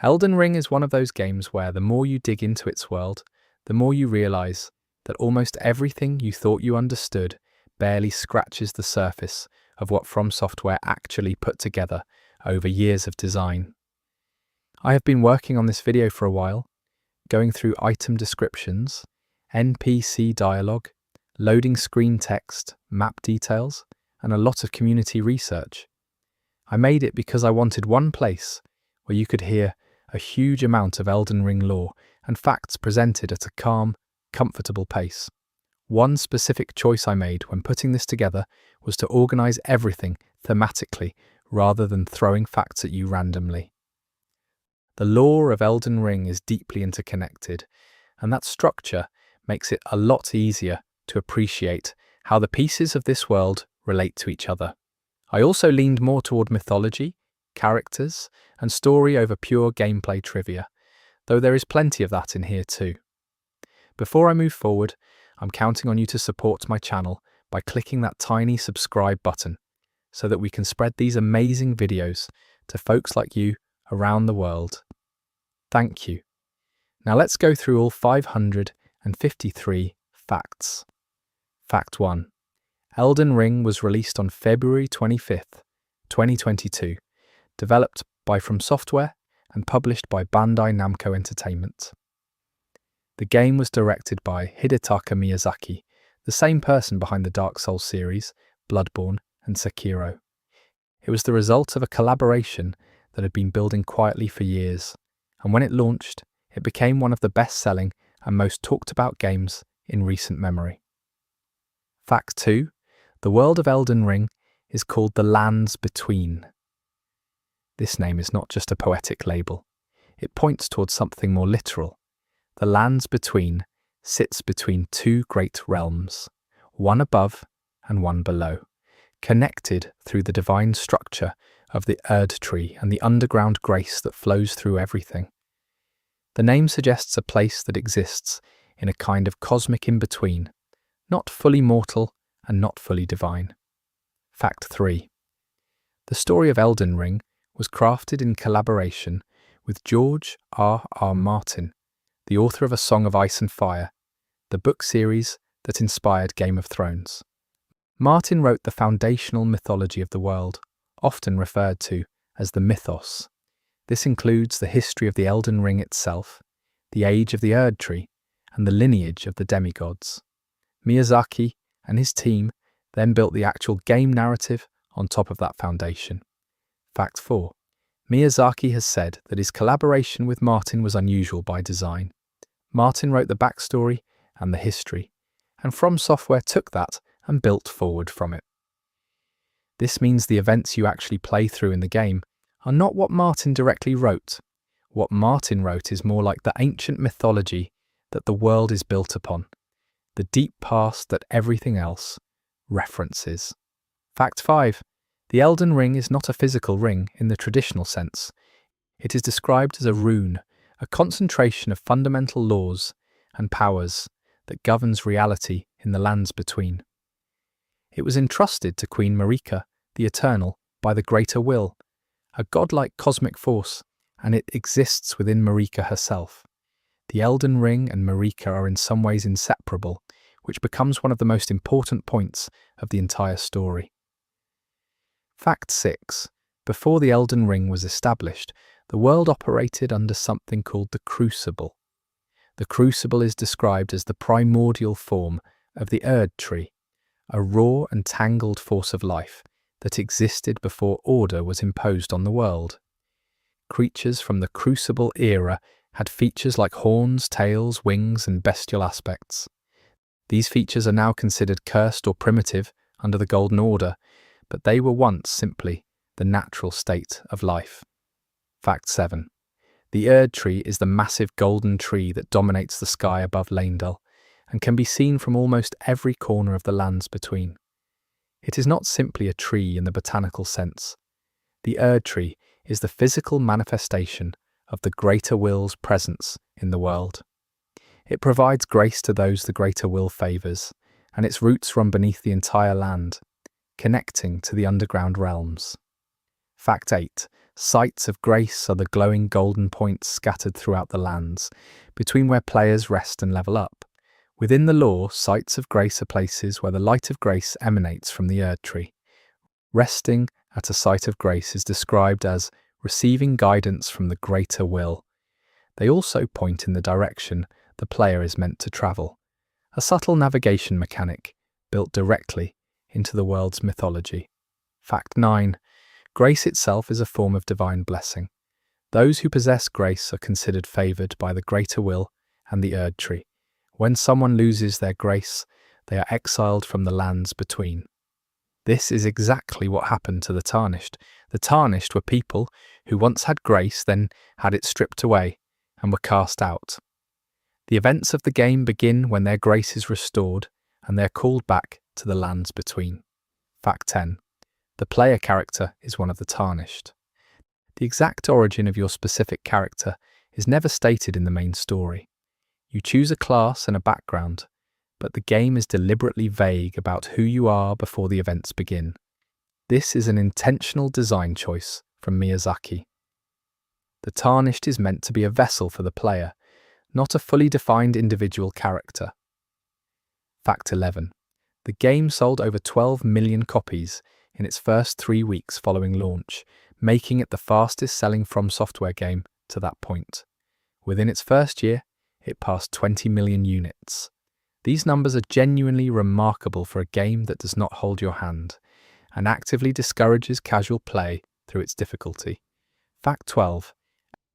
Elden Ring is one of those games where the more you dig into its world, the more you realize that almost everything you thought you understood barely scratches the surface of what From Software actually put together over years of design. I have been working on this video for a while, going through item descriptions, NPC dialogue, loading screen text, map details, and a lot of community research. I made it because I wanted one place where you could hear a huge amount of Elden Ring lore and facts presented at a calm, comfortable pace. One specific choice I made when putting this together was to organize everything thematically rather than throwing facts at you randomly. The lore of Elden Ring is deeply interconnected, and that structure makes it a lot easier to appreciate how the pieces of this world relate to each other. I also leaned more toward mythology, characters, and story over pure gameplay trivia, though there is plenty of that in here too. Before I move forward, I'm counting on you to support my channel by clicking that tiny subscribe button so that we can spread these amazing videos to folks like you around the world. Thank you. Now let's go through all 553 facts. Fact 1. Elden Ring was released on February 25th, 2022, developed by From Software and published by Bandai Namco Entertainment. The game was directed by Hidetaka Miyazaki, the same person behind the Dark Souls series, Bloodborne, and Sekiro. It was the result of a collaboration that had been building quietly for years, and when it launched, it became one of the best-selling and most talked-about games in recent memory. Fact 2. The world of Elden Ring is called the Lands Between. This name is not just a poetic label. It points towards something more literal. The Lands Between sits between two great realms, one above and one below, connected through the divine structure of the Erd Tree and the underground grace that flows through everything. The name suggests a place that exists in a kind of cosmic in-between, not fully mortal and not fully divine. Fact 3. The story of Elden Ring was crafted in collaboration with George R.R. Martin, the author of A Song of Ice and Fire, the book series that inspired Game of Thrones. Martin wrote the foundational mythology of the world, often referred to as the mythos. This includes the history of the Elden Ring itself, the age of the Erd Tree, and the lineage of the demigods. Miyazaki and his team then built the actual game narrative on top of that foundation. Fact 4. Miyazaki has said that his collaboration with Martin was unusual by design. Martin wrote the backstory and the history, and From Software took that and built forward from it. This means the events you actually play through in the game are not what Martin directly wrote. What Martin wrote is more like the ancient mythology that the world is built upon, the deep past that everything else references. Fact 5. The Elden Ring is not a physical ring in the traditional sense. It is described as a rune, a concentration of fundamental laws and powers that governs reality in the lands between. It was entrusted to Queen Marika, the Eternal, by the Greater Will, a godlike cosmic force, and it exists within Marika herself. The Elden Ring and Marika are in some ways inseparable, which becomes one of the most important points of the entire story. Fact 6. Before the Elden Ring was established, the world operated under something called the Crucible. The Crucible is described as the primordial form of the Erd Tree, a raw and tangled force of life that existed before order was imposed on the world. Creatures from the Crucible era had features like horns, tails, wings, and bestial aspects. These features are now considered cursed or primitive under the Golden Order, but they were once simply the natural state of life. Fact 7. The Erd Tree is the massive golden tree that dominates the sky above Leyndell and can be seen from almost every corner of the lands between. It is not simply a tree in the botanical sense. The Erd Tree is the physical manifestation of the Greater Will's presence in the world. It provides grace to those the Greater Will favours, and its roots run beneath the entire land, connecting to the underground realms. Fact 8. Sites of grace are the glowing golden points scattered throughout the lands, between where players rest and level up. Within the lore, sites of grace are places where the light of grace emanates from the Erd Tree. Resting at a site of grace is described as receiving guidance from the greater will. They also point in the direction the player is meant to travel, a subtle navigation mechanic built directly into the world's mythology. Fact 9. Grace itself is a form of divine blessing. Those who possess grace are considered favoured by the greater will and the Erd Tree. When someone loses their grace, they are exiled from the lands between. This is exactly what happened to the Tarnished. The Tarnished were people who once had grace, then had it stripped away, and were cast out. The events of the game begin when their grace is restored, and they are called back to the lands between. Fact 10. The player character is one of the Tarnished. The exact origin of your specific character is never stated in the main story. You choose a class and a background, but the game is deliberately vague about who you are before the events begin. This is an intentional design choice from Miyazaki. The Tarnished is meant to be a vessel for the player, not a fully defined individual character. Fact 11. The game sold over 12 million copies in its first 3 weeks following launch, making it the fastest-selling From Software game to that point. Within its first year, it passed 20 million units. These numbers are genuinely remarkable for a game that does not hold your hand, and actively discourages casual play through its difficulty. Fact 12.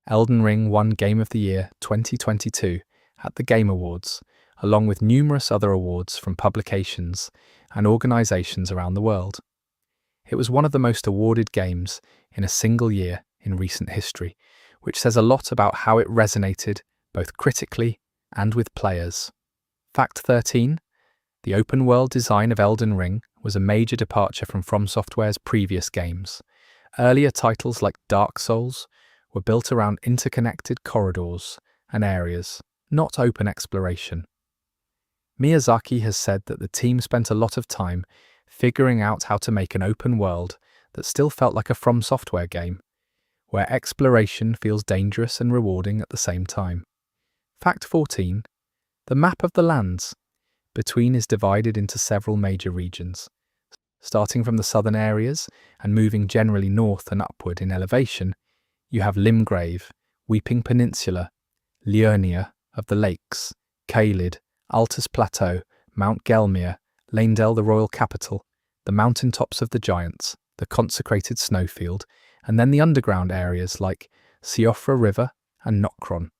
Elden Ring won Game of the Year 2022 at the Game Awards, along with numerous other awards from publications and organisations around the world. It was one of the most awarded games in a single year in recent history, which says a lot about how it resonated both critically and with players. Fact 13. The open-world design of Elden Ring was a major departure from Software's previous games. Earlier titles like Dark Souls were built around interconnected corridors and areas, not open exploration. Miyazaki has said that the team spent a lot of time figuring out how to make an open world that still felt like a From Software game, where exploration feels dangerous and rewarding at the same time. Fact 14. The map of the lands between is divided into several major regions. Starting from the southern areas and moving generally north and upward in elevation, you have Limgrave, Weeping Peninsula, Liurnia of the Lakes, Caelid, Altus Plateau, Mount Gelmir, Leyndell the royal capital, the mountaintops of the giants, the consecrated snowfield, and then the underground areas like Siofra River and Nokron.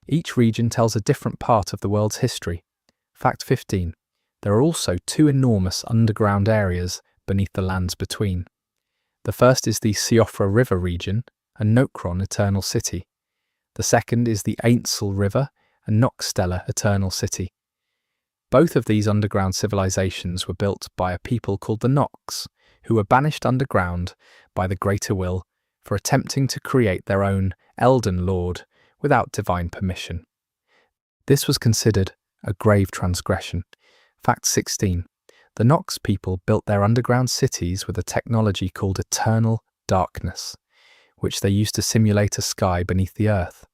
Each region tells a different part of the world's history. Fact 15. There are also 2 enormous underground areas beneath the lands between. The first is the Siofra River region and Nokron Eternal City. The second is the Ainsel River and Nokstella Eternal City. Both of these underground civilizations were built by a people called the Nox, who were banished underground by the Greater Will for attempting to create their own Elden Lord without divine permission. This was considered a grave transgression. Fact 16. The Nox people built their underground cities with a technology called eternal darkness, which they used to simulate a sky beneath the earth.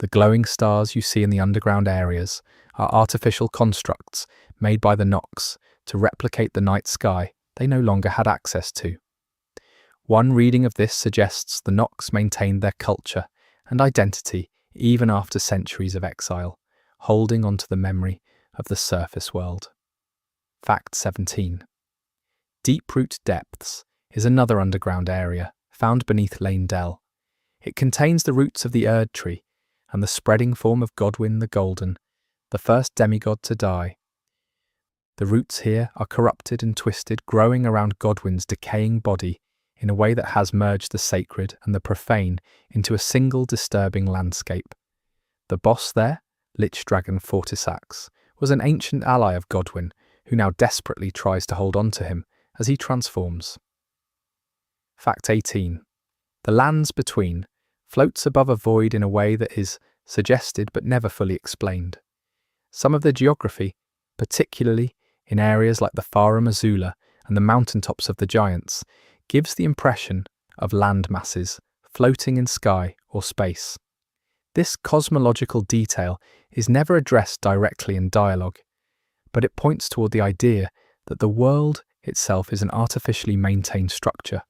The glowing stars you see in the underground areas are artificial constructs made by the Nox to replicate the night sky they no longer had access to. One reading of this suggests the Nox maintained their culture and identity even after centuries of exile, holding on to the memory of the surface world. Fact 17. Deeproot Depths is another underground area found beneath Leyndell. It contains the roots of the Erd Tree and the spreading form of Godwyn the Golden, the first demigod to die. The roots here are corrupted and twisted, growing around Godwyn's decaying body in a way that has merged the sacred and the profane into a single disturbing landscape. The boss there, Lich Dragon Fortisax, was an ancient ally of Godwyn who now desperately tries to hold on to him as he transforms. Fact 18. The lands between floats above a void in a way that is suggested but never fully explained. Some of the geography, particularly in areas like the Farum Azula and the mountaintops of the giants, gives the impression of land masses floating in sky or space. This cosmological detail is never addressed directly in dialogue, but it points toward the idea that the world itself is an artificially maintained structure,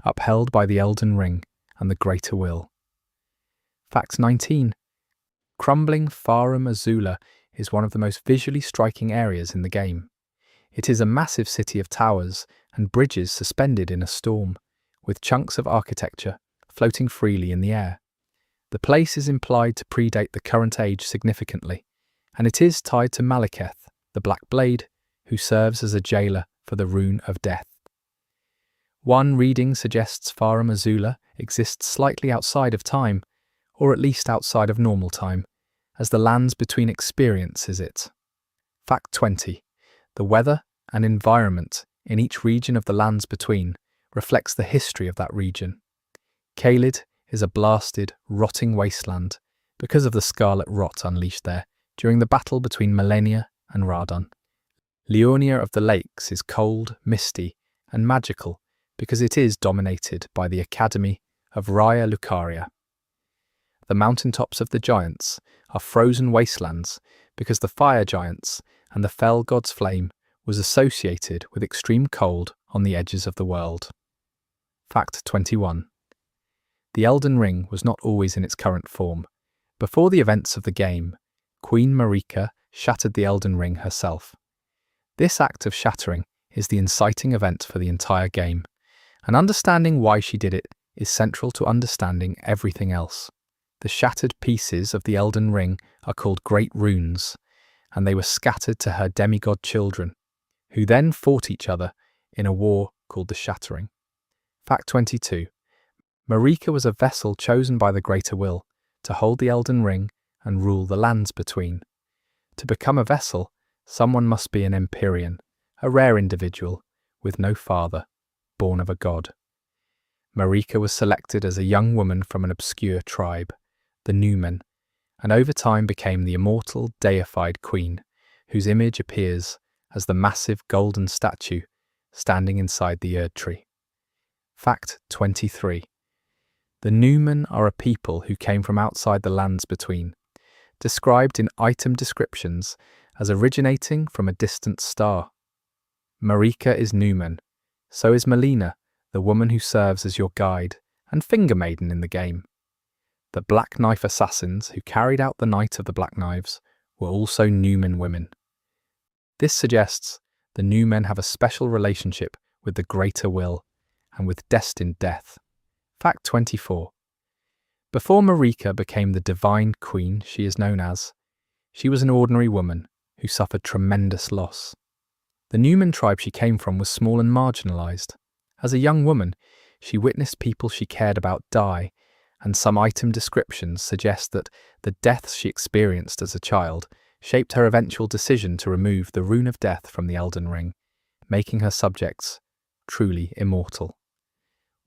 upheld by the Elden Ring and the greater will. Fact 19. Crumbling Farum Azula is one of the most visually striking areas in the game. It is a massive city of towers and bridges suspended in a storm, with chunks of architecture floating freely in the air. The place is implied to predate the current age significantly, and it is tied to Malekith, the Black Blade, who serves as a jailer for the Rune of Death. One reading suggests Farum Azula exists slightly outside of time, or at least outside of normal time, as the lands between experiences it. Fact 20. The weather and environment in each region of the lands between reflects the history of that region. Caelid is a blasted, rotting wasteland because of the scarlet rot unleashed there during the battle between Malenia and Radon. Liurnia of the Lakes is cold, misty, and magical because it is dominated by the Academy of Raya Lucaria. The mountaintops of the giants are frozen wastelands because the fire giants and the fell god's flame was associated with extreme cold on the edges of the world. Fact 21. The Elden Ring was not always in its current form. Before the events of the game, Queen Marika shattered the Elden Ring herself. This act of shattering is the inciting event for the entire game, and understanding why she did it is central to understanding everything else. The shattered pieces of the Elden Ring are called Great Runes, and they were scattered to her demigod children, who then fought each other in a war called the Shattering. Fact 22. Marika was a vessel chosen by the Greater Will to hold the Elden Ring and rule the lands between. To become a vessel, someone must be an Empyrean, a rare individual, with no father, born of a god. Marika was selected as a young woman from an obscure tribe, the Numen, and over time became the immortal, deified queen, whose image appears as the massive golden statue standing inside the Erd tree. Fact 23. The Numen are a people who came from outside the lands between, described in item descriptions as originating from a distant star. Marika is Numen, so is Melina, the woman who serves as your guide and finger maiden in the game. The Black Knife assassins who carried out the Night of the Black Knives were also Numen women. This suggests the Numen have a special relationship with the Greater Will and with destined death. Fact 24. Before Marika became the divine queen she is known as, she was an ordinary woman who suffered tremendous loss. The Numen tribe she came from was small and marginalised. As a young woman, she witnessed people she cared about die, and some item descriptions suggest that the deaths she experienced as a child shaped her eventual decision to remove the Rune of Death from the Elden Ring, making her subjects truly immortal.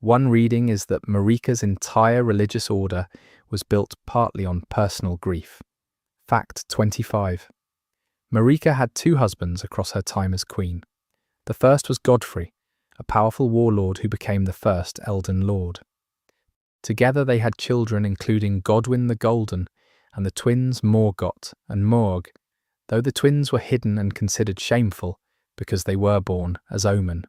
One reading is that Marika's entire religious order was built partly on personal grief. Fact 25. Marika had two husbands across her time as queen. The first was Godfrey, a powerful warlord who became the first Elden Lord. Together they had children including Godwyn the Golden and the twins Morgott and Morg, though the twins were hidden and considered shameful because they were born as omen.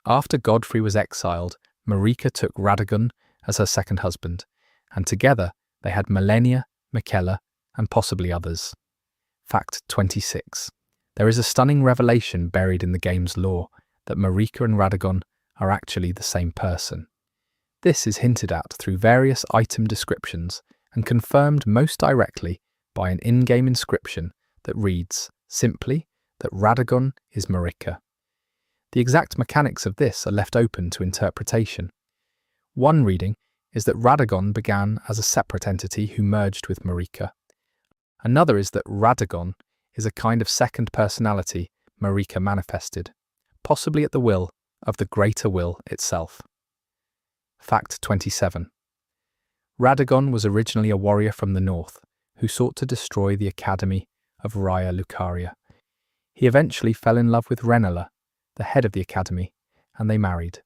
After Godfrey was exiled, Marika took Radagon as her second husband, and together they had Malenia, Miquella, and possibly others. Fact 26. There is a stunning revelation buried in the game's lore that Marika and Radagon are actually the same person. This is hinted at through various item descriptions and confirmed most directly by an in-game inscription that reads, simply, that Radagon is Marika. The exact mechanics of this are left open to interpretation. One reading is that Radagon began as a separate entity who merged with Marika. Another is that Radagon is a kind of second personality Marika manifested, possibly at the will of the Greater Will itself. Fact 27. Radagon was originally a warrior from the north who sought to destroy the Academy of Raya Lucaria. He eventually fell in love with Renala, the head of the Academy, and they married.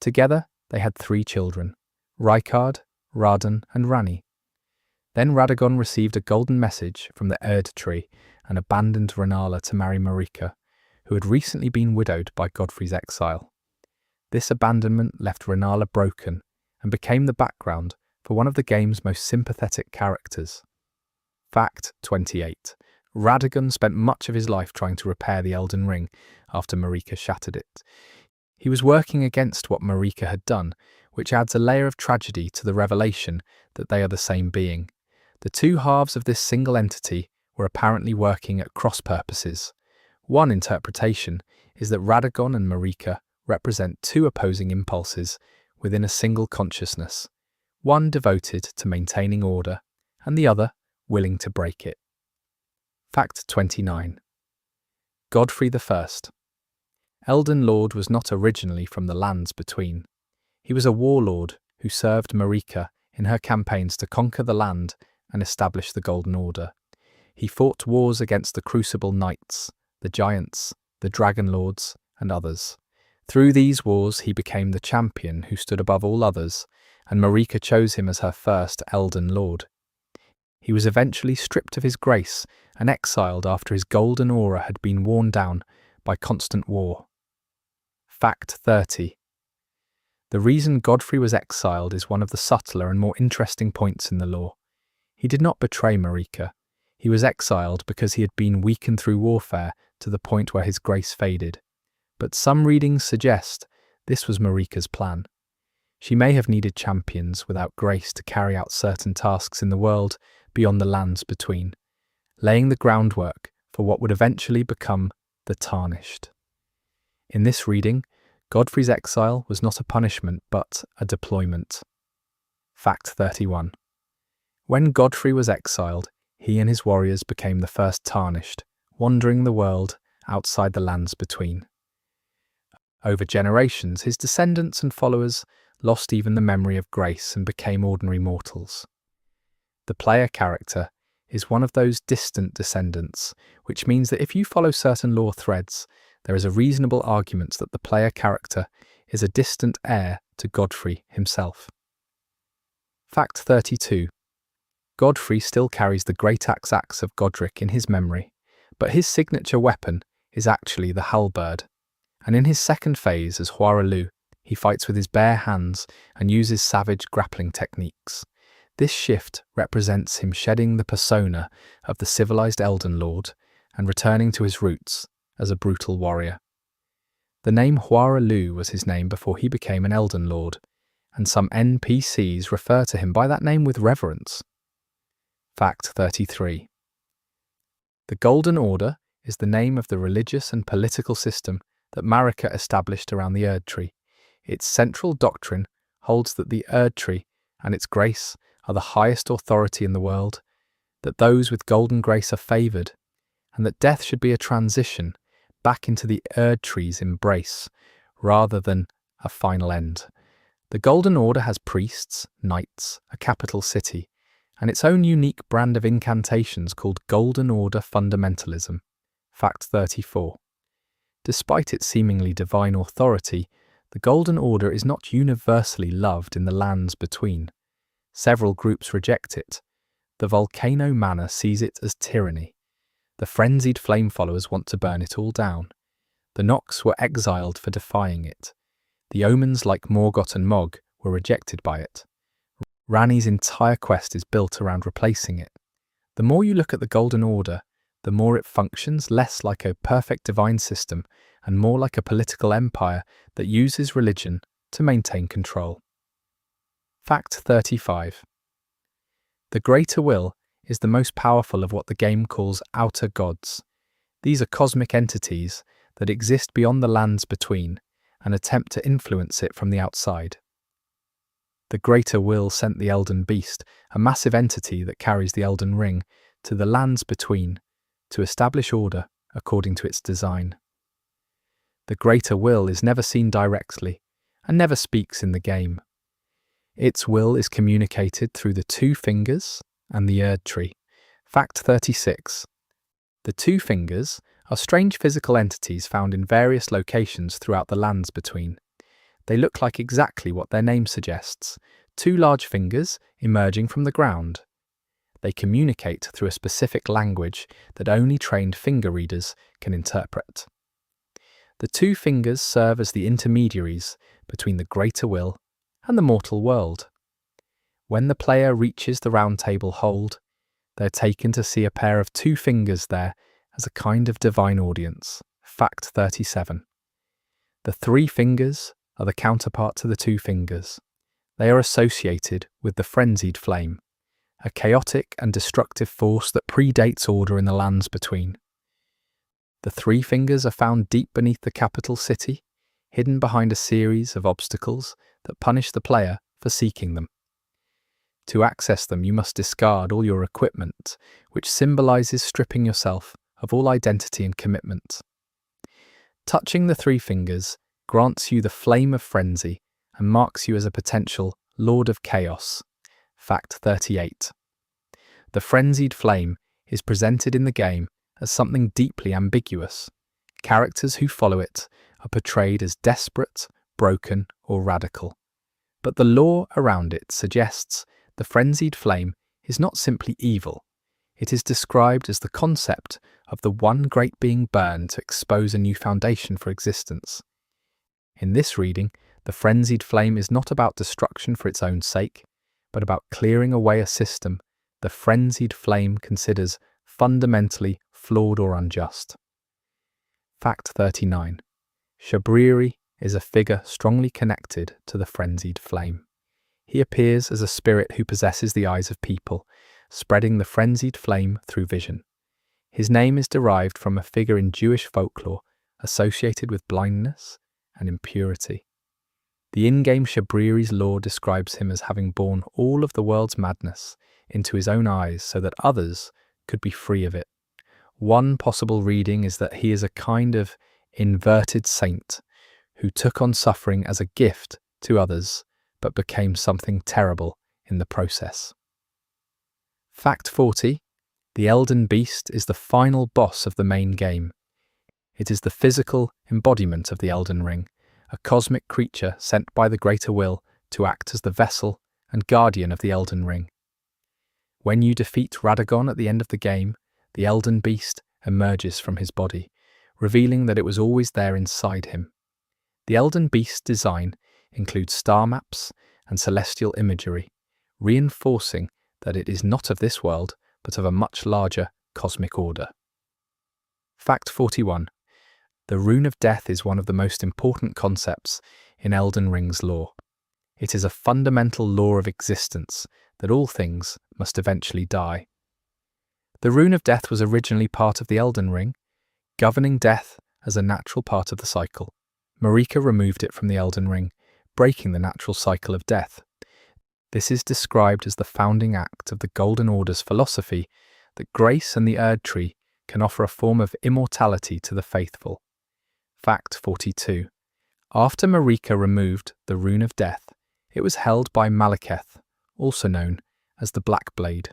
Together, they had 3 children, Rykard, Radan, and Rani. Then Radagon received a golden message from the Erd tree and abandoned Renala to marry Marika, who had recently been widowed by Godfrey's exile. This abandonment left Renala broken and became the background for one of the game's most sympathetic characters. Fact 28. Radagon spent much of his life trying to repair the Elden Ring after Marika shattered it. He was working against what Marika had done, which adds a layer of tragedy to the revelation that they are the same being. The two halves of this single entity were apparently working at cross purposes. One interpretation is that Radagon and Marika represent two opposing impulses within a single consciousness, one devoted to maintaining order and the other willing to break it. Fact 29. Godfrey I. Elden Lord was not originally from the lands between. He was a warlord who served Marika in her campaigns to conquer the land and establish the Golden Order. He fought wars against the Crucible Knights, the Giants, the Dragon Lords, and others. Through these wars he became the champion who stood above all others, and Marika chose him as her first Elden Lord. He was eventually stripped of his grace and exiled after his golden aura had been worn down by constant war. Fact 30. The reason Godfrey was exiled is one of the subtler and more interesting points in the lore. He did not betray Marika. He was exiled because he had been weakened through warfare to the point where his grace faded. But some readings suggest this was Marika's plan. She may have needed champions without grace to carry out certain tasks in the world beyond the lands between, laying the groundwork for what would eventually become the Tarnished. In this reading, Godfrey's exile was not a punishment but a deployment. Fact 31. When Godfrey was exiled, he and his warriors became the first Tarnished, wandering the world outside the lands between. Over generations, his descendants and followers lost even the memory of grace and became ordinary mortals. The player character is one of those distant descendants, which means that if you follow certain lore threads, there is a reasonable argument that the player character is a distant heir to Godfrey himself. Fact 32. Godfrey still carries the great axe of Godric in his memory, but his signature weapon is actually the halberd, and in his second phase as Huaralu, he fights with his bare hands and uses savage grappling techniques. This shift represents him shedding the persona of the civilized Elden Lord and returning to his roots as a brutal warrior. The name Huaralu was his name before he became an Elden Lord, and some NPCs refer to him by that name with reverence. Fact 33. The Golden Order is the name of the religious and political system that Marika established around the Erd Tree. Its central doctrine holds that the Erd Tree and its grace are the highest authority in the world, that those with golden grace are favoured, and that death should be a transition back into the Erd Tree's embrace, rather than a final end. The Golden Order has priests, knights, a capital city, and its own unique brand of incantations called Golden Order fundamentalism. Fact 34. Despite its seemingly divine authority, the Golden Order is not universally loved in the lands between. Several groups reject it. The Volcano Manor sees it as tyranny. The frenzied flame followers want to burn it all down. The Nox were exiled for defying it. The omens like Morgoth and Mog were rejected by it. Rani's entire quest is built around replacing it. The more you look at the Golden Order, the more it functions less like a perfect divine system and more like a political empire that uses religion to maintain control. Fact 35. The Greater Will is the most powerful of what the game calls outer gods. These are cosmic entities that exist beyond the lands between and attempt to influence it from the outside. The Greater Will sent the Elden Beast, a massive entity that carries the Elden Ring, to the lands between to establish order according to its design. The Greater Will is never seen directly and never speaks in the game. Its will is communicated through the Two Fingers and the Erd Tree. Fact 36. The Two Fingers are strange physical entities found in various locations throughout the lands between. They look like exactly what their name suggests, two large fingers emerging from the ground. They communicate through a specific language that only trained finger readers can interpret. The two fingers serve as the intermediaries between the greater will and the mortal world. When the player reaches the round table hold, they're taken to see a pair of two fingers there as a kind of divine audience. Fact 37. The three fingers are the counterpart to the two fingers. They are associated with the frenzied flame, a chaotic and destructive force that predates order in the lands between. The three fingers are found deep beneath the capital city, hidden behind a series of obstacles that punish the player for seeking them. To access them, you must discard all your equipment, which symbolizes stripping yourself of all identity and commitment. Touching the three fingers grants you the flame of frenzy and marks you as a potential Lord of Chaos. Fact 38. The frenzied flame is presented in the game as something deeply ambiguous. Characters who follow it are portrayed as desperate, broken, or radical. But the lore around it suggests the frenzied flame is not simply evil. It is described as the concept of the one great being burned to expose a new foundation for existence. In this reading, the frenzied flame is not about destruction for its own sake, but about clearing away a system the frenzied flame considers fundamentally flawed or unjust. Fact 39. Shabriri is a figure strongly connected to the frenzied flame. He appears as a spirit who possesses the eyes of people, spreading the frenzied flame through vision. His name is derived from a figure in Jewish folklore associated with blindness and impurity. The in-game Shabriri's lore describes him as having borne all of the world's madness into his own eyes so that others could be free of it. One possible reading is that he is a kind of inverted saint who took on suffering as a gift to others but became something terrible in the process. Fact 40. The Elden Beast is the final boss of the main game. It is the physical embodiment of the Elden Ring, a cosmic creature sent by the Greater Will to act as the vessel and guardian of the Elden Ring. When you defeat Radagon at the end of the game, the Elden Beast emerges from his body, revealing that it was always there inside him. The Elden Beast's design includes star maps and celestial imagery, reinforcing that it is not of this world, but of a much larger cosmic order. Fact 41. The Rune of Death is one of the most important concepts in Elden Ring's lore. It is a fundamental law of existence that all things must eventually die. The Rune of Death was originally part of the Elden Ring, governing death as a natural part of the cycle. Marika removed it from the Elden Ring, breaking the natural cycle of death. This is described as the founding act of the Golden Order's philosophy that grace and the Erd Tree can offer a form of immortality to the faithful. Fact 42. After Marika removed the Rune of Death, it was held by Malekith, also known as the Black Blade.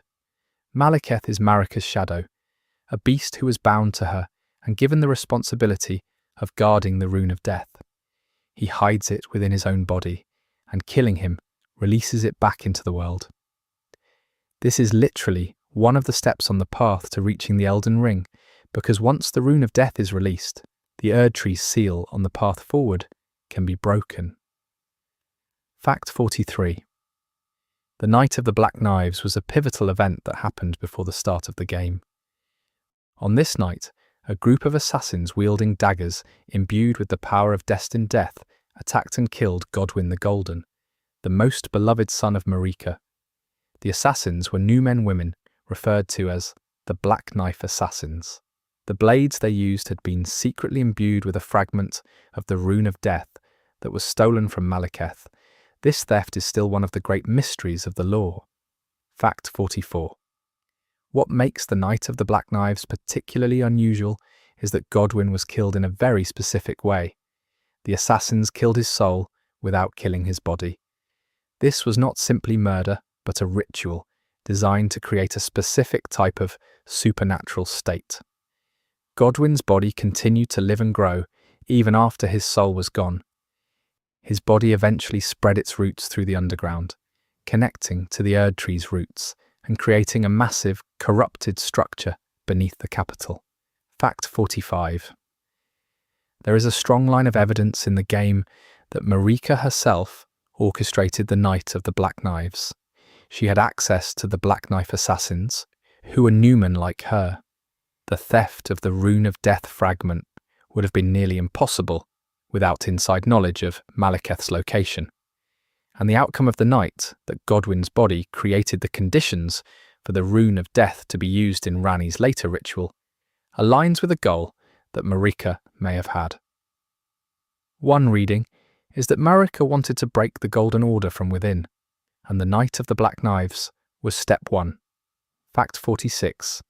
Malekith is Marika's shadow, a beast who was bound to her and given the responsibility of guarding the Rune of Death. He hides it within his own body, and killing him releases it back into the world. This is literally one of the steps on the path to reaching the Elden Ring, because once the Rune of Death is released, the Erd Tree's seal on the path forward can be broken. Fact 43. The Night of the Black Knives was a pivotal event that happened before the start of the game. On this night, a group of assassins wielding daggers imbued with the power of destined death attacked and killed Godwyn the Golden, the most beloved son of Marika. The assassins were Numen-women, referred to as the Black Knife Assassins. The blades they used had been secretly imbued with a fragment of the Rune of Death that was stolen from Malekith. This theft is still one of the great mysteries of the lore. Fact 44. What makes the Night of the Black Knives particularly unusual is that Godwyn was killed in a very specific way. The assassins killed his soul without killing his body. This was not simply murder, but a ritual designed to create a specific type of supernatural state. Godwyn's body continued to live and grow even after his soul was gone. His body eventually spread its roots through the underground, connecting to the Erd tree's roots and creating a massive, corrupted structure beneath the capital. Fact 45. There is a strong line of evidence in the game that Marika herself orchestrated the Night of the Black Knives. She had access to the Black Knife assassins, who were Newman like her. The theft of the Rune of Death fragment would have been nearly impossible without inside knowledge of Malekith's location. And the outcome of the night, that Godwyn's body created the conditions for the Rune of Death to be used in Ranni's later ritual, aligns with a goal that Marika may have had. One reading is that Marika wanted to break the Golden Order from within, and the Night of the Black Knives was step 1. Fact 46.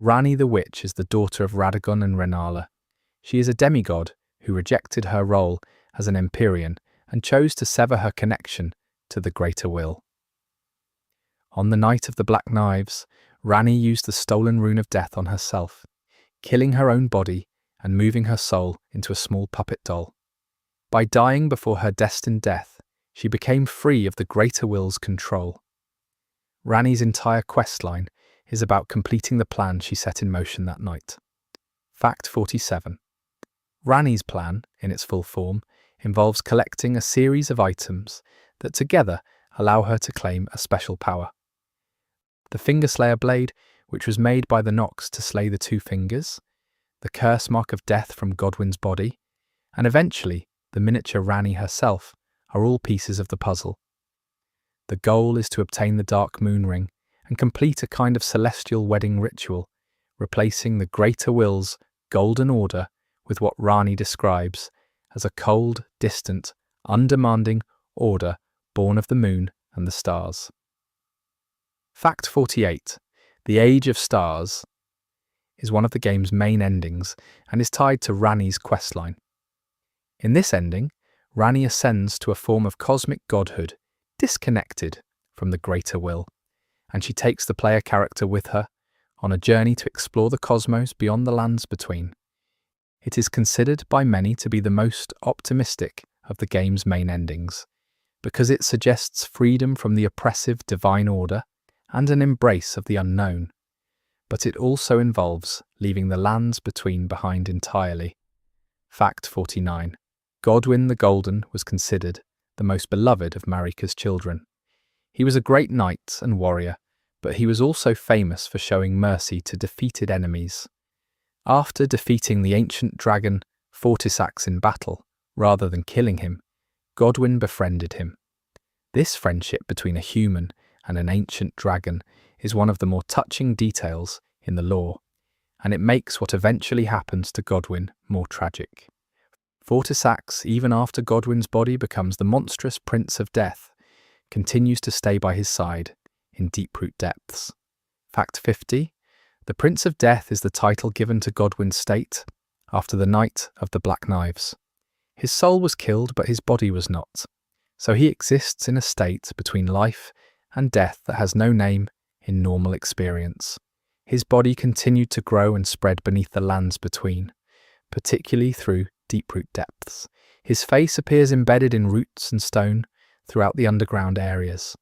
Ranni the Witch is the daughter of Radagon and Renala. She is a demigod who rejected her role as an Empyrean and chose to sever her connection to the Greater Will. On the Night of the Black Knives, Ranni used the stolen Rune of Death on herself, killing her own body and moving her soul into a small puppet doll. By dying before her destined death, she became free of the Greater Will's control. Ranni's entire questline is about completing the plan she set in motion that night. Fact 47. Ranni's plan, in its full form, involves collecting a series of items that together allow her to claim a special power. The Fingerslayer blade, which was made by the Nox to slay the two fingers, the curse mark of death from Godwyn's body, and eventually the miniature Ranni herself, are all pieces of the puzzle. The goal is to obtain the Dark Moon Ring and complete a kind of celestial wedding ritual, replacing the Greater Will's Golden Order with what Ranni describes as a cold, distant, undemanding order born of the moon and the stars. Fact 48. The Age of Stars is one of the game's main endings and is tied to Ranni's questline. In this ending, Ranni ascends to a form of cosmic godhood, disconnected from the Greater Will, and she takes the player character with her on a journey to explore the cosmos beyond the lands between. It is considered by many to be the most optimistic of the game's main endings, because it suggests freedom from the oppressive divine order and an embrace of the unknown, but it also involves leaving the lands between behind entirely. Fact 49. Godwyn the Golden was considered the most beloved of Marika's children. He was a great knight and warrior, but he was also famous for showing mercy to defeated enemies. After defeating the ancient dragon Fortisax in battle, rather than killing him, Godwyn befriended him. This friendship between a human and an ancient dragon is one of the more touching details in the lore, and it makes what eventually happens to Godwyn more tragic. Fortisax, even after Godwyn's body becomes the monstrous Prince of Death, continues to stay by his side in Deeproot Depths. Fact 50. The Prince of Death is the title given to Godwyn's state after the Night of the Black Knives. His soul was killed, but his body was not, so he exists in a state between life and death that has no name in normal experience. His body continued to grow and spread beneath the lands between, particularly through Deeproot Depths. His face appears embedded in roots and stone throughout the underground areas.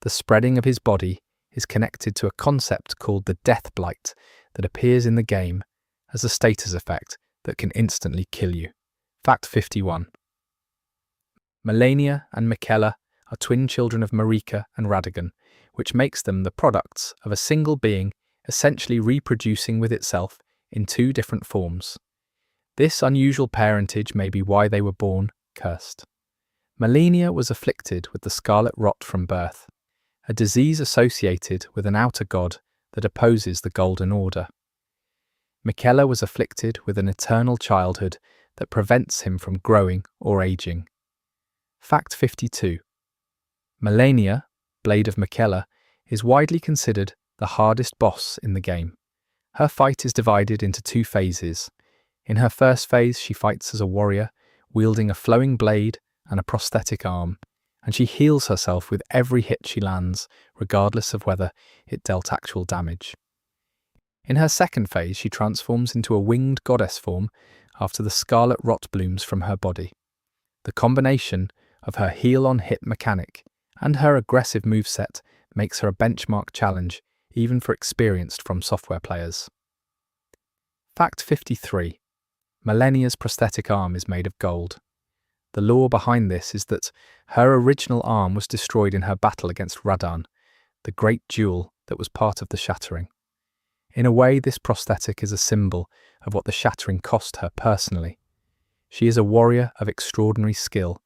The spreading of his body is connected to a concept called the Death Blight that appears in the game as a status effect that can instantly kill you. Fact 51. Malenia and Miquella are twin children of Marika and Radagon, which makes them the products of a single being essentially reproducing with itself in two different forms. This unusual parentage may be why they were born cursed. Malenia was afflicted with the scarlet rot from birth, a disease associated with an outer god that opposes the Golden Order. Miquella was afflicted with an eternal childhood that prevents him from growing or aging. Fact 52. Malenia, Blade of Miquella, is widely considered the hardest boss in the game. Her fight is divided into two phases. In her first phase, she fights as a warrior, wielding a flowing blade and a prosthetic arm, and she heals herself with every hit she lands, regardless of whether it dealt actual damage. In her second phase, she transforms into a winged goddess form after the scarlet rot blooms from her body. The combination of her heal-on-hit mechanic and her aggressive moveset makes her a benchmark challenge even for experienced From Software players. Fact 53. Malenia's prosthetic arm is made of gold. The lore behind this is that her original arm was destroyed in her battle against Radahn, the great jewel that was part of the shattering. In a way, this prosthetic is a symbol of what the shattering cost her personally. She is a warrior of extraordinary skill,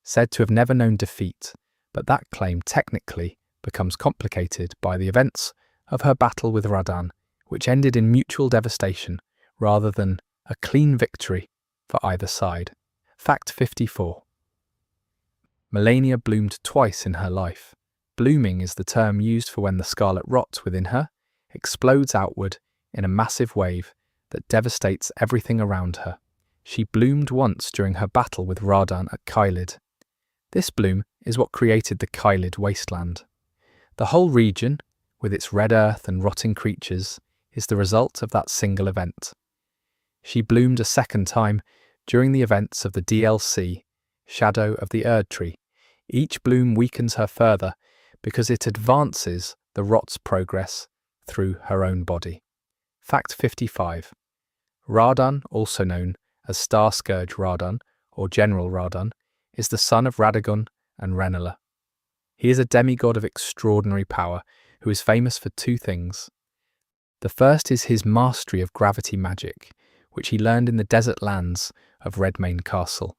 said to have never known defeat, but that claim technically becomes complicated by the events of her battle with Radahn, which ended in mutual devastation rather than a clean victory for either side. Fact 54. Malenia bloomed twice in her life. Blooming is the term used for when the scarlet rot within her explodes outward in a massive wave that devastates everything around her. She bloomed once during her battle with Radahn at Caelid. This bloom is what created the Caelid wasteland. The whole region, with its red earth and rotting creatures, is the result of that single event. She bloomed a second time during the events of the DLC, Shadow of the Erdtree. Each bloom weakens her further because it advances the rot's progress through her own body. Fact 55. Radahn, also known as Star Scourge Radahn or General Radahn, is the son of Radagon and Renala. He is a demigod of extraordinary power who is famous for two things. The first is his mastery of gravity magic, which he learned in the desert lands of Redmane Castle.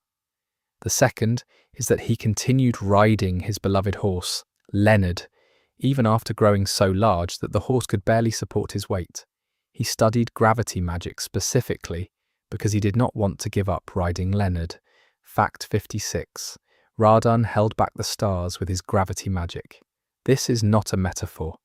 The second is that he continued riding his beloved horse, Leonard, even after growing so large that the horse could barely support his weight. He studied gravity magic specifically because he did not want to give up riding Leonard. Fact 56. Radahn held back the stars with his gravity magic. This is not a metaphor.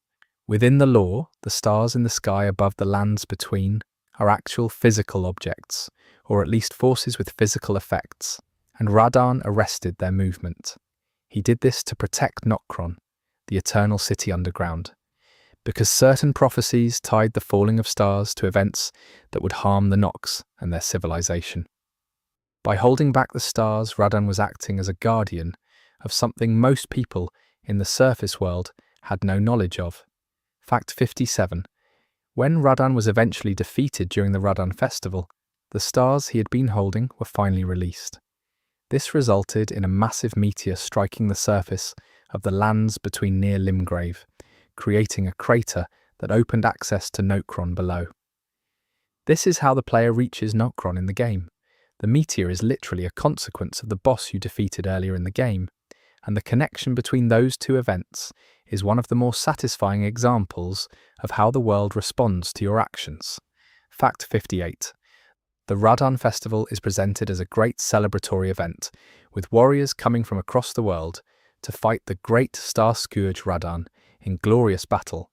Within the lore, the stars in the sky above the lands between are actual physical objects, or at least forces with physical effects, and Radahn arrested their movement. He did this to protect Nokron, the eternal city underground, because certain prophecies tied the falling of stars to events that would harm the Nox and their civilization. By holding back the stars, Radahn was acting as a guardian of something most people in the surface world had no knowledge of. Fact 57. When Radahn was eventually defeated during the Radahn festival, the stars he had been holding were finally released. This resulted in a massive meteor striking the surface of the lands between near Limgrave, creating a crater that opened access to Nokron below. This is how the player reaches Nokron in the game. The meteor is literally a consequence of the boss you defeated earlier in the game, and the connection between those two events is one of the more satisfying examples of how the world responds to your actions. Fact 58. The Radahn Festival is presented as a great celebratory event, with warriors coming from across the world to fight the great Star Scourge Radahn in glorious battle.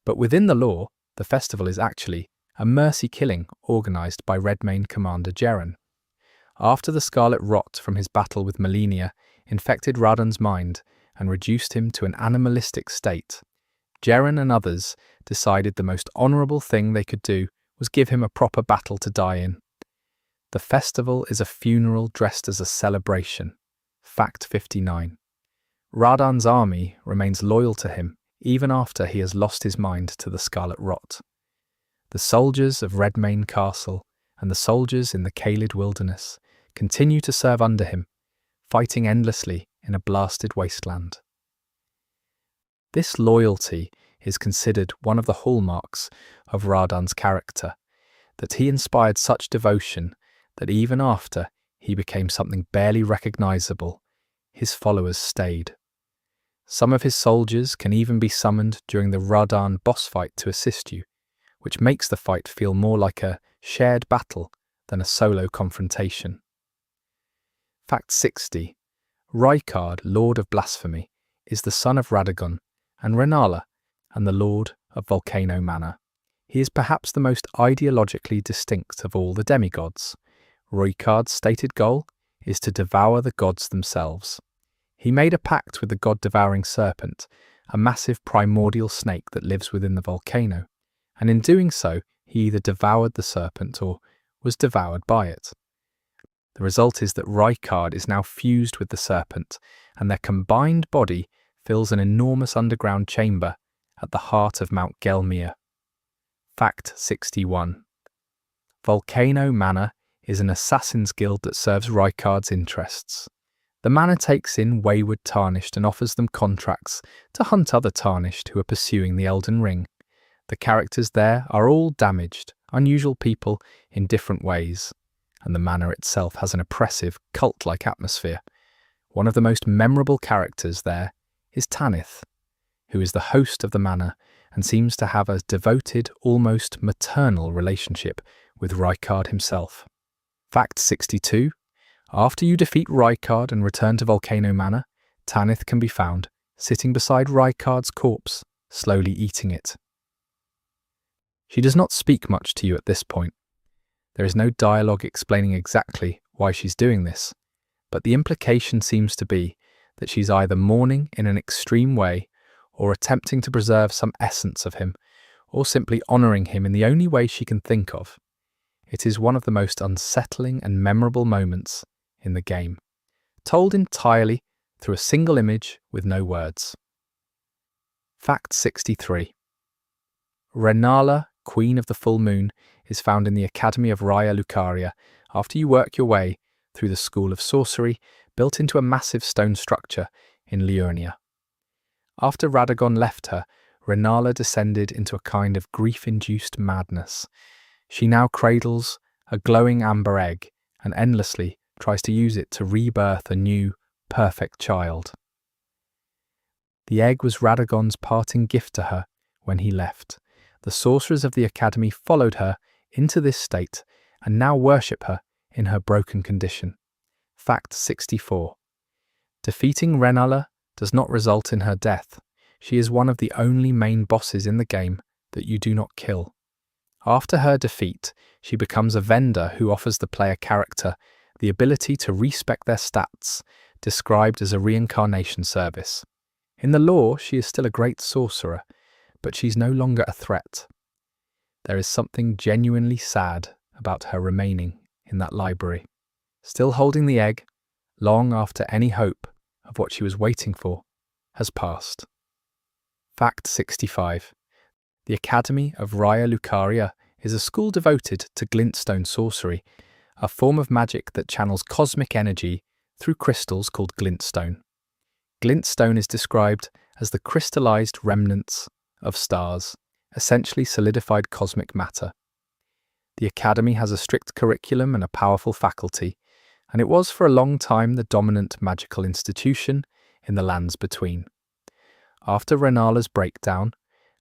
But within the lore, the festival is actually a mercy killing organised by Redmane Commander Jeren. After the Scarlet Rot from his battle with Malenia infected Radahn's mind and reduced him to an animalistic state, Jeren and others decided the most honourable thing they could do was give him a proper battle to die in. The festival is a funeral dressed as a celebration. Fact 59. Radahn's army remains loyal to him even after he has lost his mind to the Scarlet Rot. The soldiers of Redmane Castle and the soldiers in the Caelid wilderness continue to serve under him, fighting endlessly in a blasted wasteland. This loyalty is considered one of the hallmarks of Radahn's character, that he inspired such devotion that even after he became something barely recognizable, his followers stayed. Some of his soldiers can even be summoned during the Radahn boss fight to assist you, which makes the fight feel more like a shared battle than a solo confrontation. Fact 60. Rykard, Lord of Blasphemy, is the son of Radagon and Renala, and the Lord of Volcano Manor. He is perhaps the most ideologically distinct of all the demigods. Rykard's stated goal is to devour the gods themselves. He made a pact with the god-devouring serpent, a massive primordial snake that lives within the volcano, and in doing so, he either devoured the serpent or was devoured by it. The result is that Rykard is now fused with the serpent, and their combined body fills an enormous underground chamber at the heart of Mount Gelmir. Fact 61. Volcano Manor is an assassin's guild that serves Rykard's interests. The manor takes in wayward Tarnished and offers them contracts to hunt other Tarnished who are pursuing the Elden Ring. The characters there are all damaged, unusual people in different ways, and the manor itself has an oppressive, cult-like atmosphere. One of the most memorable characters there is Tanith, who is the host of the manor and seems to have a devoted, almost maternal relationship with Rykard himself. Fact 62. After you defeat Rykard and return to Volcano Manor, Tanith can be found sitting beside Rykard's corpse, slowly eating it. She does not speak much to you at this point. There is no dialogue explaining exactly why she's doing this, but the implication seems to be that she's either mourning in an extreme way or attempting to preserve some essence of him, or simply honouring him in the only way she can think of. It is one of the most unsettling and memorable moments in the game, told entirely through a single image with no words. Fact 63. Renala, Queen of the Full Moon, is found in the Academy of Raya Lucaria after you work your way through the School of Sorcery, built into a massive stone structure in Liurnia. After Radagon left her, Renala descended into a kind of grief-induced madness. She now cradles a glowing amber egg and endlessly tries to use it to rebirth a new, perfect child. The egg was Radagon's parting gift to her when he left. The sorcerers of the Academy followed her into this state and now worship her in her broken condition. Fact 64. Defeating Renala does not result in her death. She is one of the only main bosses in the game that you do not kill. After her defeat, she becomes a vendor who offers the player character the ability to respec their stats, described as a reincarnation service. In the lore, she is still a great sorcerer, but she's no longer a threat. There is something genuinely sad about her remaining in that library, still holding the egg, long after any hope of what she was waiting for has passed. Fact 65. The Academy of Raya Lucaria is a school devoted to glintstone sorcery, a form of magic that channels cosmic energy through crystals called glintstone. Glintstone is described as the crystallized remnants of stars, essentially solidified cosmic matter. The Academy has a strict curriculum and a powerful faculty, and it was for a long time the dominant magical institution in the lands between. After Renala's breakdown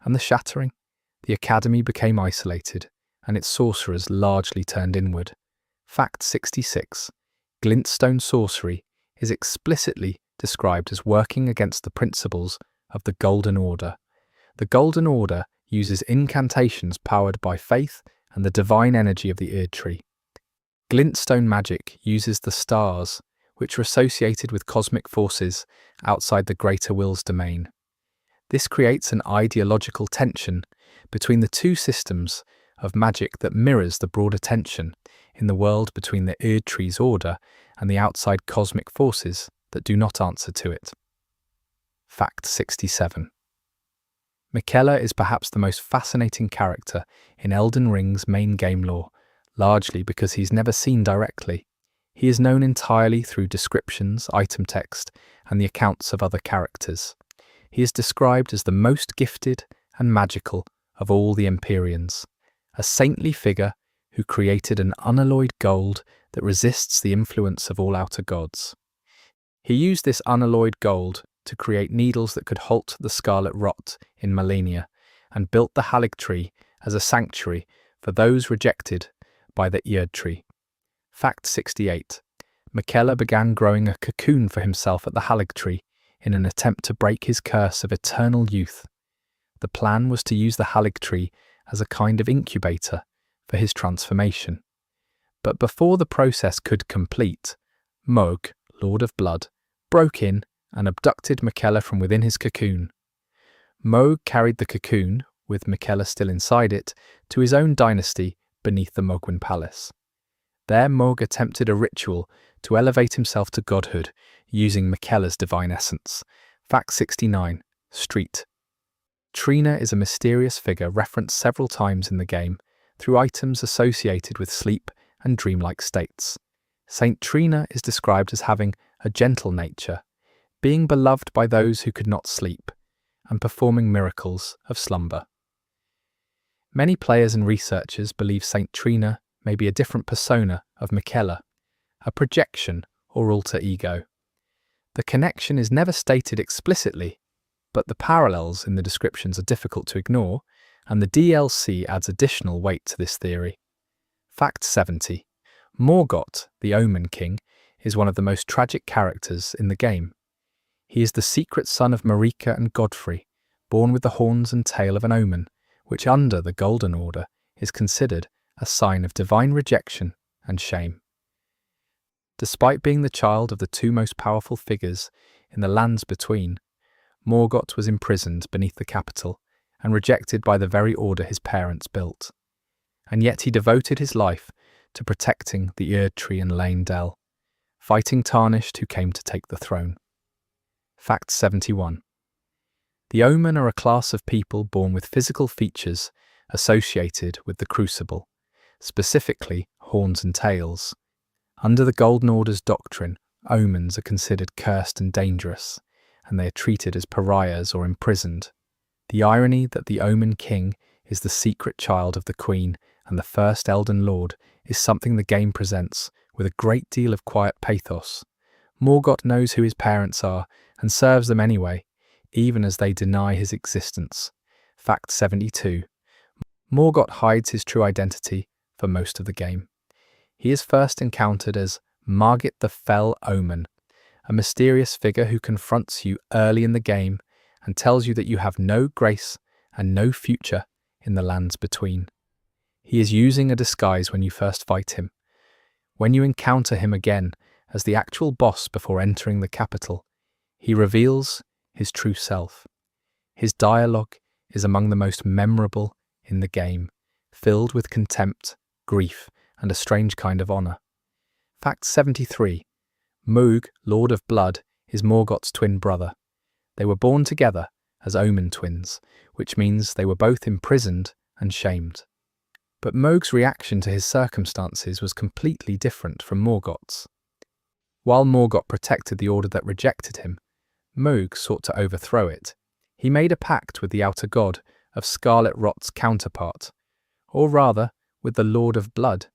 and the shattering, the Academy became isolated, and its sorcerers largely turned inward. Fact 66. Glintstone sorcery is explicitly described as working against the principles of the Golden Order. The Golden Order uses incantations powered by faith and the divine energy of the Erd Tree. Glintstone magic uses the stars, which are associated with cosmic forces outside the Greater Will's domain. This creates an ideological tension between the two systems of magic that mirrors the broader tension in the world between the Erd Tree's order and the outside cosmic forces that do not answer to it. Fact 67. Miquella is perhaps the most fascinating character in Elden Ring's main game lore, largely because he's never seen directly. He is known entirely through descriptions, item text, and the accounts of other characters. He is described as the most gifted and magical of all the Empyreans, a saintly figure who created an unalloyed gold that resists the influence of all outer gods. He used this unalloyed gold to create needles that could halt the scarlet rot in Malenia, and built the Halig Tree as a sanctuary for those rejected by the Erd Tree. Fact 68. Miquella began growing a cocoon for himself at the Halig Tree in an attempt to break his curse of eternal youth. The plan was to use the Halig Tree as a kind of incubator for his transformation. But before the process could complete, Mohg, Lord of Blood, broke in and abducted Miquella from within his cocoon. Mohg carried the cocoon, with Miquella still inside it, to his own dynasty beneath the Mohgwyn Palace. There Mohg attempted a ritual to elevate himself to godhood using Miquella's divine essence. Fact 69. Street. Trina is a mysterious figure referenced several times in the game through items associated with sleep and dreamlike states. Saint Trina is described as having a gentle nature, being beloved by those who could not sleep, and performing miracles of slumber. Many players and researchers believe Saint Trina may be a different persona of Michaela, a projection or alter ego. The connection is never stated explicitly, but the parallels in the descriptions are difficult to ignore, and the DLC adds additional weight to this theory. Fact 70. Morgott, the Omen King, is one of the most tragic characters in the game. He is the secret son of Marika and Godfrey, born with the horns and tail of an omen, which under the Golden Order is considered a sign of divine rejection and shame. Despite being the child of the two most powerful figures in the lands between, Morgott was imprisoned beneath the capital and rejected by the very order his parents built. And yet he devoted his life to protecting the Erdtree and Lane Dell, fighting Tarnished who came to take the throne. Fact 71. The Omen are a class of people born with physical features associated with the Crucible, specifically horns and tails. Under the Golden Order's doctrine, Omens are considered cursed and dangerous, and they are treated as pariahs or imprisoned. The irony that the Omen King is the secret child of the Queen and the first Elden Lord is something the game presents with a great deal of quiet pathos. Morgott knows who his parents are and serves them anyway, even as they deny his existence. Fact 72. Morgott hides his true identity for most of the game. He is first encountered as Margit the Fell Omen, a mysterious figure who confronts you early in the game and tells you that you have no grace and no future in the lands between. He is using a disguise when you first fight him. When you encounter him again as the actual boss before entering the capital, he reveals his true self. His dialogue is among the most memorable in the game, filled with contempt, grief, and a strange kind of honour. Fact 73. Moog, Lord of Blood, is Morgott's twin brother. They were born together as Omen twins, which means they were both imprisoned and shamed. But Moog's reaction to his circumstances was completely different from Morgott's. While Morgott protected the order that rejected him, Moog sought to overthrow it. He made a pact with the outer god of Scarlet Rot's counterpart, or rather with the Lord of Blood,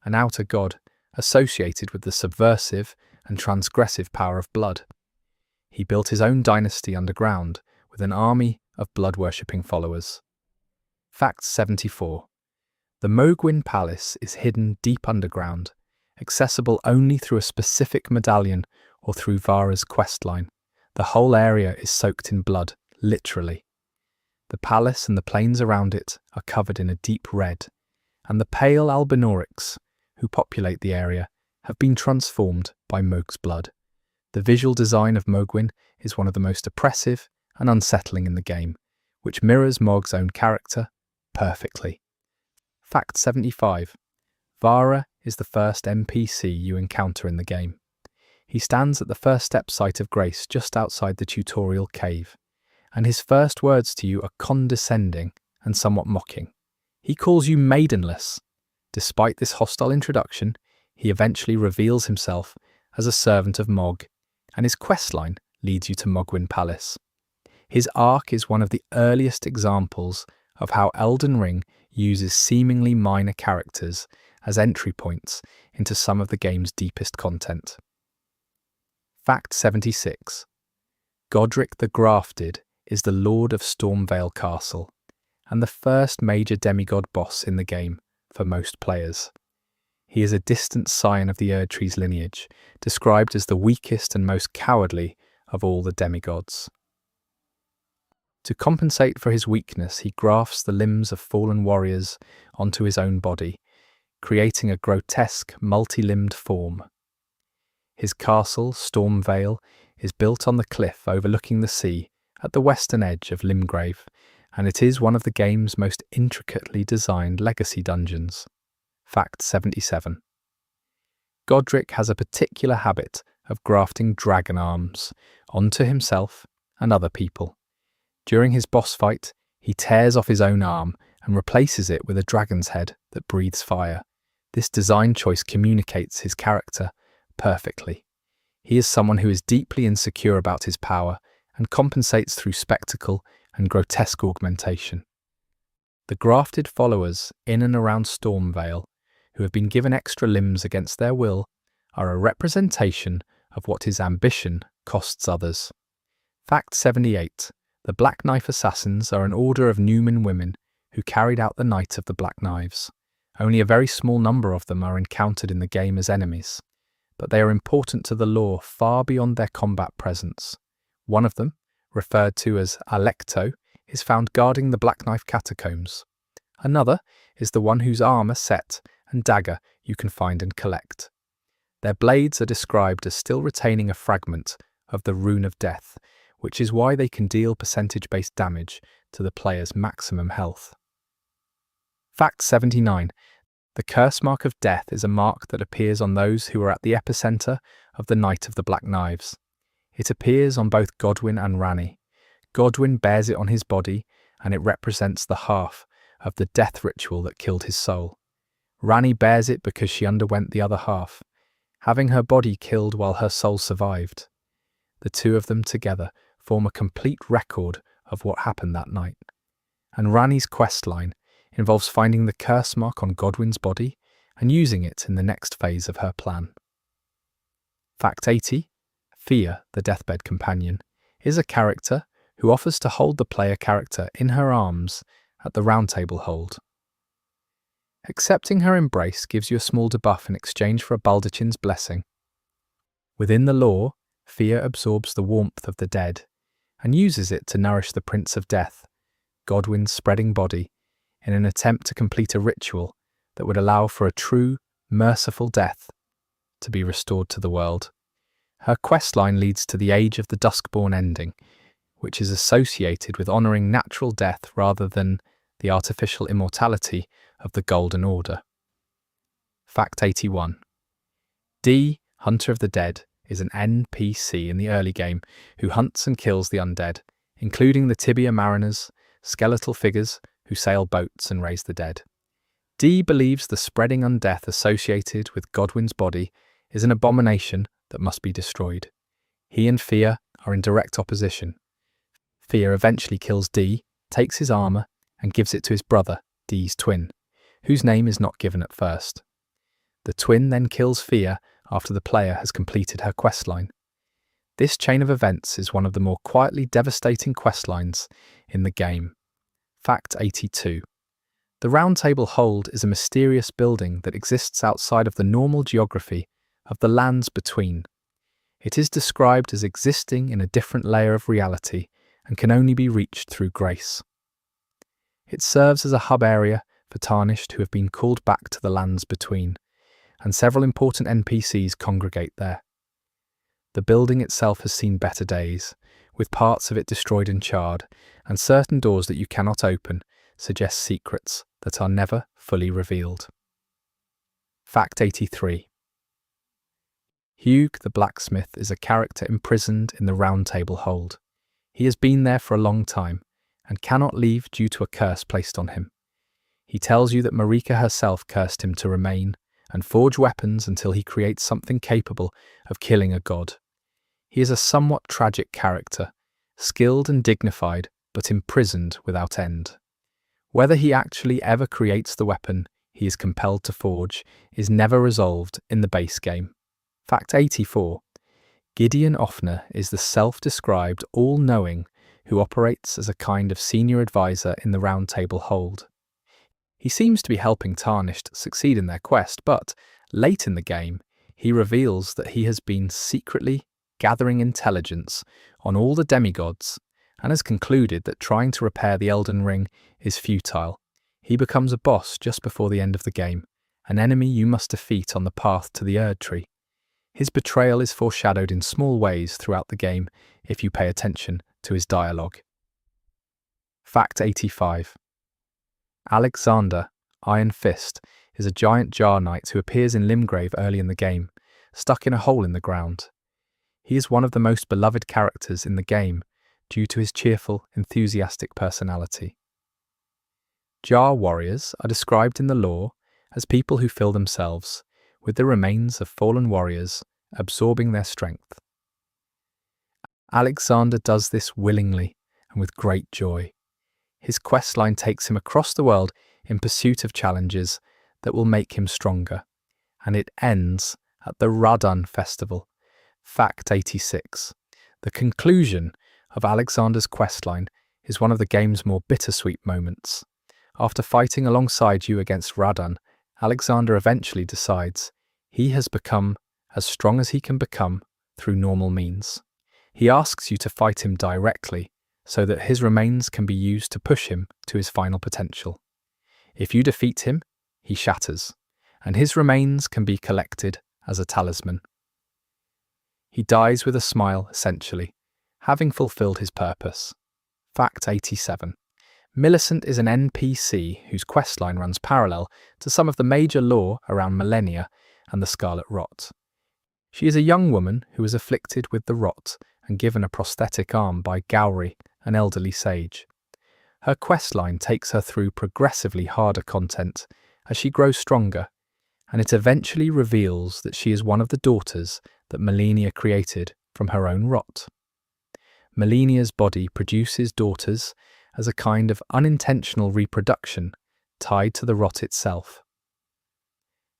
an outer god associated with the subversive and transgressive power of blood. He built his own dynasty underground with an army of blood-worshipping followers. Fact 74. The Mohgwyn Palace is hidden deep underground, accessible only through a specific medallion or through Vara's questline. The whole area is soaked in blood, literally. The palace and the plains around it are covered in a deep red, and the pale Albinaurics, who populate the area, have been transformed by Mohg's blood. The visual design of Mohgwyn is one of the most oppressive and unsettling in the game, which mirrors Mohg's own character perfectly. Fact 75. Vara is the first NPC you encounter in the game. He stands at the first step site of Grace just outside the tutorial cave, and his first words to you are condescending and somewhat mocking. He calls you maidenless. Despite this hostile introduction, he eventually reveals himself as a servant of Mohg, and his questline leads you to Mohgwyn Palace. His arc is one of the earliest examples of how Elden Ring uses seemingly minor characters as entry points into some of the game's deepest content. Fact 76. Godric the Grafted is the Lord of Stormvale Castle, and the first major demigod boss in the game for most players. He is a distant scion of the Erdtree's lineage, described as the weakest and most cowardly of all the demigods. To compensate for his weakness, he grafts the limbs of fallen warriors onto his own body, creating a grotesque, multi-limbed form. His castle, Stormvale, is built on the cliff overlooking the sea at the western edge of Limgrave, and it is one of the game's most intricately designed legacy dungeons. Fact 77. Godric has a particular habit of grafting dragon arms onto himself and other people. During his boss fight, he tears off his own arm and replaces it with a dragon's head that breathes fire. This design choice communicates his character perfectly. He is someone who is deeply insecure about his power and compensates through spectacle and grotesque augmentation. The grafted followers in and around Stormvale, who have been given extra limbs against their will, are a representation of what his ambition costs others. Fact 78. The Black Knife Assassins are an order of Numen women who carried out the Night of the Black Knives. Only a very small number of them are encountered in the game as enemies, but they are important to the lore far beyond their combat presence. One of them, referred to as Alecto, is found guarding the Black Knife catacombs. Another is the one whose armour set and dagger you can find and collect. Their blades are described as still retaining a fragment of the Rune of Death, which is why they can deal percentage-based damage to the player's maximum health. Fact 79. The curse mark of death is a mark that appears on those who are at the epicenter of the Night of the Black Knives. It appears on both Godwyn and Ranni. Godwyn bears it on his body, and it represents the half of the death ritual that killed his soul. Ranni bears it because she underwent the other half, having her body killed while her soul survived. The two of them together form a complete record of what happened that night. And Ranni's questline involves finding the curse mark on Godwyn's body and using it in the next phase of her plan. Fact 80. Fia, the deathbed companion, is a character who offers to hold the player character in her arms at the Round Table hold. Accepting her embrace gives you a small debuff in exchange for a Baldachin's blessing. Within the lore, Fia absorbs the warmth of the dead and uses it to nourish the Prince of Death, Godwyn's spreading body, in an attempt to complete a ritual that would allow for a true, merciful death to be restored to the world. Her questline leads to the Age of the Duskborn ending, which is associated with honouring natural death rather than the artificial immortality of the Golden Order. Fact 81. D, Hunter of the Dead, is an NPC in the early game who hunts and kills the undead, including the Tibia Mariners, skeletal figures who sail boats and raise the dead. D believes the spreading undeath associated with Godwyn's body is an abomination that must be destroyed. He and Fia are in direct opposition. Fia eventually kills D, takes his armour, and gives it to his brother, D's twin, whose name is not given at first. The twin then kills Fia after the player has completed her questline. This chain of events is one of the more quietly devastating questlines in the game. Fact 82. The Round Table Hold is a mysterious building that exists outside of the normal geography of the lands between. It is described as existing in a different layer of reality and can only be reached through grace. It serves as a hub area for Tarnished who have been called back to the lands between, and several important NPCs congregate there. The building itself has seen better days, with parts of it destroyed and charred, and certain doors that you cannot open suggest secrets that are never fully revealed. Fact 83. Hugh the Blacksmith is a character imprisoned in the Round Table Hold. He has been there for a long time and cannot leave due to a curse placed on him. He tells you that Marika herself cursed him to remain and forge weapons until he creates something capable of killing a god. He is a somewhat tragic character, skilled and dignified, but imprisoned without end. Whether he actually ever creates the weapon he is compelled to forge is never resolved in the base game. Fact 84. Gideon Offner is the self-described all-knowing who operates as a kind of senior advisor in the Round Table Hold. He seems to be helping Tarnished succeed in their quest, but late in the game, he reveals that he has been secretly gathering intelligence on all the demigods and has concluded that trying to repair the Elden Ring is futile. He becomes a boss just before the end of the game, an enemy you must defeat on the path to the Erd Tree. His betrayal is foreshadowed in small ways throughout the game if you pay attention to his dialogue. Fact 85. Alexander, Iron Fist, is a giant Jar Knight who appears in Limgrave early in the game, stuck in a hole in the ground. He is one of the most beloved characters in the game due to his cheerful, enthusiastic personality. Jar warriors are described in the lore as people who fill themselves with the remains of fallen warriors, absorbing their strength. Alexander does this willingly and with great joy. His questline takes him across the world in pursuit of challenges that will make him stronger, and it ends at the Radun Festival. Fact 86. The conclusion of Alexander's questline is one of the game's more bittersweet moments. After fighting alongside you against Radun, Alexander eventually decides he has become as strong as he can become through normal means. He asks you to fight him directly so that his remains can be used to push him to his final potential. If you defeat him, he shatters, and his remains can be collected as a talisman. He dies with a smile, essentially, having fulfilled his purpose. Fact 87. Millicent is an NPC whose questline runs parallel to some of the major lore around Millennia and the Scarlet Rot. She is a young woman who is afflicted with the rot and given a prosthetic arm by Gowry, an elderly sage. Her questline takes her through progressively harder content as she grows stronger, and it eventually reveals that she is one of the daughters that Millennia created from her own rot. Millennia's body produces daughters as a kind of unintentional reproduction tied to the rot itself.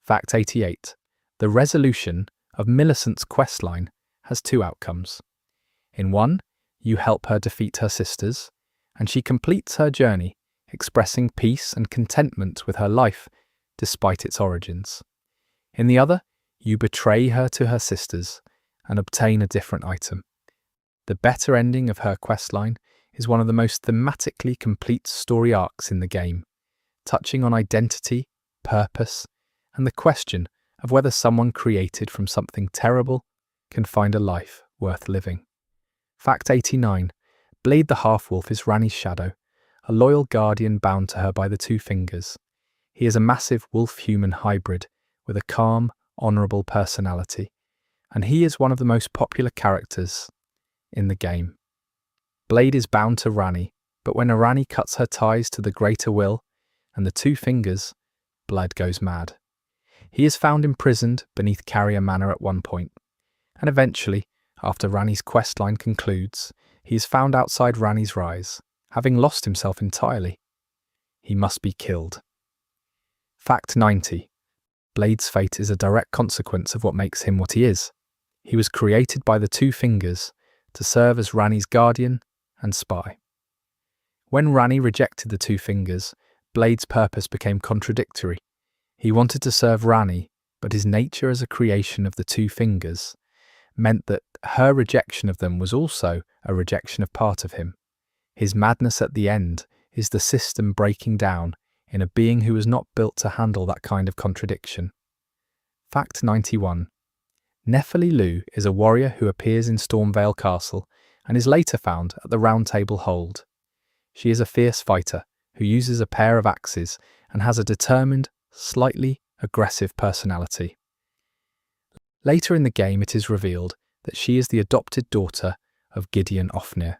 Fact 88. The resolution of Millicent's questline has two outcomes. In one, you help her defeat her sisters, and she completes her journey, expressing peace and contentment with her life despite its origins. In the other, you betray her to her sisters and obtain a different item. The better ending of her questline is one of the most thematically complete story arcs in the game, touching on identity, purpose, and the question of whether someone created from something terrible can find a life worth living. Fact 89. Blade the Half-Wolf is Ranni's shadow, a loyal guardian bound to her by the two fingers. He is a massive wolf-human hybrid with a calm, honourable personality, and he is one of the most popular characters in the game. Blade is bound to Ranni, but when Ranni cuts her ties to the greater will and the two fingers, Blade goes mad. He is found imprisoned beneath Carrier Manor at one point, and eventually, after Ranni's questline concludes, he is found outside Ranni's Rise, having lost himself entirely. He must be killed. Fact 90. Blade's fate is a direct consequence of what makes him what he is. He was created by the two fingers to serve as Ranni's guardian and spy. When Ranni rejected the two fingers, Blade's purpose became contradictory. He wanted to serve Ranni, but his nature as a creation of the two fingers meant that her rejection of them was also a rejection of part of him. His madness at the end is the system breaking down in a being who was not built to handle that kind of contradiction. Fact 91. Nephili Lu is a warrior who appears in Stormvale Castle and is later found at the Round Table Hold. She is a fierce fighter who uses a pair of axes and has a determined, slightly aggressive personality. Later in the game it is revealed that she is the adopted daughter of Gideon Ofnir,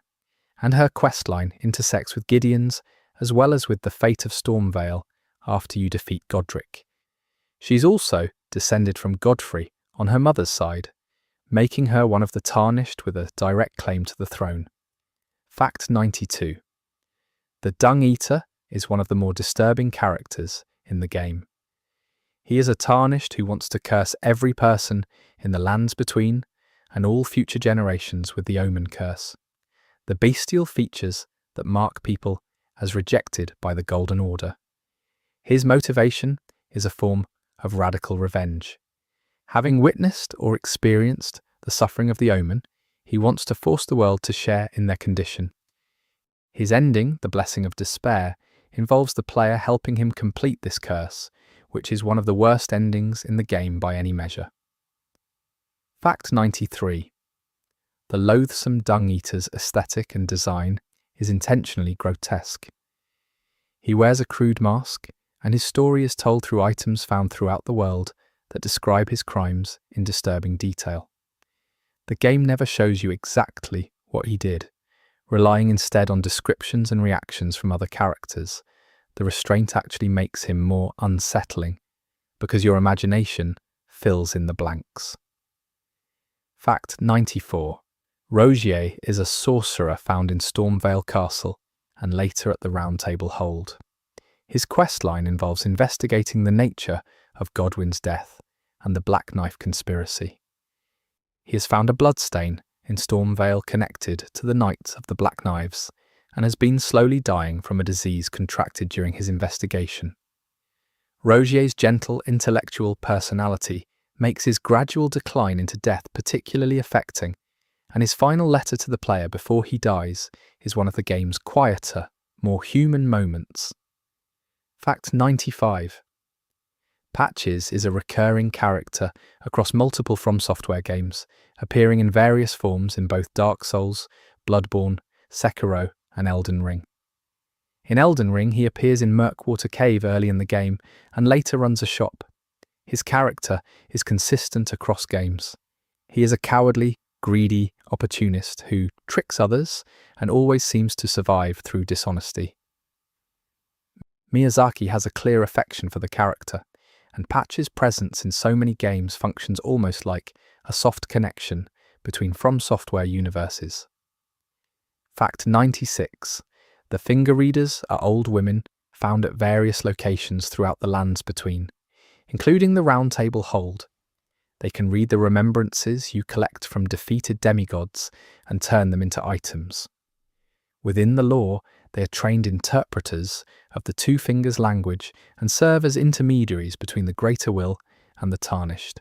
and her questline intersects with Gideon's as well as with the fate of Stormvale after you defeat Godric. She's also descended from Godfrey on her mother's side, making her one of the tarnished with a direct claim to the throne. Fact 92. The Dung Eater is one of the more disturbing characters in the game. He is a tarnished who wants to curse every person in the lands between and all future generations with the Omen curse, the bestial features that mark people as rejected by the Golden Order. His motivation is a form of radical revenge. Having witnessed or experienced the suffering of the Omen, he wants to force the world to share in their condition. His ending, the Blessing of Despair, involves the player helping him complete this curse, which is one of the worst endings in the game by any measure. Fact 93. The loathsome Dung Eater's aesthetic and design is intentionally grotesque. He wears a crude mask, and his story is told through items found throughout the world that describe his crimes in disturbing detail. The game never shows you exactly what he did, Relying instead on descriptions and reactions from other characters, the restraint actually makes him more unsettling, because your imagination fills in the blanks. Fact 94. Rogier is a sorcerer found in Stormvale Castle and later at the Round Table Hold. His questline involves investigating the nature of Godwyn's death and the Black Knife conspiracy. He has found a bloodstain in Stormvale connected to the Knight of the Black Knives and has been slowly dying from a disease contracted during his investigation. Rogier's gentle intellectual personality makes his gradual decline into death particularly affecting, and his final letter to the player before he dies is one of the game's quieter, more human moments. Fact 95. Patches is a recurring character across multiple From Software games, appearing in various forms in both Dark Souls, Bloodborne, Sekiro, and Elden Ring. In Elden Ring, he appears in Murkwater Cave early in the game and later runs a shop. His character is consistent across games. He is a cowardly, greedy opportunist who tricks others and always seems to survive through dishonesty. Miyazaki has a clear affection for the character, and Patch's presence in so many games functions almost like a soft connection between From Software universes. Fact 96. The finger readers are old women found at various locations throughout the lands between, including the Round Table Hold. They can read the remembrances you collect from defeated demigods and turn them into items. Within the lore, they are trained interpreters of the Two Fingers language and serve as intermediaries between the Greater Will and the Tarnished.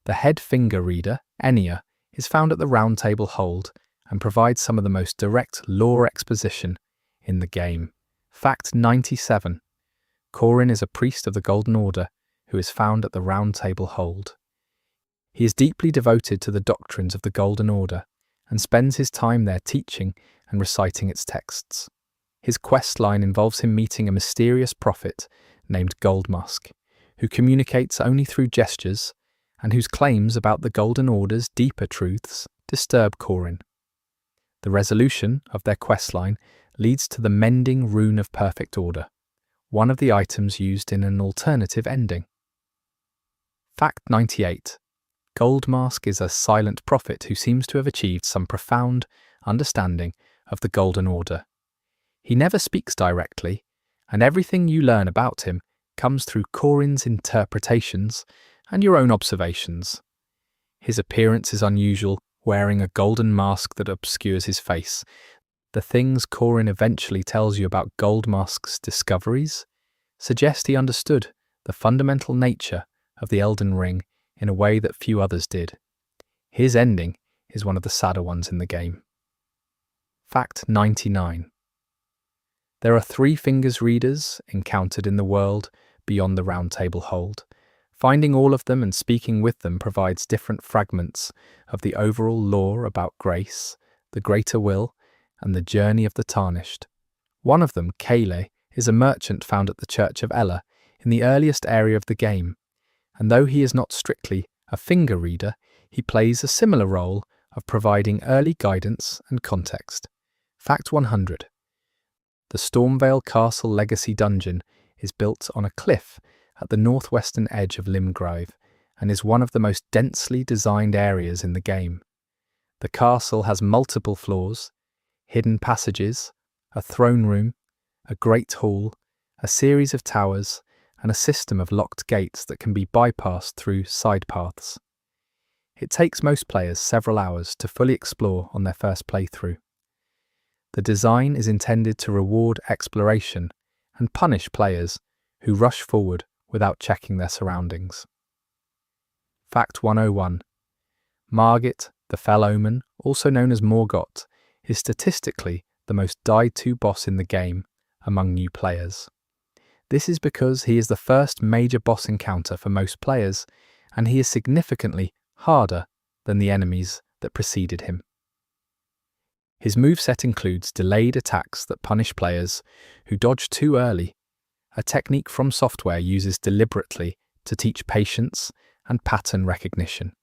The head finger reader, Enya, is found at the Round Table Hold and provides some of the most direct lore exposition in the game. Fact 97. Corin is a priest of the Golden Order who is found at the Round Table Hold. He is deeply devoted to the doctrines of the Golden Order and spends his time there teaching and reciting its texts. His questline involves him meeting a mysterious prophet named Goldmask, who communicates only through gestures and whose claims about the Golden Order's deeper truths disturb Corin. The resolution of their questline leads to the Mending Rune of Perfect Order, one of the items used in an alternative ending. Fact 98. Goldmask is a silent prophet who seems to have achieved some profound understanding of the Golden Order. He never speaks directly, and everything you learn about him comes through Corin's interpretations and your own observations. His appearance is unusual, wearing a golden mask that obscures his face. The things Corin eventually tells you about Goldmask's discoveries suggest he understood the fundamental nature of the Elden Ring in a way that few others did. His ending is one of the sadder ones in the game. Fact 99. There are 3 fingers readers encountered in the world beyond the Round Table Hold. Finding all of them and speaking with them provides different fragments of the overall lore about grace, the Greater Will, and the journey of the Tarnished. One of them, Kale, is a merchant found at the Church of Ella in the earliest area of the game, and though he is not strictly a finger reader, he plays a similar role of providing early guidance and context. Fact 100. The Stormvale Castle Legacy Dungeon is built on a cliff at the northwestern edge of Limgrave and is one of the most densely designed areas in the game. The castle has multiple floors, hidden passages, a throne room, a great hall, a series of towers, and a system of locked gates that can be bypassed through side paths. It takes most players several hours to fully explore on their first playthrough. The design is intended to reward exploration and punish players who rush forward without checking their surroundings. Fact 101. Margit, the Fell Omen, also known as Morgott, is statistically the most died-to boss in the game among new players. This is because he is the first major boss encounter for most players, and he is significantly harder than the enemies that preceded him. His moveset includes delayed attacks that punish players who dodge too early, a technique From Software uses deliberately to teach patience and pattern recognition.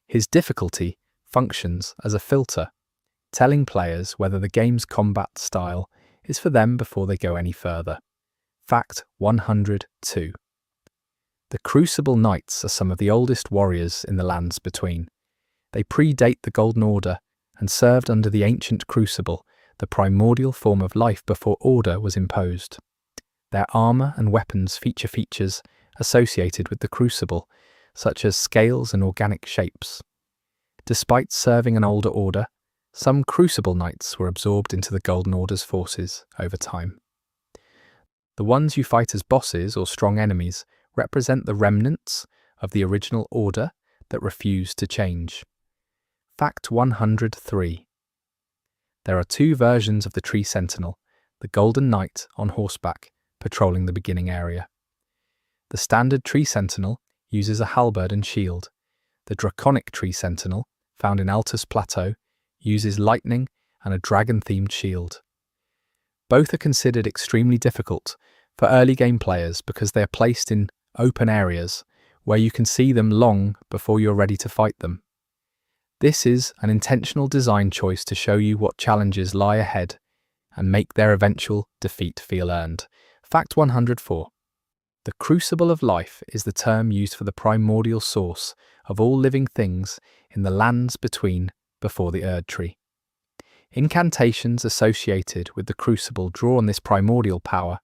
His difficulty functions as a filter, telling players whether the game's combat style is for them before they go any further. Fact 102. The Crucible Knights are some of the oldest warriors in the lands between. They predate the Golden Order and served under the ancient Crucible, the primordial form of life before order was imposed. Their armor and weapons feature features associated with the Crucible, such as scales and organic shapes. Despite serving an older order, some Crucible Knights were absorbed into the Golden Order's forces over time. The ones you fight as bosses or strong enemies represent the remnants of the original order that refused to change. Fact 103. There are two versions of the Tree Sentinel, the Golden Knight on horseback, patrolling the beginning area. The standard Tree Sentinel uses a halberd and shield. The Draconic Tree Sentinel, found in Altus Plateau, uses lightning and a dragon-themed shield. Both are considered extremely difficult for early game players because they are placed in open areas where you can see them long before you're ready to fight them. This is an intentional design choice to show you what challenges lie ahead and make their eventual defeat feel earned. Fact 104. The Crucible of Life is the term used for the primordial source of all living things in the lands between before the Erd Tree. Incantations associated with the Crucible draw on this primordial power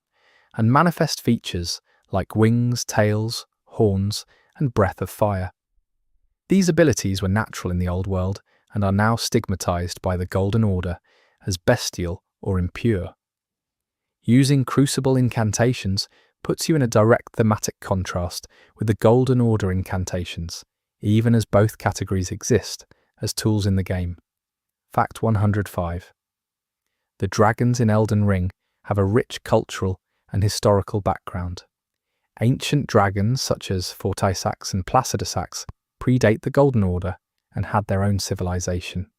and manifest features like wings, tails, horns, and breath of fire. These abilities were natural in the Old World and are now stigmatized by the Golden Order as bestial or impure. Using Crucible incantations puts you in a direct thematic contrast with the Golden Order incantations, even as both categories exist as tools in the game. Fact 105. The dragons in Elden Ring have a rich cultural and historical background. Ancient dragons such as Fortisax and Placidusax predate the Golden Order and had their own civilization.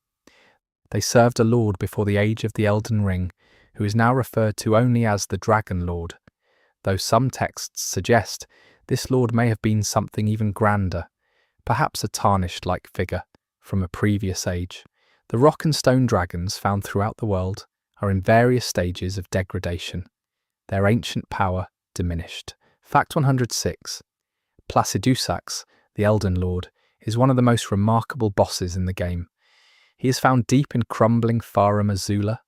They served a lord before the age of the Elden Ring, who is now referred to only as the Dragon Lord, though some texts suggest this lord may have been something even grander, perhaps a tarnished-like figure from a previous age. The rock and stone dragons found throughout the world are in various stages of degradation, their ancient power diminished. Fact 106. Placidusax, the Elden Lord, is one of the most remarkable bosses in the game. He is found deep in crumbling Farum Azula,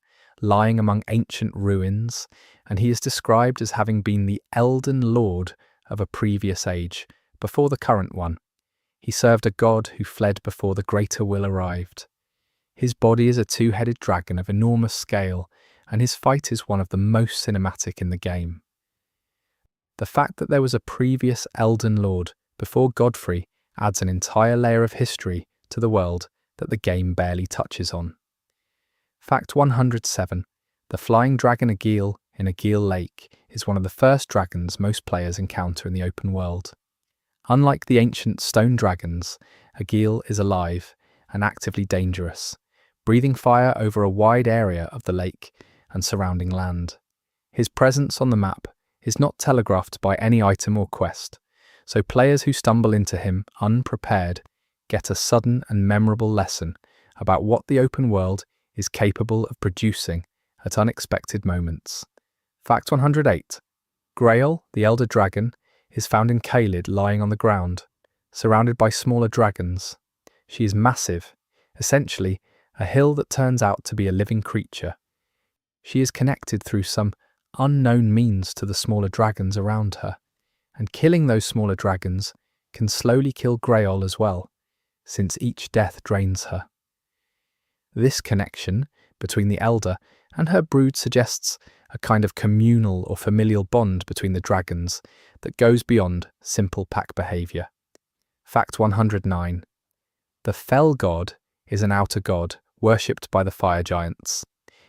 lying among ancient ruins, and he is described as having been the Elden Lord of a previous age, before the current one. He served a god who fled before the greater will arrived. His body is a two-headed dragon of enormous scale, and his fight is one of the most cinematic in the game. The fact that there was a previous Elden Lord before Godfrey adds an entire layer of history to the world that the game barely touches on. Fact 107. The flying dragon Agheel in Agheel Lake is one of the first dragons most players encounter in the open world. Unlike the ancient stone dragons, Agheel is alive and actively dangerous, breathing fire over a wide area of the lake and surrounding land. His presence on the map is not telegraphed by any item or quest, so players who stumble into him unprepared get a sudden and memorable lesson about what the open world is capable of producing at unexpected moments. Fact 108. Grail, the elder dragon, is found in Caelid lying on the ground, surrounded by smaller dragons. She is massive, essentially a hill that turns out to be a living creature. She is connected through some unknown means to the smaller dragons around her, and killing those smaller dragons can slowly kill Grail as well, since each death drains her. This connection between the elder and her brood suggests a kind of communal or familial bond between the dragons that goes beyond simple pack behaviour. Fact 109. The Fell God is an outer god worshipped by the fire giants.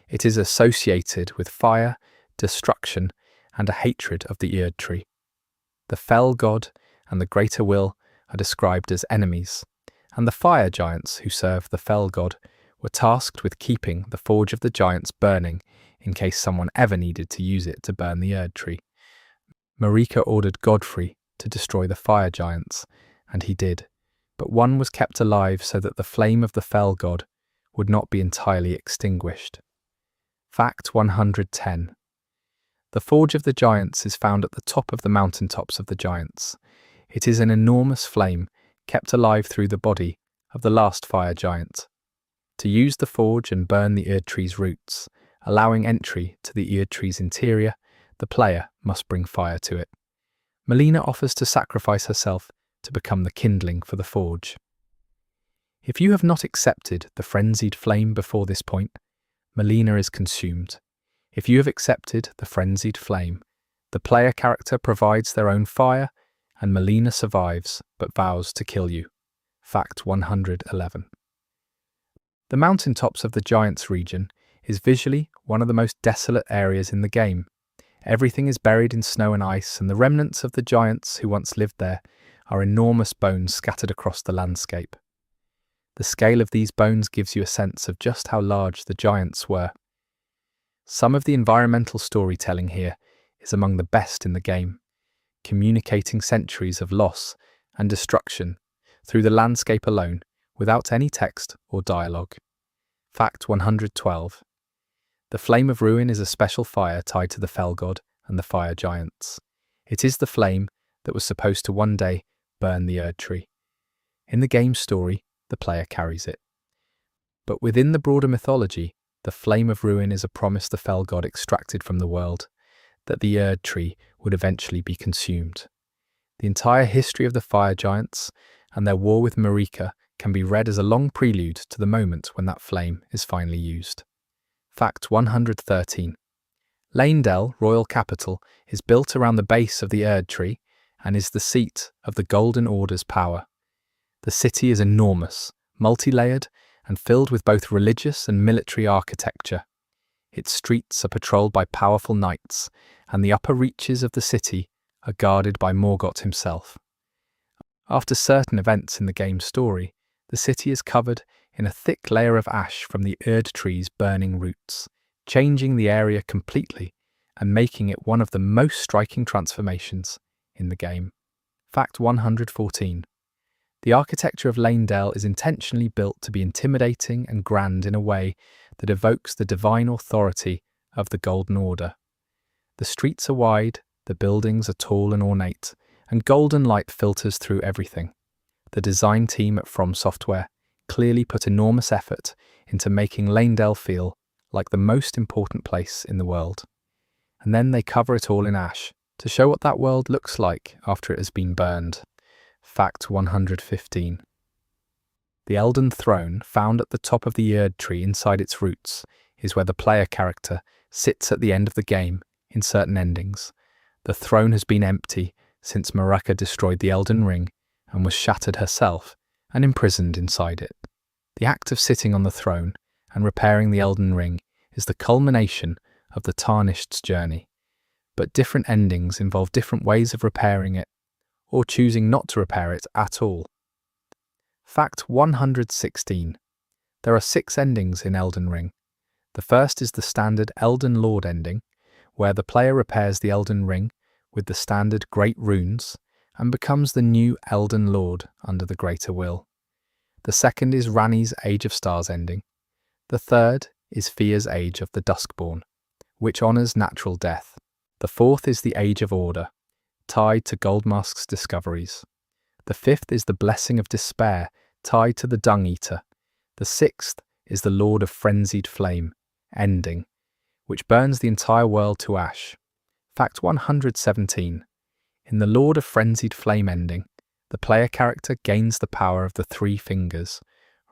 It is associated with fire, destruction, and a hatred of the Erd Tree. The Fell God and the Greater Will are described as enemies, and the fire giants who serve the Fell God were tasked with keeping the Forge of the Giants burning in case someone ever needed to use it to burn the Erd Tree. Marika ordered Godfrey to destroy the fire giants, and he did, but one was kept alive so that the flame of the Fell God would not be entirely extinguished. Fact 110. The Forge of the Giants is found at the top of the mountaintops of the Giants. It is an enormous flame kept alive through the body of the last fire giant. To use the forge and burn the Erd tree's roots, allowing entry to the Erd tree's interior, the player must bring fire to it. Melina offers to sacrifice herself to become the kindling for the forge. If you have not accepted the frenzied flame before this point, Melina is consumed. If you have accepted the frenzied flame, the player character provides their own fire, and Melina survives but vows to kill you. Fact 111. The mountaintops of the Giants region is visually one of the most desolate areas in the game. Everything is buried in snow and ice, and the remnants of the giants who once lived there are enormous bones scattered across the landscape. The scale of these bones gives you a sense of just how large the giants were. Some of the environmental storytelling here is among the best in the game, communicating centuries of loss and destruction through the landscape alone without any text or dialogue. Fact 112. The Flame of Ruin is a special fire tied to the Fell God and the fire giants. It is the flame that was supposed to one day burn the Erd tree. In the game story, the player carries it. But within the broader mythology, the Flame of Ruin is a promise the Fell God extracted from the world, that the Erd tree would eventually be consumed. The entire history of the fire giants and their war with Marika can be read as a long prelude to the moment when that flame is finally used. Fact 113. Leyndell, royal capital, is built around the base of the Erd tree and is the seat of the Golden Order's power. The city is enormous, multi-layered, and filled with both religious and military architecture. Its streets are patrolled by powerful knights, and the upper reaches of the city are guarded by Morgott himself. After certain events in the game's story, the city is covered in a thick layer of ash from the Erd tree's burning roots, changing the area completely and making it one of the most striking transformations in the game. Fact 114. The architecture of Leyndell is intentionally built to be intimidating and grand in a way that evokes the divine authority of the Golden Order. The streets are wide, the buildings are tall and ornate, and golden light filters through everything. The design team at From Software clearly put enormous effort into making Leyndell feel like the most important place in the world. And then they cover it all in ash to show what that world looks like after it has been burned. Fact 115. The Elden Throne, found at the top of the Erd tree inside its roots, is where the player character sits at the end of the game in certain endings. The throne has been empty since Marika destroyed the Elden Ring and was shattered herself and imprisoned inside it. The act of sitting on the throne and repairing the Elden Ring is the culmination of the Tarnished's journey, but different endings involve different ways of repairing it, or choosing not to repair it at all. Fact 116. There are 6 endings in Elden Ring. The first is the standard Elden Lord ending, where the player repairs the Elden Ring with the standard Great Runes and becomes the new Elden Lord under the Greater Will. The second is Ranni's Age of Stars ending. The third is Fia's Age of the Duskborn, which honours natural death. The fourth is the Age of Order, tied to Goldmask's discoveries. The fifth is the Blessing of Despair, tied to the Dung Eater. The sixth is the Lord of Frenzied Flame, ending, which burns the entire world to ash. Fact 117. In the Lord of Frenzied Flame ending, the player character gains the power of the 3 fingers,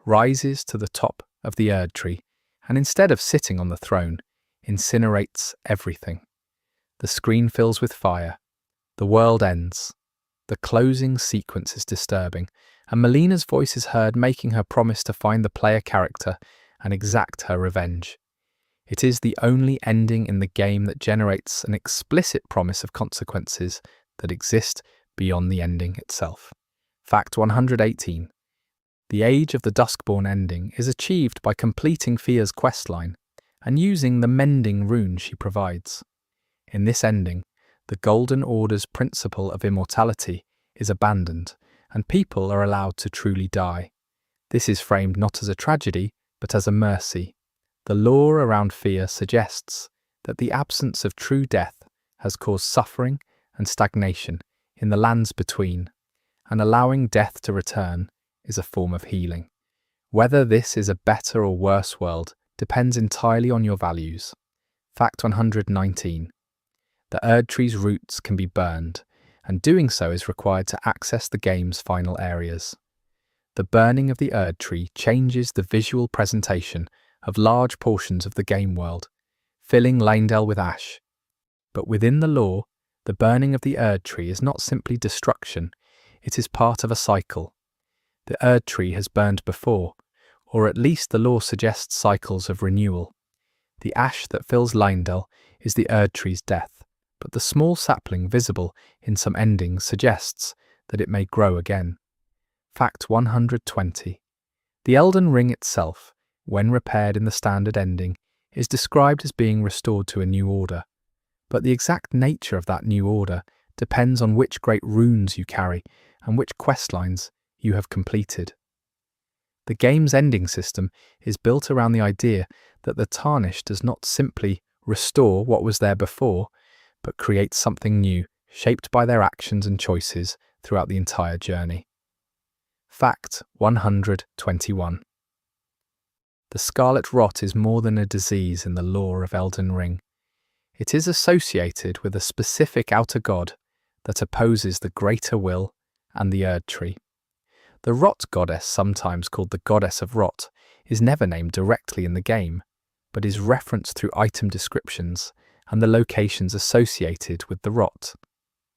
rises to the top of the Erd tree, and instead of sitting on the throne, incinerates everything. The screen fills with fire. The world ends. The closing sequence is disturbing, and Melina's voice is heard making her promise to find the player character and exact her revenge. It is the only ending in the game that generates an explicit promise of consequences that exist beyond the ending itself. Fact 118. The Age of the Duskborn ending is achieved by completing Fia's questline and using the mending rune she provides. In this ending, the Golden Order's principle of immortality is abandoned, and people are allowed to truly die. This is framed not as a tragedy, but as a mercy. The lore around fear suggests that the absence of true death has caused suffering and stagnation in the lands between, and allowing death to return is a form of healing. Whether this is a better or worse world depends entirely on your values. Fact 119. The Erd Tree's roots can be burned, and doing so is required to access the game's final areas. The burning of the Erd Tree changes the visual presentation of large portions of the game world, filling Leyndell with ash. But within the lore, the burning of the Erd Tree is not simply destruction, it is part of a cycle. The Erd Tree has burned before, or at least the lore suggests cycles of renewal. The ash that fills Leyndell is the Erd Tree's death, but the small sapling visible in some endings suggests that it may grow again. Fact 120. The Elden Ring itself, when repaired in the standard ending, is described as being restored to a new order. But the exact nature of that new order depends on which great runes you carry and which questlines you have completed. The game's ending system is built around the idea that the Tarnished does not simply restore what was there before, but create something new, shaped by their actions and choices throughout the entire journey. Fact 121. The Scarlet Rot is more than a disease in the lore of Elden Ring. It is associated with a specific outer god that opposes the greater will and the Erd Tree. The Rot goddess, sometimes called the Goddess of Rot, is never named directly in the game, but is referenced through item descriptions and the locations associated with the Rot.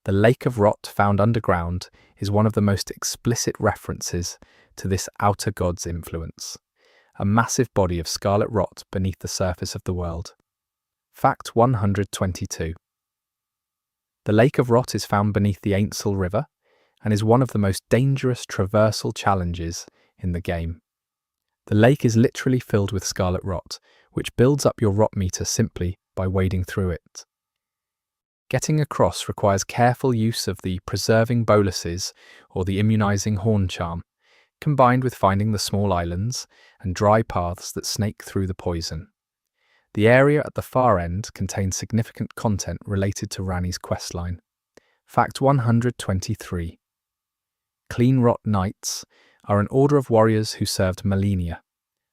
The Lake of Rot found underground is one of the most explicit references to this outer god's influence, a massive body of scarlet rot beneath the surface of the world. Fact 122. The Lake of Rot is found beneath the Ainsel River and is one of the most dangerous traversal challenges in the game. The lake is literally filled with scarlet rot, which builds up your rot meter simply by wading through it. Getting across requires careful use of the preserving boluses or the immunizing horn charm, combined with finding the small islands and dry paths that snake through the poison. The area at the far end contains significant content related to Ranni's questline. Fact 123. Clean Rot Knights are an order of warriors who served Malenia.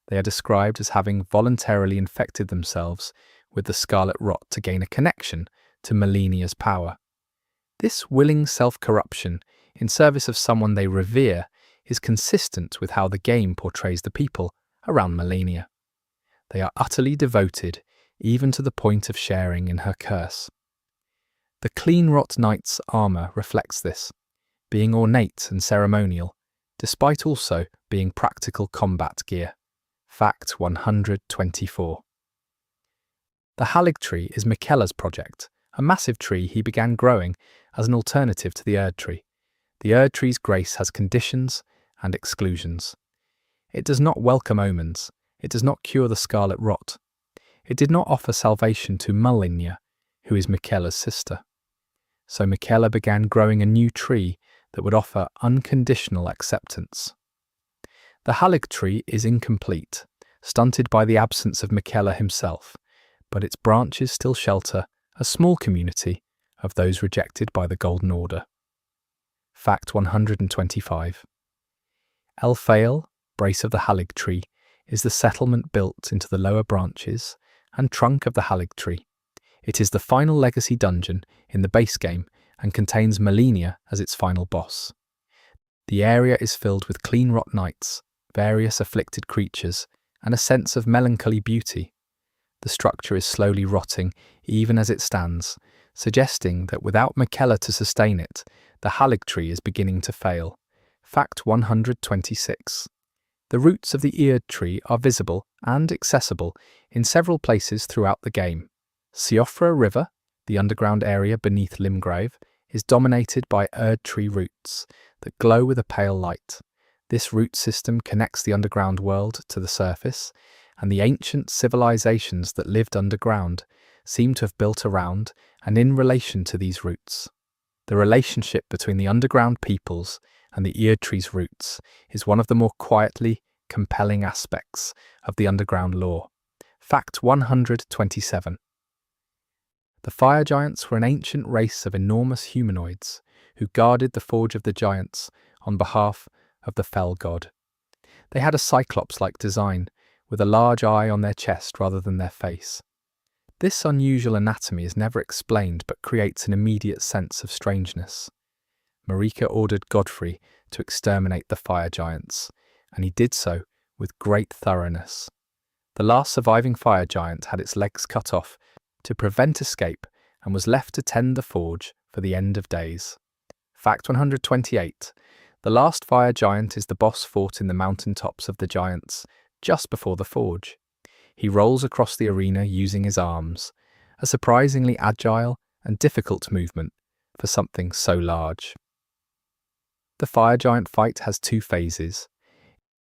They are described as having voluntarily infected themselves with the Scarlet Rot to gain a connection to Malenia's power. This willing self-corruption in service of someone they revere is consistent with how the game portrays the people around Malenia. They are utterly devoted, even to the point of sharing in her curse. The Clean Rot Knight's armour reflects this, being ornate and ceremonial, despite also being practical combat gear. Fact 124. The Halig Tree is Miquella's project, a massive tree he began growing as an alternative to the Erd Tree. The Erd Tree's grace has conditions and exclusions. It does not welcome omens. It does not cure the scarlet rot. It did not offer salvation to Malenia, who is Miquella's sister. So Miquella began growing a new tree that would offer unconditional acceptance. The Halig Tree is incomplete, stunted by the absence of Miquella himself, but its branches still shelter a small community of those rejected by the Golden Order. Fact 125. Elphael, Brace of the Halig Tree, is the settlement built into the lower branches and trunk of the Halig Tree. It is the final legacy dungeon in the base game and contains Malenia as its final boss. The area is filled with clean rot knights, various afflicted creatures, and a sense of melancholy beauty. The structure is slowly rotting even as it stands, suggesting that without Miquella to sustain it, the Halig Tree is beginning to fail. Fact 126. The roots of the Erd Tree are visible and accessible in several places throughout the game. Siofra River, the underground area beneath Limgrave, is dominated by Erd Tree roots that glow with a pale light. This root system connects the underground world to the surface, and the ancient civilizations that lived underground seem to have built around and in relation to these roots. The relationship between the underground peoples and the Erd Tree's roots is one of the more quietly compelling aspects of the underground lore. Fact 127. The fire giants were an ancient race of enormous humanoids who guarded the Forge of the Giants on behalf of the Fell God. They had a cyclops-like design, with a large eye on their chest rather than their face. This unusual anatomy is never explained but creates an immediate sense of strangeness. Marika ordered Godfrey to exterminate the fire giants, and he did so with great thoroughness. The last surviving fire giant had its legs cut off to prevent escape and was left to tend the forge for the end of days. Fact 128. The last fire giant is the boss fought in the mountaintops of the giants, just before the forge. He rolls across the arena using his arms, a surprisingly agile and difficult movement for something so large. The fire giant fight has two phases.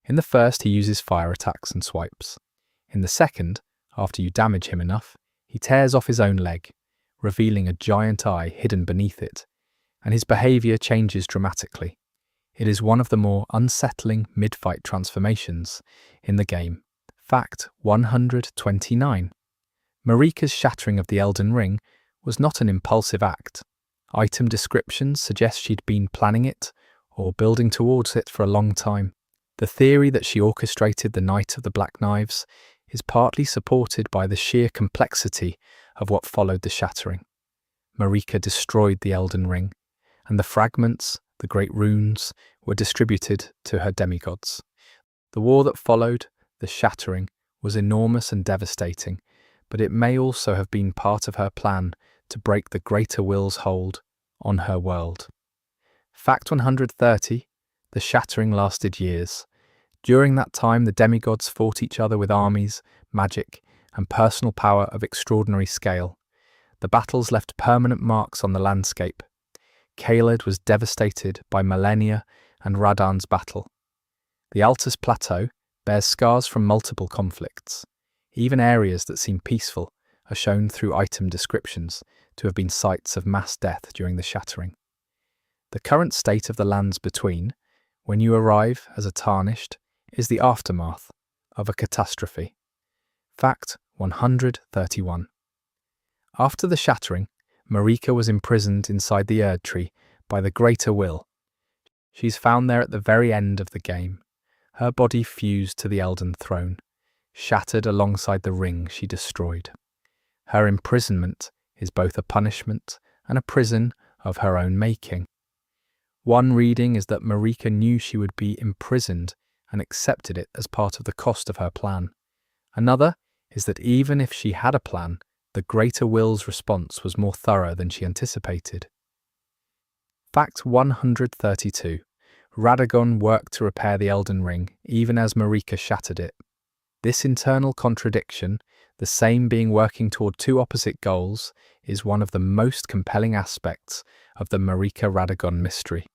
In the first, he uses fire attacks and swipes. In the second, after you damage him enough, he tears off his own leg, revealing a giant eye hidden beneath it, and his behaviour changes dramatically. It is one of the more unsettling mid-fight transformations in the game. Fact 129. Marika's shattering of the Elden Ring was not an impulsive act. Item descriptions suggest she'd been planning it or building towards it for a long time. The theory that she orchestrated the Night of the Black Knives is partly supported by the sheer complexity of what followed the shattering. Marika destroyed the Elden Ring, and the fragments, the great runes, were distributed to her demigods. The war that followed, the shattering, was enormous and devastating, but it may also have been part of her plan to break the greater will's hold on her world. Fact 130. The shattering lasted years. During that time, the demigods fought each other with armies, magic, and personal power of extraordinary scale. The battles left permanent marks on the landscape. Caelid was devastated by Malenia and Radahn's battle. The Altus Plateau bears scars from multiple conflicts. Even areas that seem peaceful are shown through item descriptions to have been sites of mass death during the shattering. The current state of the lands between, when you arrive as a tarnished, is the aftermath of a catastrophe. Fact 131. After the shattering, Marika was imprisoned inside the Erd Tree by the Greater Will. She's found there at the very end of the game, her body fused to the Elden Throne, shattered alongside the ring she destroyed. Her imprisonment is both a punishment and a prison of her own making. One reading is that Marika knew she would be imprisoned and accepted it as part of the cost of her plan. Another is that even if she had a plan, the Greater Will's response was more thorough than she anticipated. Fact 132. Radagon worked to repair the Elden Ring, even as Marika shattered it. This internal contradiction, the same being working toward two opposite goals, is one of the most compelling aspects of the Marika-Radagon mystery.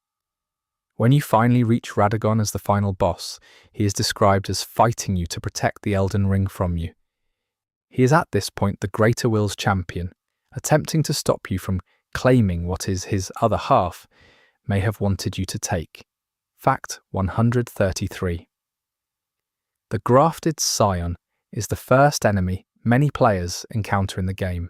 When you finally reach Radagon as the final boss, he is described as fighting you to protect the Elden Ring from you. He is at this point the Greater Will's champion, attempting to stop you from claiming what is his other half may have wanted you to take. Fact 133. The Grafted Scion is the first enemy many players encounter in the game,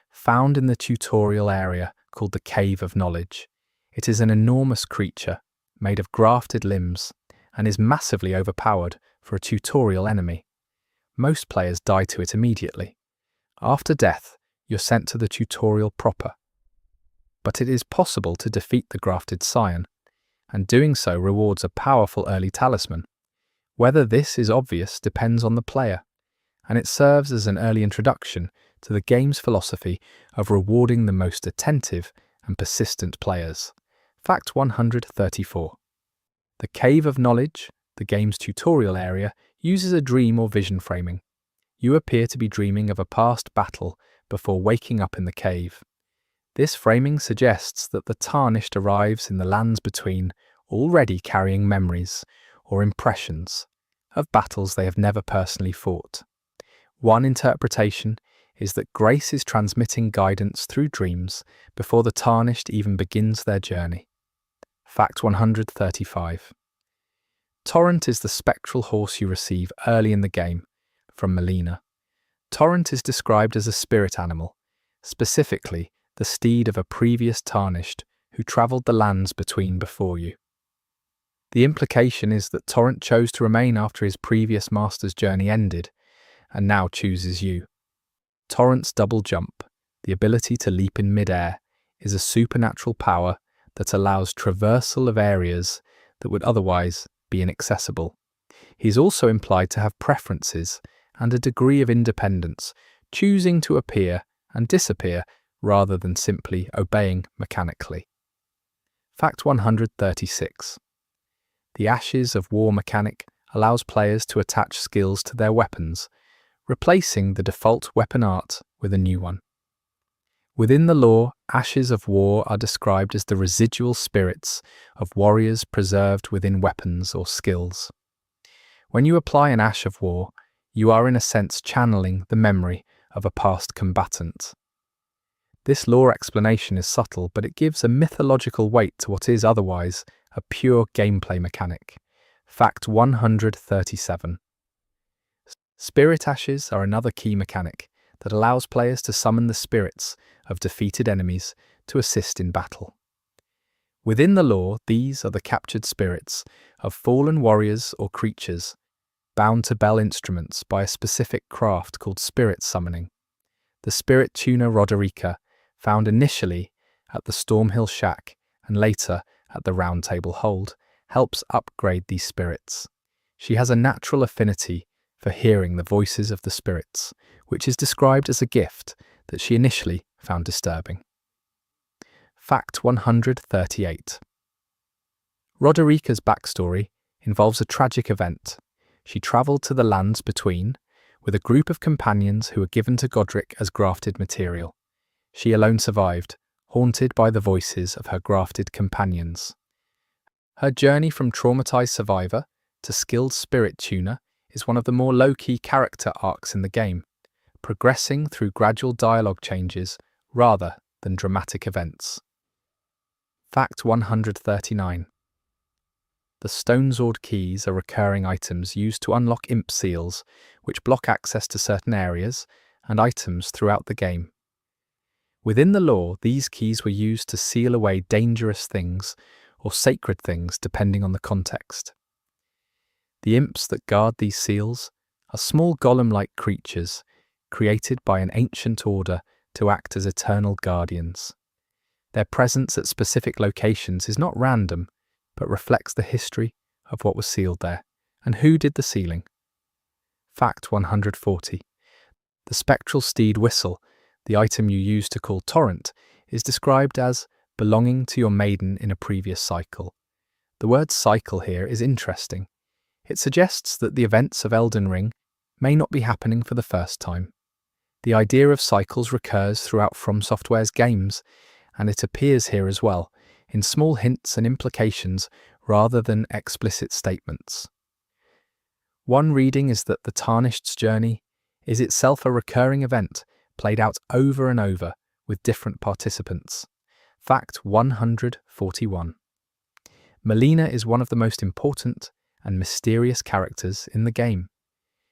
found in the tutorial area called the Cave of Knowledge. It is an enormous creature made of grafted limbs and is massively overpowered for a tutorial enemy. Most players die to it immediately. After death, you're sent to the tutorial proper. But it is possible to defeat the Grafted Scion, and doing so rewards a powerful early talisman. Whether this is obvious depends on the player, and it serves as an early introduction to the game's philosophy of rewarding the most attentive and persistent players. Fact 134. The Cave of Knowledge, the game's tutorial area, uses a dream or vision framing. You appear to be dreaming of a past battle before waking up in the cave. This framing suggests that the Tarnished arrives in the lands between already carrying memories or impressions of battles they have never personally fought. One interpretation is that Grace is transmitting guidance through dreams before the Tarnished even begins their journey. Fact 135. Torrent is the spectral horse you receive early in the game from Melina. Torrent is described as a spirit animal, specifically the steed of a previous tarnished who travelled the lands between before you. The implication is that Torrent chose to remain after his previous master's journey ended, and now chooses you. Torrent's double jump, the ability to leap in mid-air, is a supernatural power that allows traversal of areas that would otherwise be inaccessible. He's also implied to have preferences and a degree of independence, choosing to appear and disappear rather than simply obeying mechanically. Fact 136. The Ashes of War mechanic allows players to attach skills to their weapons, replacing the default weapon art with a new one. Within the lore, Ashes of War are described as the residual spirits of warriors preserved within weapons or skills. When you apply an Ash of War, you are in a sense channeling the memory of a past combatant. This lore explanation is subtle, but it gives a mythological weight to what is otherwise a pure gameplay mechanic. Fact 137. Spirit Ashes are another key mechanic that allows players to summon the spirits of defeated enemies to assist in battle. Within the lore, these are the captured spirits of fallen warriors or creatures bound to bell instruments by a specific craft called spirit summoning. The spirit tuner Roderica, found initially at the Stormhill Shack and later at the Round Table Hold, helps upgrade these spirits. She has a natural affinity for hearing the voices of the spirits, which is described as a gift that she initially found disturbing. Fact 138. Roderica's backstory involves a tragic event. She travelled to the lands between with a group of companions who were given to Godric as grafted material. She alone survived, haunted by the voices of her grafted companions. Her journey from traumatized survivor to skilled spirit tuner is one of the more low-key character arcs in the game, progressing through gradual dialogue changes rather than dramatic events. Fact 139. The Stonesword keys are recurring items used to unlock imp seals, which block access to certain areas and items throughout the game. Within the lore, these keys were used to seal away dangerous things or sacred things depending on the context. The imps that guard these seals are small golem-like creatures created by an ancient order to act as eternal guardians. Their presence at specific locations is not random, but reflects the history of what was sealed there and who did the sealing. Fact 140. The spectral steed whistle, the item you use to call Torrent, is described as belonging to your maiden in a previous cycle. The word cycle here is interesting. It suggests that the events of Elden Ring may not be happening for the first time. The idea of cycles recurs throughout From Software's games, and it appears here as well, in small hints and implications rather than explicit statements. One reading is that the Tarnished's journey is itself a recurring event played out over and over with different participants. Fact 141. Melina is one of the most important and mysterious characters in the game.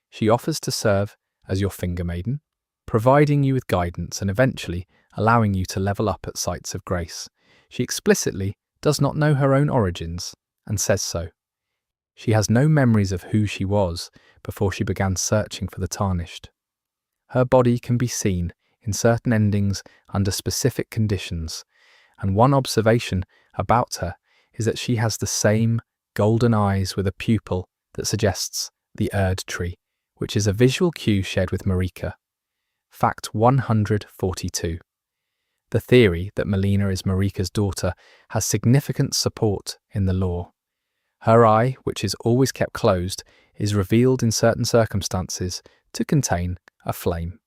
She offers to serve as your finger maiden, providing you with guidance and eventually allowing you to level up at sites of grace. She explicitly does not know her own origins and says so. She has no memories of who she was before she began searching for the Tarnished. Her body can be seen in certain endings under specific conditions, and one observation about her is that she has the same golden eyes with a pupil that suggests the Erd tree, which is a visual cue shared with Marika. Fact 142. The theory that Melina is Marika's daughter has significant support in the lore. Her eye, which is always kept closed, is revealed in certain circumstances to contain a flame.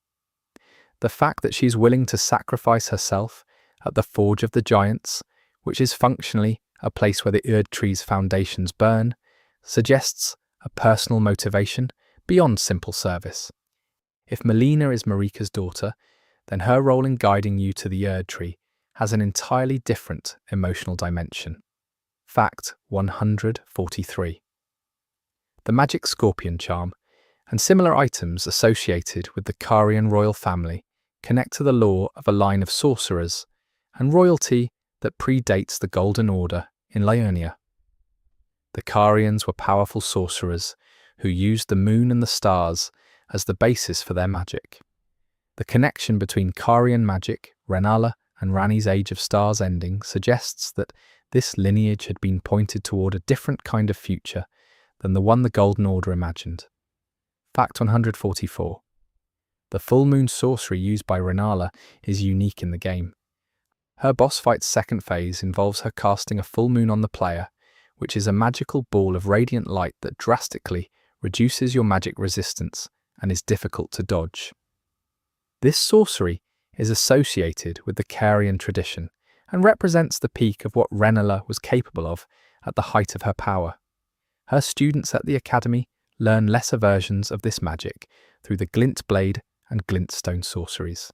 The fact that she is willing to sacrifice herself at the Forge of the Giants, which is functionally a place where the Erd tree's foundations burn, suggests a personal motivation beyond simple service. If Melina is Marika's daughter, then her role in guiding you to the Erd tree has an entirely different emotional dimension. Fact 143. the magic scorpion charm, and similar items associated with the Carian royal family connect to the lore of a line of sorcerers and royalty that predates the Golden Order in Liurnia. The Carians were powerful sorcerers who used the moon and the stars as the basis for their magic. The connection between Carian magic, Renala, and Rani's Age of Stars ending suggests that this lineage had been pointed toward a different kind of future than the one the Golden Order imagined. Fact 144. The full moon sorcery used by Renala is unique in the game. Her boss fight's second phase involves her casting a full moon on the player, which is a magical ball of radiant light that drastically reduces your magic resistance and is difficult to dodge. This sorcery is associated with the Carian tradition and represents the peak of what Renala was capable of at the height of her power. Her students at the academy learn lesser versions of this magic through the glint blade and glintstone sorceries.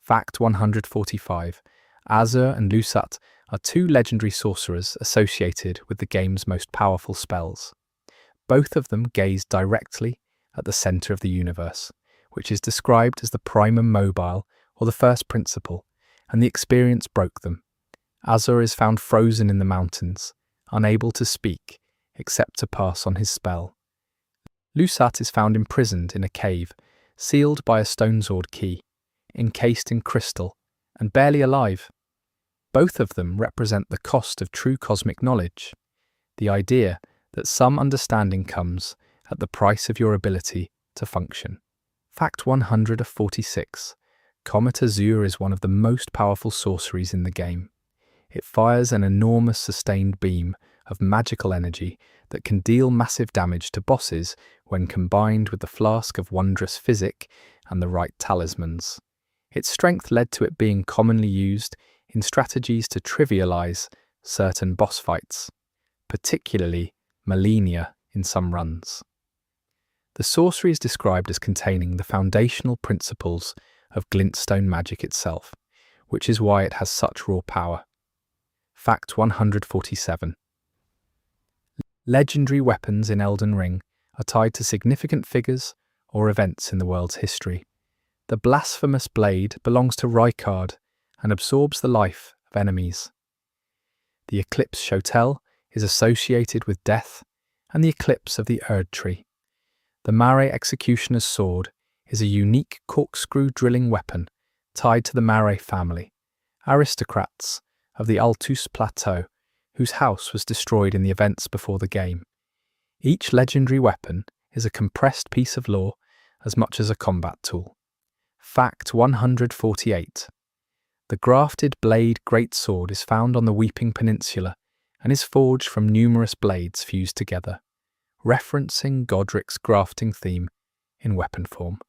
Fact 145. Azur and Lusat are two legendary sorcerers associated with the game's most powerful spells. Both of them gaze directly at the center of the universe, which is described as the primum mobile or the first principle, and the experience broke them. Azur is found frozen in the mountains, unable to speak except to pass on his spell. Lusat is found imprisoned in a cave, sealed by a stone-sword key, encased in crystal, and barely alive. Both of them represent the cost of true cosmic knowledge, the idea that some understanding comes at the price of your ability to function. Fact 146. Comet Azur is one of the most powerful sorceries in the game. It fires an enormous sustained beam of magical energy that can deal massive damage to bosses when combined with the Flask of Wondrous Physic and the right talismans. Its strength led to it being commonly used in strategies to trivialize certain boss fights, particularly Malenia in some runs. The sorcery is described as containing the foundational principles of glintstone magic itself, which is why it has such raw power. Fact 147. Legendary weapons in Elden Ring are tied to significant figures or events in the world's history. The blasphemous blade belongs to Rykard and absorbs the life of enemies. The Eclipse Shotel is associated with death and the eclipse of the Erd Tree. The Mare Executioner's Sword is a unique corkscrew drilling weapon tied to the Mare family, aristocrats of the Altus Plateau, whose house was destroyed in the events before the game. Each legendary weapon is a compressed piece of lore as much as a combat tool. Fact 148. The grafted blade greatsword is found on the Weeping Peninsula and is forged from numerous blades fused together, referencing Godric's grafting theme in weapon form.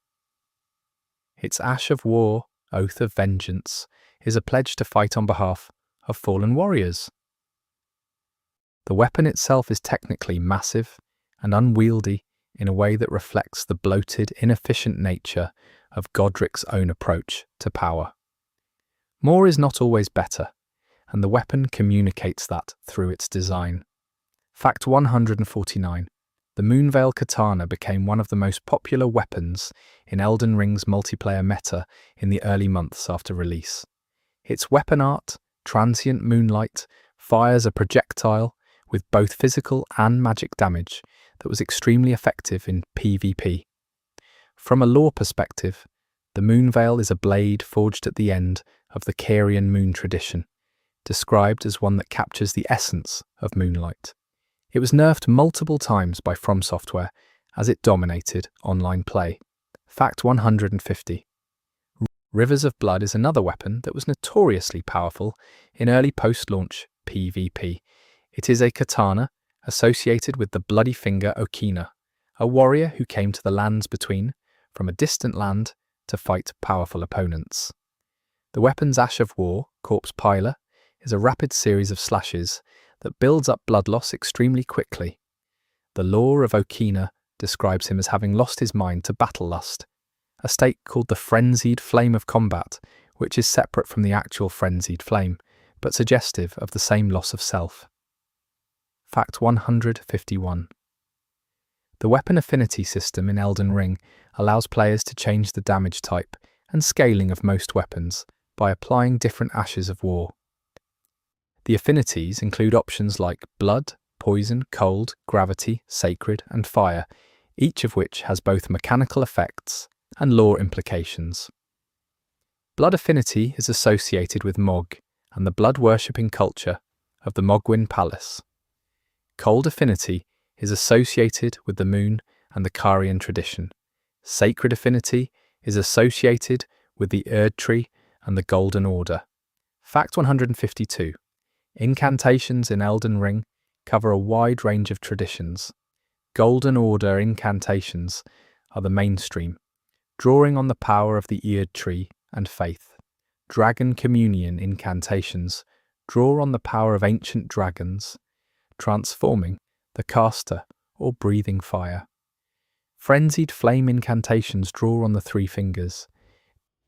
Its Ash of War, Oath of Vengeance, is a pledge to fight on behalf of fallen warriors. The weapon itself is technically massive and unwieldy in a way that reflects the bloated, inefficient nature of Godric's own approach to power. More is not always better, and the weapon communicates that through its design. Fact 149. The Moonveil Katana became one of the most popular weapons in Elden Ring's multiplayer meta in the early months after release. Its weapon art, Transient Moonlight, fires a projectile with both physical and magic damage that was extremely effective in PvP. From a lore perspective, the Moonveil is a blade forged at the end of the Carian moon tradition, described as one that captures the essence of moonlight. It was nerfed multiple times by From Software as it dominated online play. Fact 150. Rivers of Blood is another weapon that was notoriously powerful in early post-launch PvP. It is a katana associated with the Bloody Finger Okina, a warrior who came to the lands between from a distant land to fight powerful opponents. The weapon's Ash of War, Corpse Piler, is a rapid series of slashes that builds up blood loss extremely quickly. The lore of Okina describes him as having lost his mind to battle lust, a state called the frenzied flame of combat, which is separate from the actual frenzied flame, but suggestive of the same loss of self. Fact 151. The weapon affinity system in Elden Ring allows players to change the damage type and scaling of most weapons by applying different ashes of war. The affinities include options like blood, poison, cold, gravity, sacred, and fire, each of which has both mechanical effects and lore implications. Blood affinity is associated with Mog and the blood-worshipping culture of the Mogwin Palace. Cold affinity is associated with the moon and the Karian tradition. Sacred affinity is associated with the Erd Tree and the Golden Order. Fact 152. Incantations in Elden Ring cover a wide range of traditions. Golden Order incantations are the mainstream, drawing on the power of the Erd Tree and faith. Dragon Communion incantations draw on the power of ancient dragons, transforming the caster or breathing fire. Frenzied Flame incantations draw on the three fingers.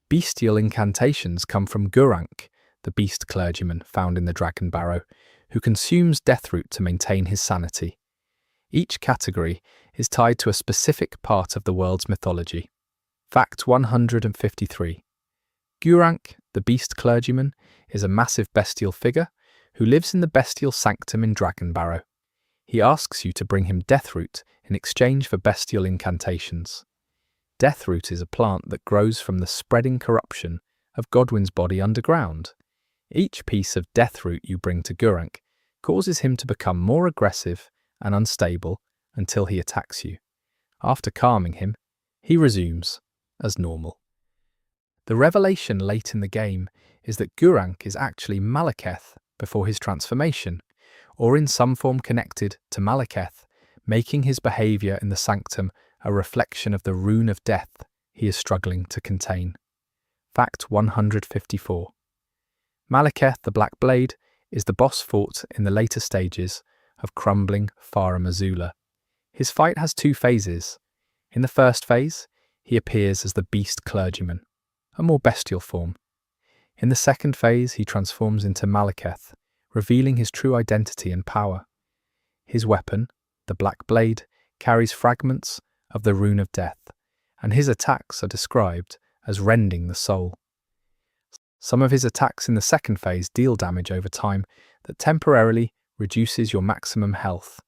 Bestial incantations come from Gurranq, the beast clergyman found in the Dragon Barrow, who consumes Deathroot to maintain his sanity. Each category is tied to a specific part of the world's mythology. Fact 153. Gurranq, the beast clergyman, is a massive bestial figure who lives in the bestial sanctum in Dragon Barrow. He asks you to bring him Deathroot in exchange for bestial incantations. Deathroot is a plant that grows from the spreading corruption of Godwyn's body underground. Each piece of Deathroot you bring to Gurranq causes him to become more aggressive and unstable until he attacks you. After calming him, he resumes as normal. The revelation late in the game is that Gurranq is actually Malekith before his transformation, or in some form connected to Malekith, making his behaviour in the sanctum a reflection of the rune of death he is struggling to contain. Fact 154. Malekith the Black Blade is the boss fought in the later stages of crumbling Farum Azula. His fight has two phases. In the first phase, he appears as the Beast Clergyman, a more bestial form. In the second phase, he transforms into Malekith, revealing his true identity and power. His weapon, the Black Blade, carries fragments of the Rune of Death, and his attacks are described as rending the soul. Some of his attacks in the second phase deal damage over time that temporarily reduces your maximum health,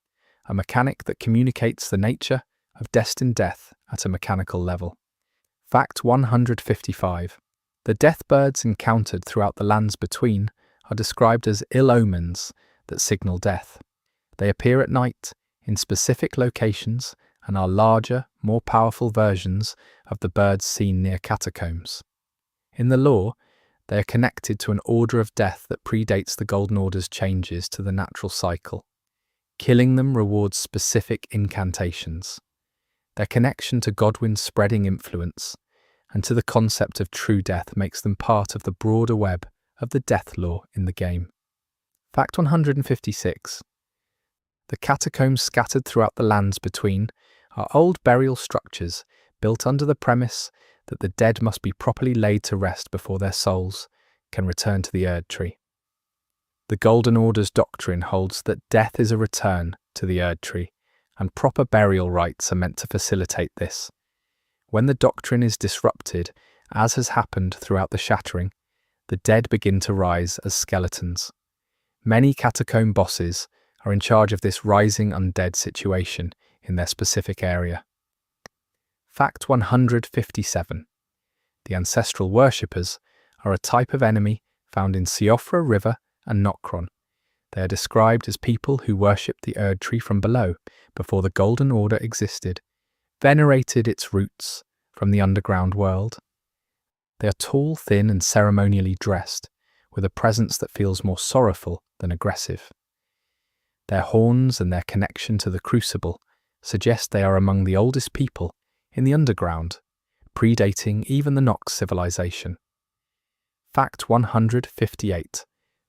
a mechanic that communicates the nature of destined death at a mechanical level. Fact 155. The death birds encountered throughout the lands between are described as ill omens that signal death. They appear at night in specific locations and are larger, more powerful versions of the birds seen near catacombs. In the lore, they are connected to an order of death that predates the Golden Order's changes to the natural cycle. Killing them rewards specific incantations. Their connection to Godwyn's spreading influence and to the concept of true death makes them part of the broader web of the death lore in the game. Fact 156. The catacombs scattered throughout the lands between are old burial structures built under the premise that the dead must be properly laid to rest before their souls can return to the Erd Tree. The Golden Order's doctrine holds that death is a return to the Erd Tree, and proper burial rites are meant to facilitate this. When the doctrine is disrupted, as has happened throughout the Shattering, the dead begin to rise as skeletons. Many catacomb bosses are in charge of this rising undead situation in their specific area. Fact 157. The ancestral worshippers are a type of enemy found in Siofra River and Nokron. They are described as people who worshipped the Erd Tree from below before the Golden Order existed, venerated its roots from the underground world. They are tall, thin, and ceremonially dressed, with a presence that feels more sorrowful than aggressive. Their horns and their connection to the Crucible suggest they are among the oldest people in the underground, predating even the Nox civilization. Fact 158.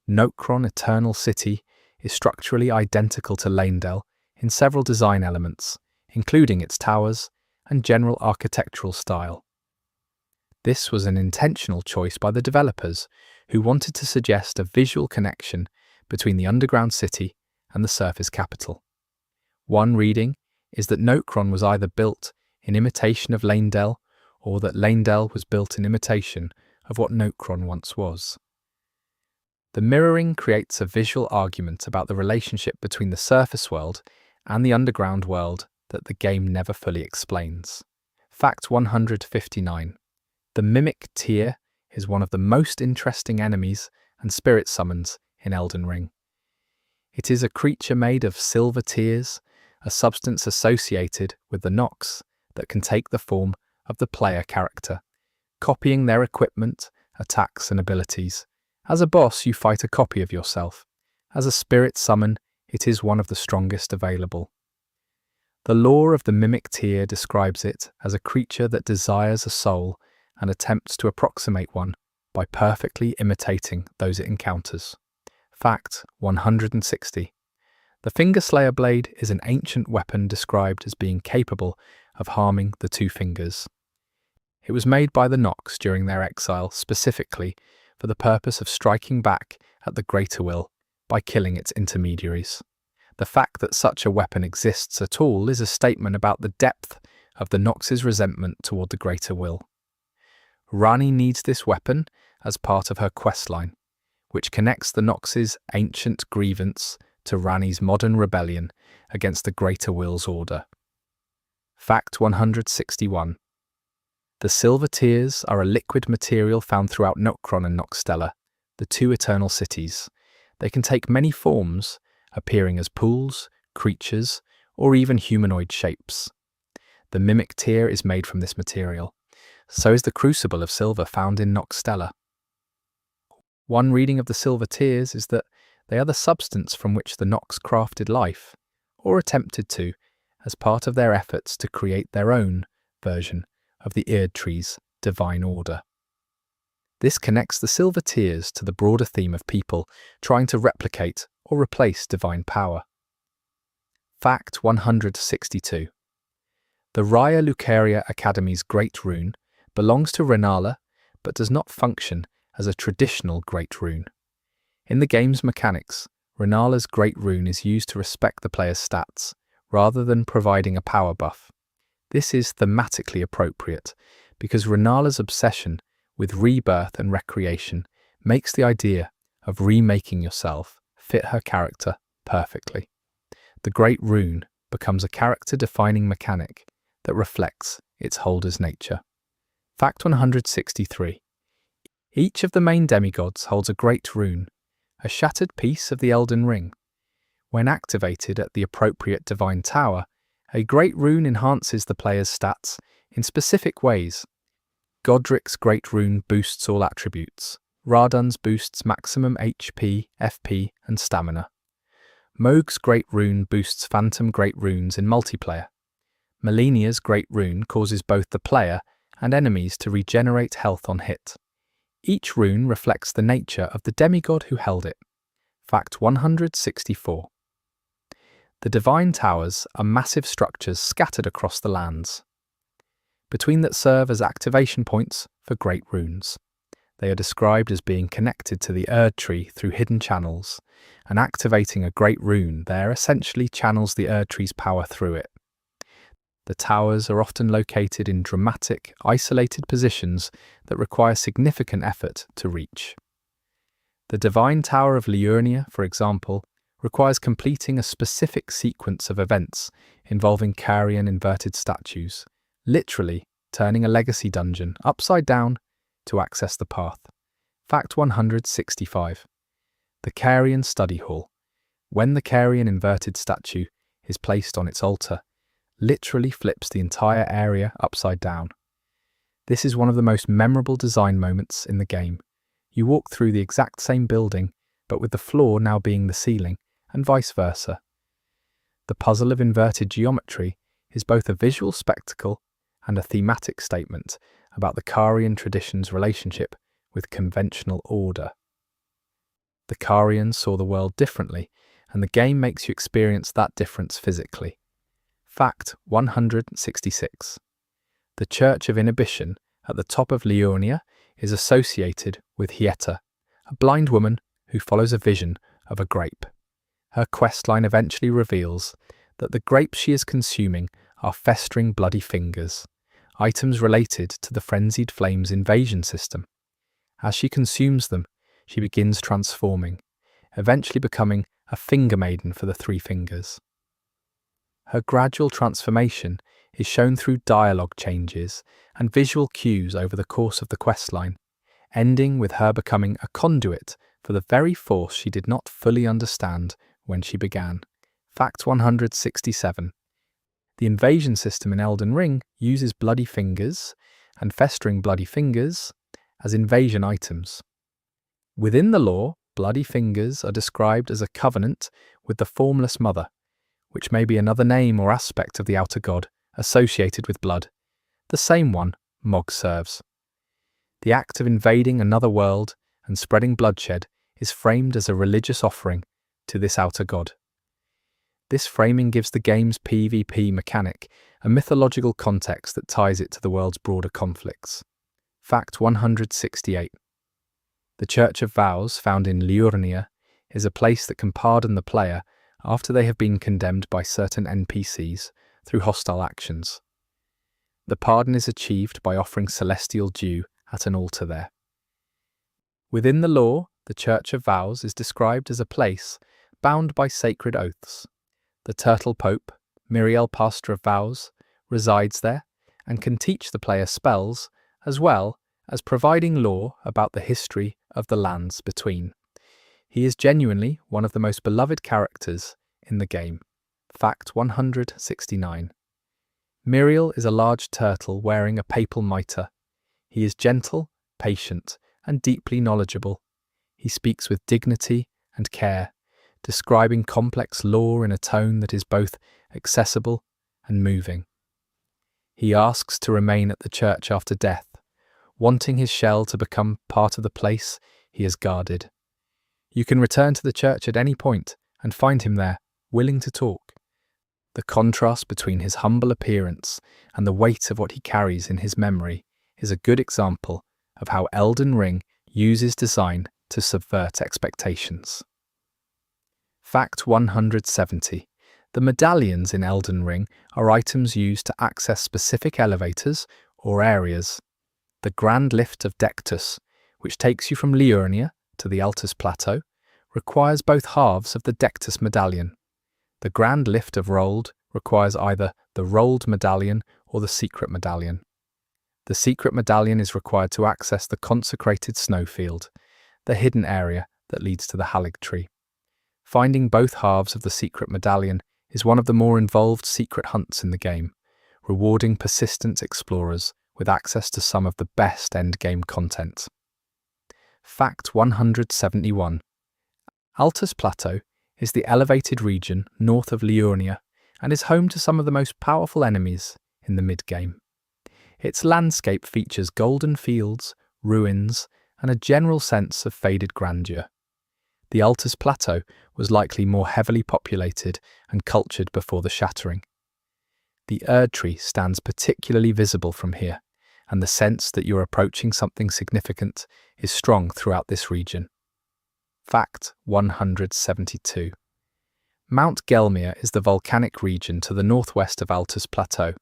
Nokron Eternal City is structurally identical to Leyndell in several design elements, including its towers and general architectural style. This was an intentional choice by the developers, who wanted to suggest a visual connection between the underground city and the surface capital. One reading is that Nokron was either built in imitation of Leyndell, or that Leyndell was built in imitation of what Nokron once was. The mirroring creates a visual argument about the relationship between the surface world and the underground world that the game never fully explains. Fact 159. The Mimic Tear is one of the most interesting enemies and spirit summons in Elden Ring. It is a creature made of silver tears, a substance associated with the Nox that can take the form of the player character, copying their equipment, attacks and abilities. As a boss, you fight a copy of yourself. As a spirit summon, it is one of the strongest available. The lore of the Mimic Tear describes it as a creature that desires a soul and attempts to approximate one by perfectly imitating those it encounters. Fact 160. The Fingerslayer blade is an ancient weapon described as being capable of harming the two fingers. It was made by the Nox during their exile specifically for the purpose of striking back at the Greater Will by killing its intermediaries. The fact that such a weapon exists at all is a statement about the depth of the Nox's resentment toward the Greater Will. Ranni needs this weapon as part of her questline, which connects the Nox's ancient grievance to Ranni's modern rebellion against the Greater Will's order. Fact 161. The Silver Tears are a liquid material found throughout Nokron and Nokstella, the two eternal cities. They can take many forms, appearing as pools, creatures, or even humanoid shapes. The Mimic Tear is made from this material. So is the Crucible of Silver found in Nokstella. One reading of the Silver Tears is that they are the substance from which the Nox crafted life, or attempted to, as part of their efforts to create their own version of the Erdtree's divine order. This connects the Silver Tears to the broader theme of people trying to replicate or replace divine power. Fact 162. The Raya Lucaria Academy's Great Rune belongs to Rennala, but does not function as a traditional Great Rune. In the game's mechanics, Rennala's Great Rune is used to respect the player's stats, rather than providing a power buff. This is thematically appropriate, because Rennala's obsession with rebirth and recreation makes the idea of remaking yourself fit her character perfectly. The Great Rune becomes a character-defining mechanic that reflects its holder's nature. Fact 163. Each of the main demigods holds a Great Rune, a shattered piece of the Elden Ring. When activated at the appropriate divine tower, a Great Rune enhances the player's stats in specific ways. Godric's Great Rune boosts all attributes. Radun's boosts maximum HP, FP, and stamina. Mohg's Great Rune boosts Phantom Great Runes in multiplayer. Malenia's Great Rune causes both the player and enemies to regenerate health on hit. Each rune reflects the nature of the demigod who held it. Fact 164. The Divine Towers are massive structures scattered across the lands, between that serve as activation points for Great Runes. They are described as being connected to the Erdtree through hidden channels, and activating a Great Rune there essentially channels the Erdtree's power through it. The towers are often located in dramatic, isolated positions that require significant effort to reach. The Divine Tower of Liurnia, for example, requires completing a specific sequence of events involving Carian inverted statues, literally turning a legacy dungeon upside down to access the path. Fact 165. The Carian Study Hall. When the Carian inverted statue is placed on its altar, literally flips the entire area upside down. This is one of the most memorable design moments in the game. You walk through the exact same building, but with the floor now being the ceiling, and vice versa. The puzzle of inverted geometry is both a visual spectacle and a thematic statement about the Carian tradition's relationship with conventional order. The Carians saw the world differently, and the game makes you experience that difference physically. Fact 166. The Church of Inhibition at the top of Liurnia is associated with Hieta, a blind woman who follows a vision of a grape. Her questline eventually reveals that the grapes she is consuming are festering bloody fingers, items related to the Frenzied Flames invasion system. As she consumes them, she begins transforming, eventually becoming a finger maiden for the Three Fingers. Her gradual transformation is shown through dialogue changes and visual cues over the course of the questline, ending with her becoming a conduit for the very force she did not fully understand when she began. Fact 167. The invasion system in Elden Ring uses bloody fingers and festering bloody fingers as invasion items. Within the lore, bloody fingers are described as a covenant with the Formless Mother, which may be another name or aspect of the outer god associated with blood, the same one Mog serves. The act of invading another world and spreading bloodshed is framed as a religious offering to this outer god. This framing gives the game's PvP mechanic a mythological context that ties it to the world's broader conflicts. Fact 168. The Church of Vows, found in Liurnia, is a place that can pardon the player after they have been condemned by certain NPCs through hostile actions. The pardon is achieved by offering celestial dew at an altar there. Within the lore, the Church of Vows is described as a place bound by sacred oaths. The Turtle Pope, Miriel Pastor of Vows, resides there and can teach the player spells as well as providing lore about the history of the lands between. He is genuinely one of the most beloved characters in the game. Fact 169. Miriel is a large turtle wearing a papal mitre. He is gentle, patient, and deeply knowledgeable. He speaks with dignity and care, describing complex lore in a tone that is both accessible and moving. He asks to remain at the church after death, wanting his shell to become part of the place he has guarded. You can return to the church at any point and find him there, willing to talk. The contrast between his humble appearance and the weight of what he carries in his memory is a good example of how Elden Ring uses design to subvert expectations. Fact 170. The medallions in Elden Ring are items used to access specific elevators or areas. The Grand Lift of Dectus, which takes you from Liurnia to the Altus Plateau, requires both halves of the Dectus medallion. The Grand Lift of Rold requires either the Rold medallion or the Secret medallion. The Secret medallion is required to access the consecrated snowfield, the hidden area that leads to the Halig tree. Finding both halves of the Secret medallion is one of the more involved secret hunts in the game, rewarding persistent explorers with access to some of the best endgame content. Fact 171. Altus Plateau is the elevated region north of Liurnia and is home to some of the most powerful enemies in the mid-game. Its landscape features golden fields, ruins, and a general sense of faded grandeur. The Altus Plateau was likely more heavily populated and cultured before the shattering. The Erd tree stands particularly visible from here, and the sense that you're approaching something significant is strong throughout this region. Fact 172. Mount Gelmir is the volcanic region to the northwest of Altus Plateau.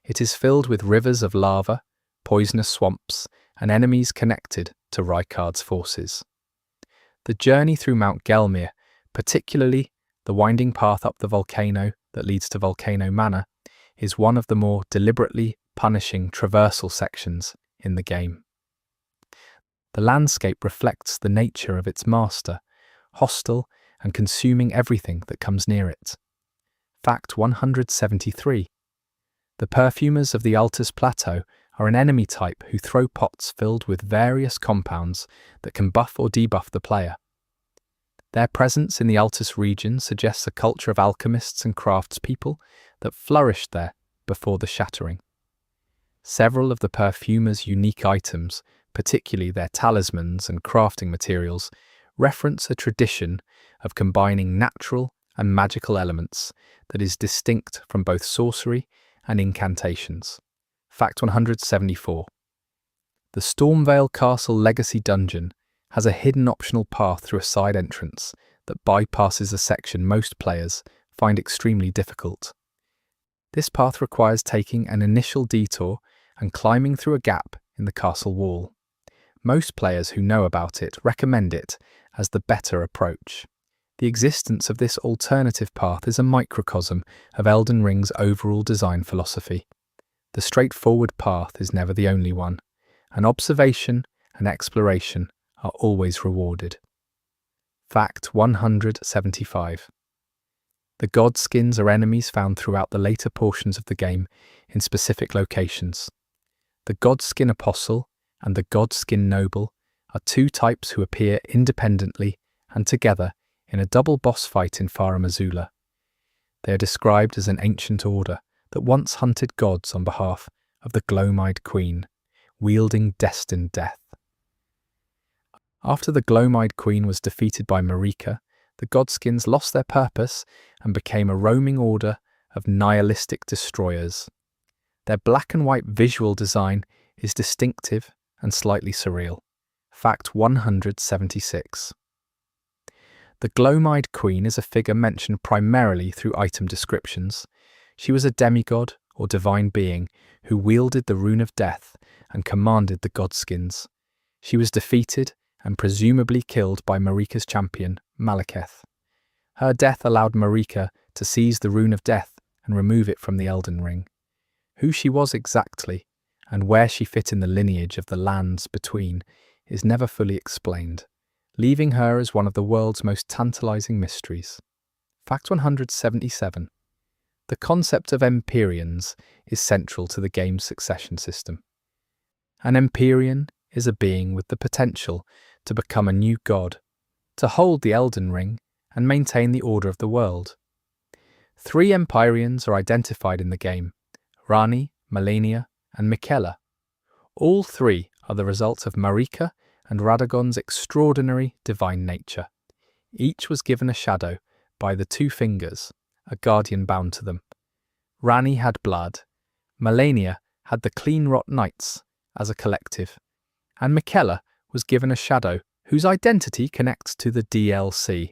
It is filled with rivers of lava, poisonous swamps, and enemies connected to Rykard's forces. The journey through Mount Gelmir, particularly the winding path up the volcano that leads to Volcano Manor, is one of the more deliberately punishing traversal sections in the game. The landscape reflects the nature of its master, hostile and consuming everything that comes near it. Fact 173. The perfumers of the Altus Plateau are an enemy type who throw pots filled with various compounds that can buff or debuff the player. Their presence in the Altus region suggests a culture of alchemists and craftspeople that flourished there before the shattering. Several of the perfumers' unique items, particularly their talismans and crafting materials, reference a tradition of combining natural and magical elements that is distinct from both sorcery and incantations. Fact 174. The Stormvale Castle Legacy Dungeon has a hidden optional path through a side entrance that bypasses a section most players find extremely difficult. This path requires taking an initial detour and climbing through a gap in the castle wall. Most players who know about it recommend it as the better approach. The existence of this alternative path is a microcosm of Elden Ring's overall design philosophy. The straightforward path is never the only one, and observation and exploration are always rewarded. Fact 175. The Godskins are enemies found throughout the later portions of the game in specific locations. The Godskin Apostle and the Godskin Noble are two types who appear independently and together in a double boss fight in Farum Azula. They are described as an ancient order that once hunted gods on behalf of the Glomide Queen, wielding destined death. After the Glomide Queen was defeated by Marika, the Godskins lost their purpose and became a roaming order of nihilistic destroyers. Their black and white visual design is distinctive and slightly surreal. Fact 176. The Glomide Queen is a figure mentioned primarily through item descriptions. She was a demigod or divine being who wielded the Rune of Death and commanded the Godskins. She was defeated and presumably killed by Marika's champion, Malekith. Her death allowed Marika to seize the Rune of Death and remove it from the Elden Ring. Who she was exactly, and where she fit in the lineage of the lands between, is never fully explained, leaving her as one of the world's most tantalizing mysteries. Fact 177. The concept of Empyreans is central to the game's succession system. An Empyrean is a being with the potential to become a new god, to hold the Elden Ring and maintain the order of the world. 3 Empyreans are identified in the game: Ranni, Malenia, and Miquella. All 3 are the result of Marika and Radagon's extraordinary divine nature. Each was given a shadow by the 2 fingers, a guardian bound to them. Ranni had blood, Malenia had the Cleanrot Knights as a collective, and Miquella was given a shadow whose identity connects to the DLC.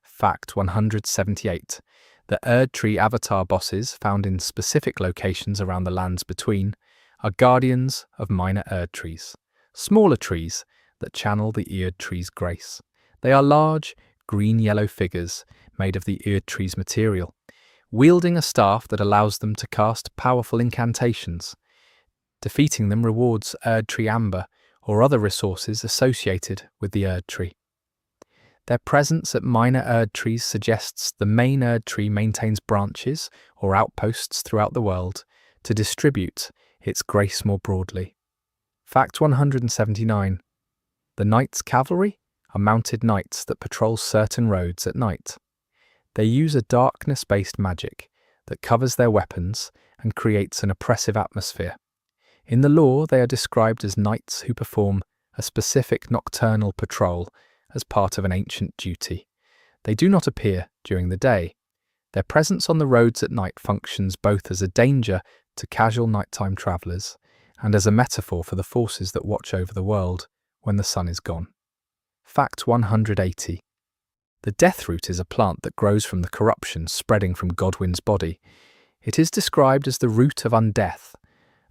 Fact 178. The Erdtree avatar bosses found in specific locations around the lands between are guardians of minor Erdtrees, smaller trees that channel the Erdtree's grace. They are large, green-yellow figures made of the Erdtree's material, wielding a staff that allows them to cast powerful incantations. Defeating them rewards Erdtree Amber or other resources associated with the Erdtree. Their presence at minor Erdtrees suggests the main Erdtree maintains branches or outposts throughout the world to distribute its grace more broadly. Fact 179. The Knights Cavalry are mounted knights that patrol certain roads at night. They use a darkness-based magic that covers their weapons and creates an oppressive atmosphere. In the lore, they are described as knights who perform a specific nocturnal patrol as part of an ancient duty. They do not appear during the day. Their presence on the roads at night functions both as a danger to casual nighttime travellers and as a metaphor for the forces that watch over the world when the sun is gone. Fact 180. The Deathroot is a plant that grows from the corruption spreading from Godwyn's body. It is described as the root of undeath,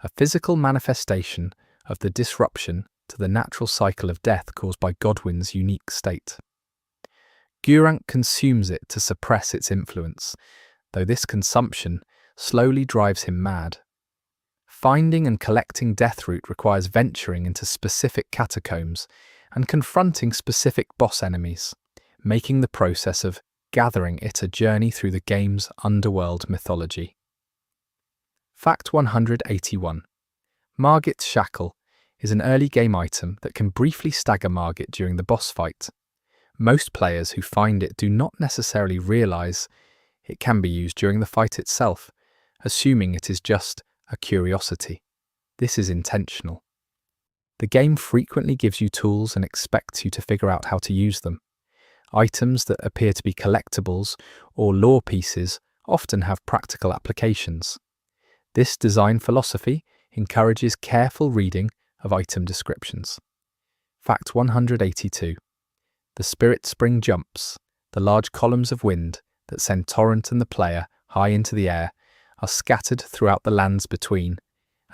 a physical manifestation of the disruption to the natural cycle of death caused by Godwyn's unique state. Gurranq consumes it to suppress its influence, though this consumption slowly drives him mad. Finding and collecting Deathroot requires venturing into specific catacombs and confronting specific boss enemies, making the process of gathering it a journey through the game's underworld mythology. Fact 181. Margit's Shackle is an early game item that can briefly stagger Margit during the boss fight. Most players who find it do not necessarily realise it can be used during the fight itself, assuming it is just a curiosity. This is intentional. The game frequently gives you tools and expects you to figure out how to use them. Items that appear to be collectibles or lore pieces often have practical applications. This design philosophy encourages careful reading of item descriptions. Fact 182. The Spirit Spring jumps, the large columns of wind that send Torrent and the player high into the air are scattered throughout the lands between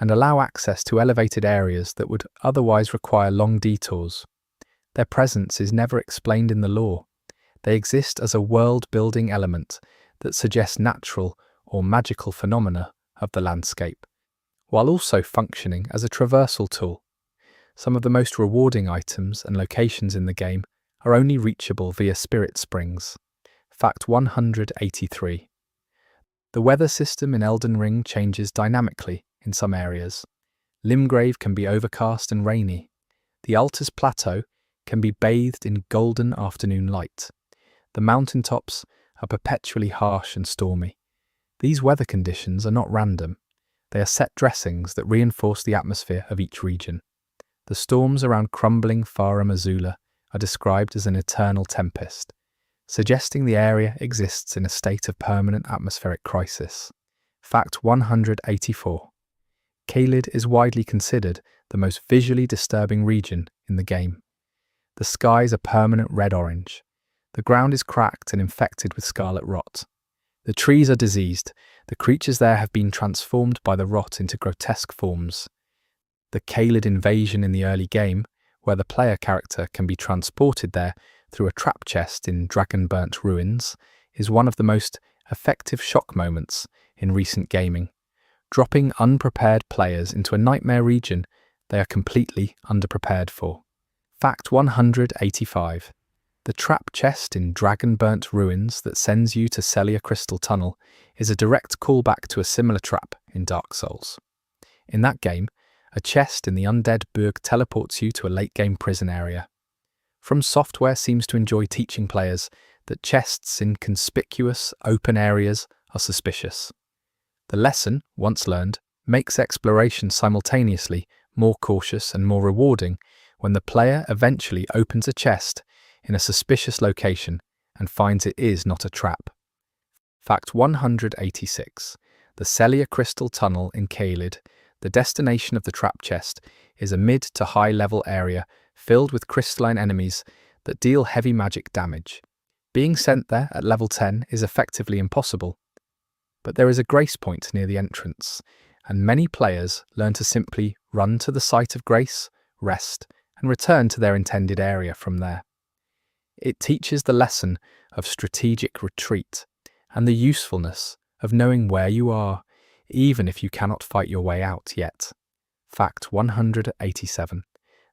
and allow access to elevated areas that would otherwise require long detours. Their presence is never explained in the lore. They exist as a world-building element that suggests natural or magical phenomena of the landscape, while also functioning as a traversal tool. Some of the most rewarding items and locations in the game are only reachable via spirit springs. Fact 183. The weather system in Elden Ring changes dynamically in some areas. Limgrave can be overcast and rainy. The Altus Plateau can be bathed in golden afternoon light. The mountaintops are perpetually harsh and stormy. These weather conditions are not random. They are set dressings that reinforce the atmosphere of each region. The storms around crumbling Farum Azula are described as an eternal tempest, suggesting the area exists in a state of permanent atmospheric crisis. Fact 184. Caelid is widely considered the most visually disturbing region in the game. The skies are permanent red-orange. The ground is cracked and infected with scarlet rot. The trees are diseased. The creatures there have been transformed by the rot into grotesque forms. The Caelid invasion in the early game, where the player character can be transported there through a trap chest in dragon-burnt ruins, is one of the most effective shock moments in recent gaming, dropping unprepared players into a nightmare region they are completely underprepared for. Fact 185. The trap chest in dragon-burnt ruins that sends you to Celia Crystal Tunnel is a direct callback to a similar trap in Dark Souls. In that game, a chest in the Undead Burg teleports you to a late-game prison area. From Software seems to enjoy teaching players that chests in conspicuous, open areas are suspicious. The lesson, once learned, makes exploration simultaneously more cautious and more rewarding when the player eventually opens a chest in a suspicious location and finds it is not a trap. Fact 186. The Celia Crystal Tunnel in Caelid, the destination of the trap chest, is a mid to high level area filled with crystalline enemies that deal heavy magic damage. Being sent there at level 10 is effectively impossible, but there is a grace point near the entrance, and many players learn to simply run to the site of grace, rest, and return to their intended area from there. It teaches the lesson of strategic retreat and the usefulness of knowing where you are, even if you cannot fight your way out yet. Fact 187.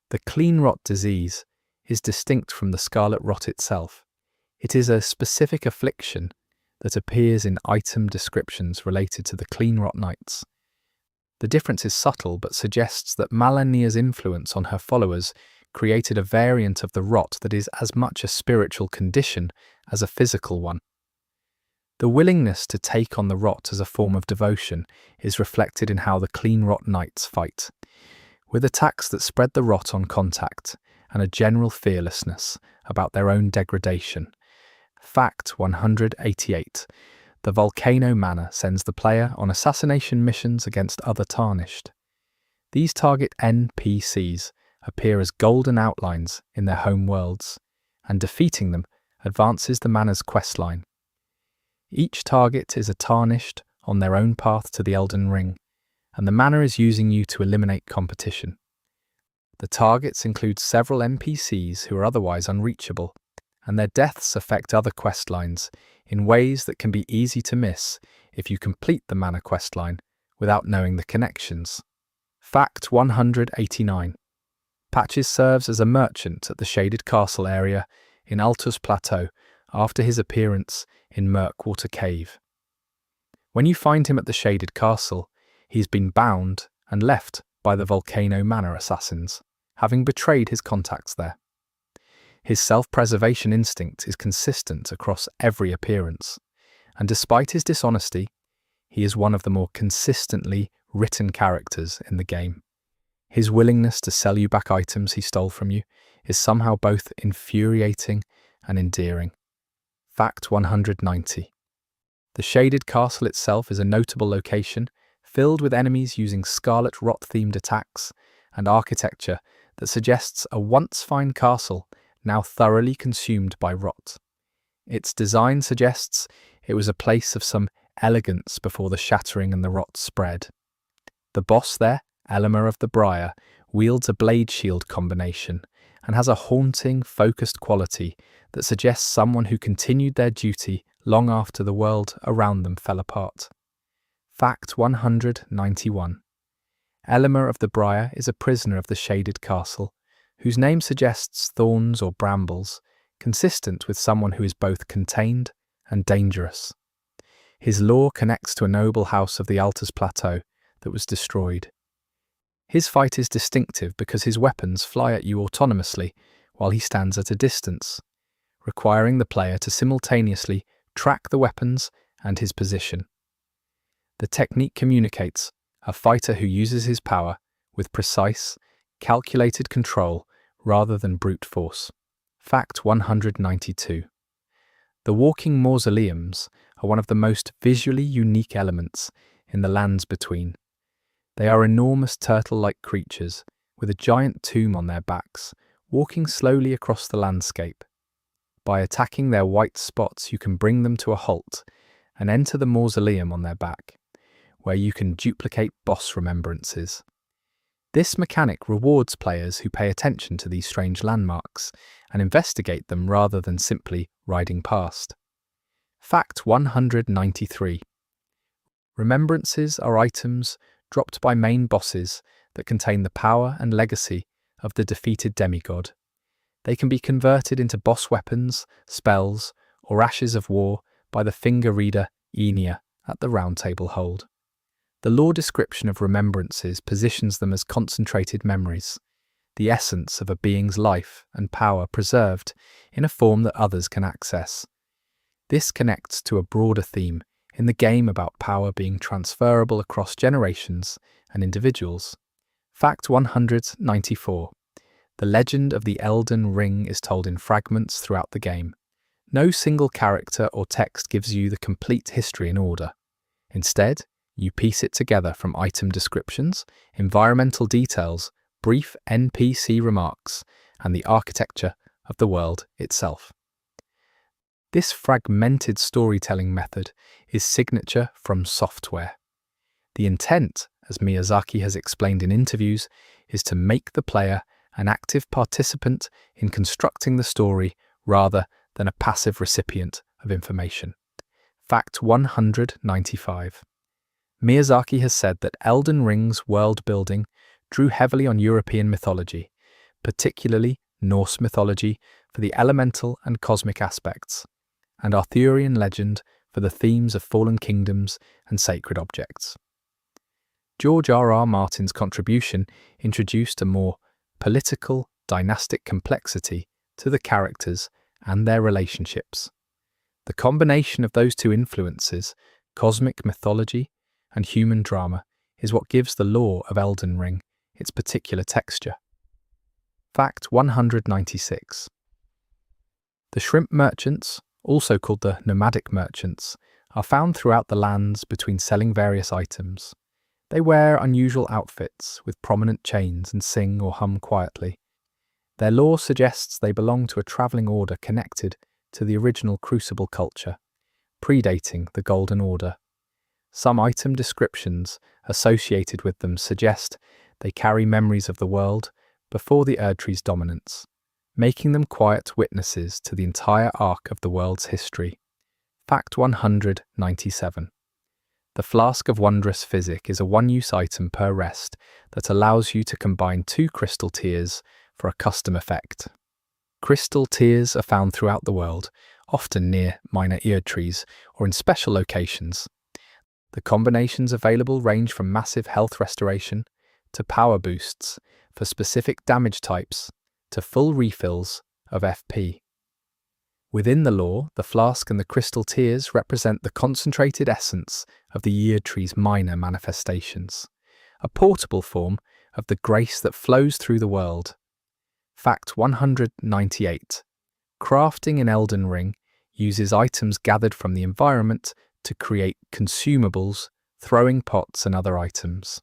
The clean rot disease is distinct from the scarlet rot itself. It is a specific affliction that appears in item descriptions related to the clean rot knights. The difference is subtle but suggests that Malenia's influence on her followers created a variant of the rot that is as much a spiritual condition as a physical one. The willingness to take on the rot as a form of devotion is reflected in how the clean rot knights fight, with attacks that spread the rot on contact and a general fearlessness about their own degradation. Fact 188. The Volcano Manor sends the player on assassination missions against other Tarnished. These target NPCs appear as golden outlines in their home worlds, and defeating them advances the Manor's questline. Each target is a Tarnished on their own path to the Elden Ring, and the Manor is using you to eliminate competition. The targets include several NPCs who are otherwise unreachable, and their deaths affect other questlines in ways that can be easy to miss if you complete the Manor questline without knowing the connections. Fact 189. Patches serves as a merchant at the Shaded Castle area in Altus Plateau after his appearance in Murkwater Cave. When you find him at the Shaded Castle, he's been bound and left by the Volcano Manor assassins, having betrayed his contacts there. His self-preservation instinct is consistent across every appearance, and despite his dishonesty, he is one of the more consistently written characters in the game. His willingness to sell you back items he stole from you is somehow both infuriating and endearing. Fact 190. The Shaded Castle itself is a notable location, filled with enemies using Scarlet Rot-themed attacks and architecture that suggests a once fine castle now thoroughly consumed by rot. Its design suggests it was a place of some elegance before the shattering and the rot spread. The boss there, Elmer of the Briar, wields a blade shield combination and has a haunting, focused quality that suggests someone who continued their duty long after the world around them fell apart. Fact 191. Elmer of the Briar is a prisoner of the Shaded Castle, whose name suggests thorns or brambles, consistent with someone who is both contained and dangerous. His lore connects to a noble house of the Altus Plateau that was destroyed. His fight is distinctive because his weapons fly at you autonomously while he stands at a distance, requiring the player to simultaneously track the weapons and his position. The technique communicates a fighter who uses his power with precise, calculated control rather than brute force. Fact 192. The walking mausoleums are one of the most visually unique elements in the lands between. They are enormous turtle-like creatures with a giant tomb on their backs, walking slowly across the landscape. By attacking their white spots, you can bring them to a halt and enter the mausoleum on their back, where you can duplicate boss remembrances. This mechanic rewards players who pay attention to these strange landmarks and investigate them rather than simply riding past. Fact 193. Remembrances are items dropped by main bosses that contain the power and legacy of the defeated demigod. They can be converted into boss weapons, spells, or ashes of war by the finger reader Enia at the Round Table Hold. The lore description of remembrances positions them as concentrated memories, the essence of a being's life and power preserved in a form that others can access. This connects to a broader theme in the game about power being transferable across generations and individuals. Fact 194. The legend of the Elden Ring is told in fragments throughout the game. No single character or text gives you the complete history in order. Instead, you piece it together from item descriptions, environmental details, brief NPC remarks, and the architecture of the world itself. This fragmented storytelling method is signature from software. The intent, as Miyazaki has explained in interviews, is to make the player an active participant in constructing the story rather than a passive recipient of information. Fact 195. Miyazaki has said that Elden Ring's world building drew heavily on European mythology, particularly Norse mythology for the elemental and cosmic aspects, and Arthurian legend for the themes of fallen kingdoms and sacred objects. George R.R. Martin's contribution introduced a more political, dynastic complexity to the characters and their relationships. The combination of those two influences, cosmic mythology and human drama, is what gives the lore of Elden Ring its particular texture. Fact 196. The shrimp merchants, also called the nomadic merchants, are found throughout the lands between selling various items. They wear unusual outfits with prominent chains and sing or hum quietly. Their lore suggests they belong to a travelling order connected to the original Crucible culture, predating the Golden Order. Some item descriptions associated with them suggest they carry memories of the world before the Erdtree's dominance, making them quiet witnesses to the entire arc of the world's history. Fact 197. The Flask of Wondrous Physic is a one-use item per rest that allows you to combine 2 crystal tears for a custom effect. Crystal tears are found throughout the world, often near minor Erdtrees or in special locations. The combinations available range from massive health restoration to power boosts for specific damage types to full refills of FP. Within the lore, the flask and the crystal tears represent the concentrated essence of the Erdtree's minor manifestations, a portable form of the grace that flows through the world. Fact 198. Crafting in Elden Ring uses items gathered from the environment to create consumables, throwing pots and other items.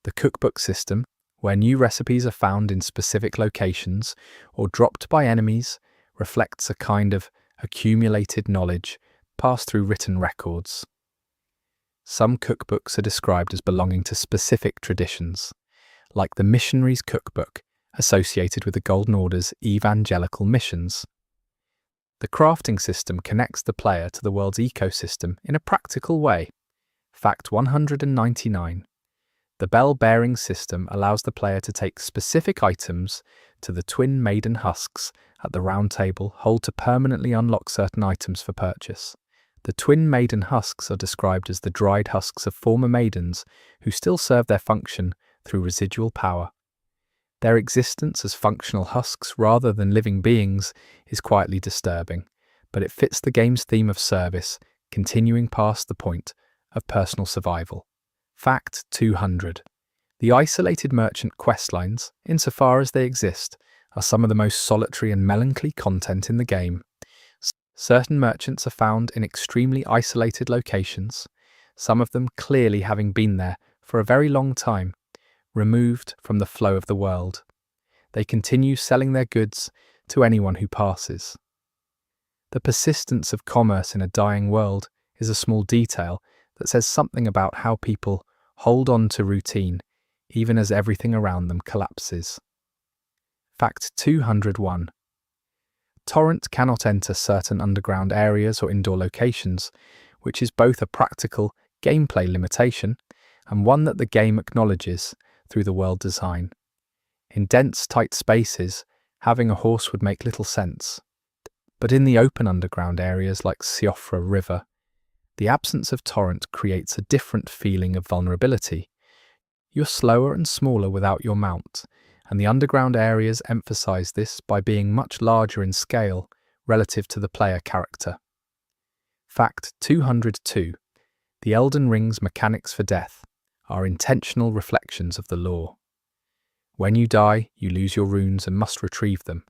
The cookbook system, where new recipes are found in specific locations or dropped by enemies, reflects a kind of accumulated knowledge pass through written records. Some cookbooks are described as belonging to specific traditions, like the Missionary's Cookbook, associated with the Golden Order's evangelical missions. The crafting system connects the player to the world's ecosystem in a practical way. Fact 199. The bell-bearing system allows the player to take specific items to the twin maiden husks at the round table hold to permanently unlock certain items for purchase. The twin maiden husks are described as the dried husks of former maidens who still serve their function through residual power. Their existence as functional husks rather than living beings is quietly disturbing, but it fits the game's theme of service, continuing past the point of personal survival. Fact 200. The isolated merchant questlines, insofar as they exist, are some of the most solitary and melancholy content in the game. Certain merchants are found in extremely isolated locations, some of them clearly having been there for a very long time, removed from the flow of the world. They continue selling their goods to anyone who passes. The persistence of commerce in a dying world is a small detail that says something about how people hold on to routine, even as everything around them collapses. Fact 201. Torrent cannot enter certain underground areas or indoor locations, which is both a practical gameplay limitation and one that the game acknowledges through the world design. In dense, tight spaces, having a horse would make little sense. But in the open underground areas like Siofra River, the absence of torrent creates a different feeling of vulnerability. You're slower and smaller without your mount, and the underground areas emphasize this by being much larger in scale relative to the player character. Fact 202. The Elden Ring's mechanics for death are intentional reflections of the lore. When you die, you lose your runes and must retrieve them.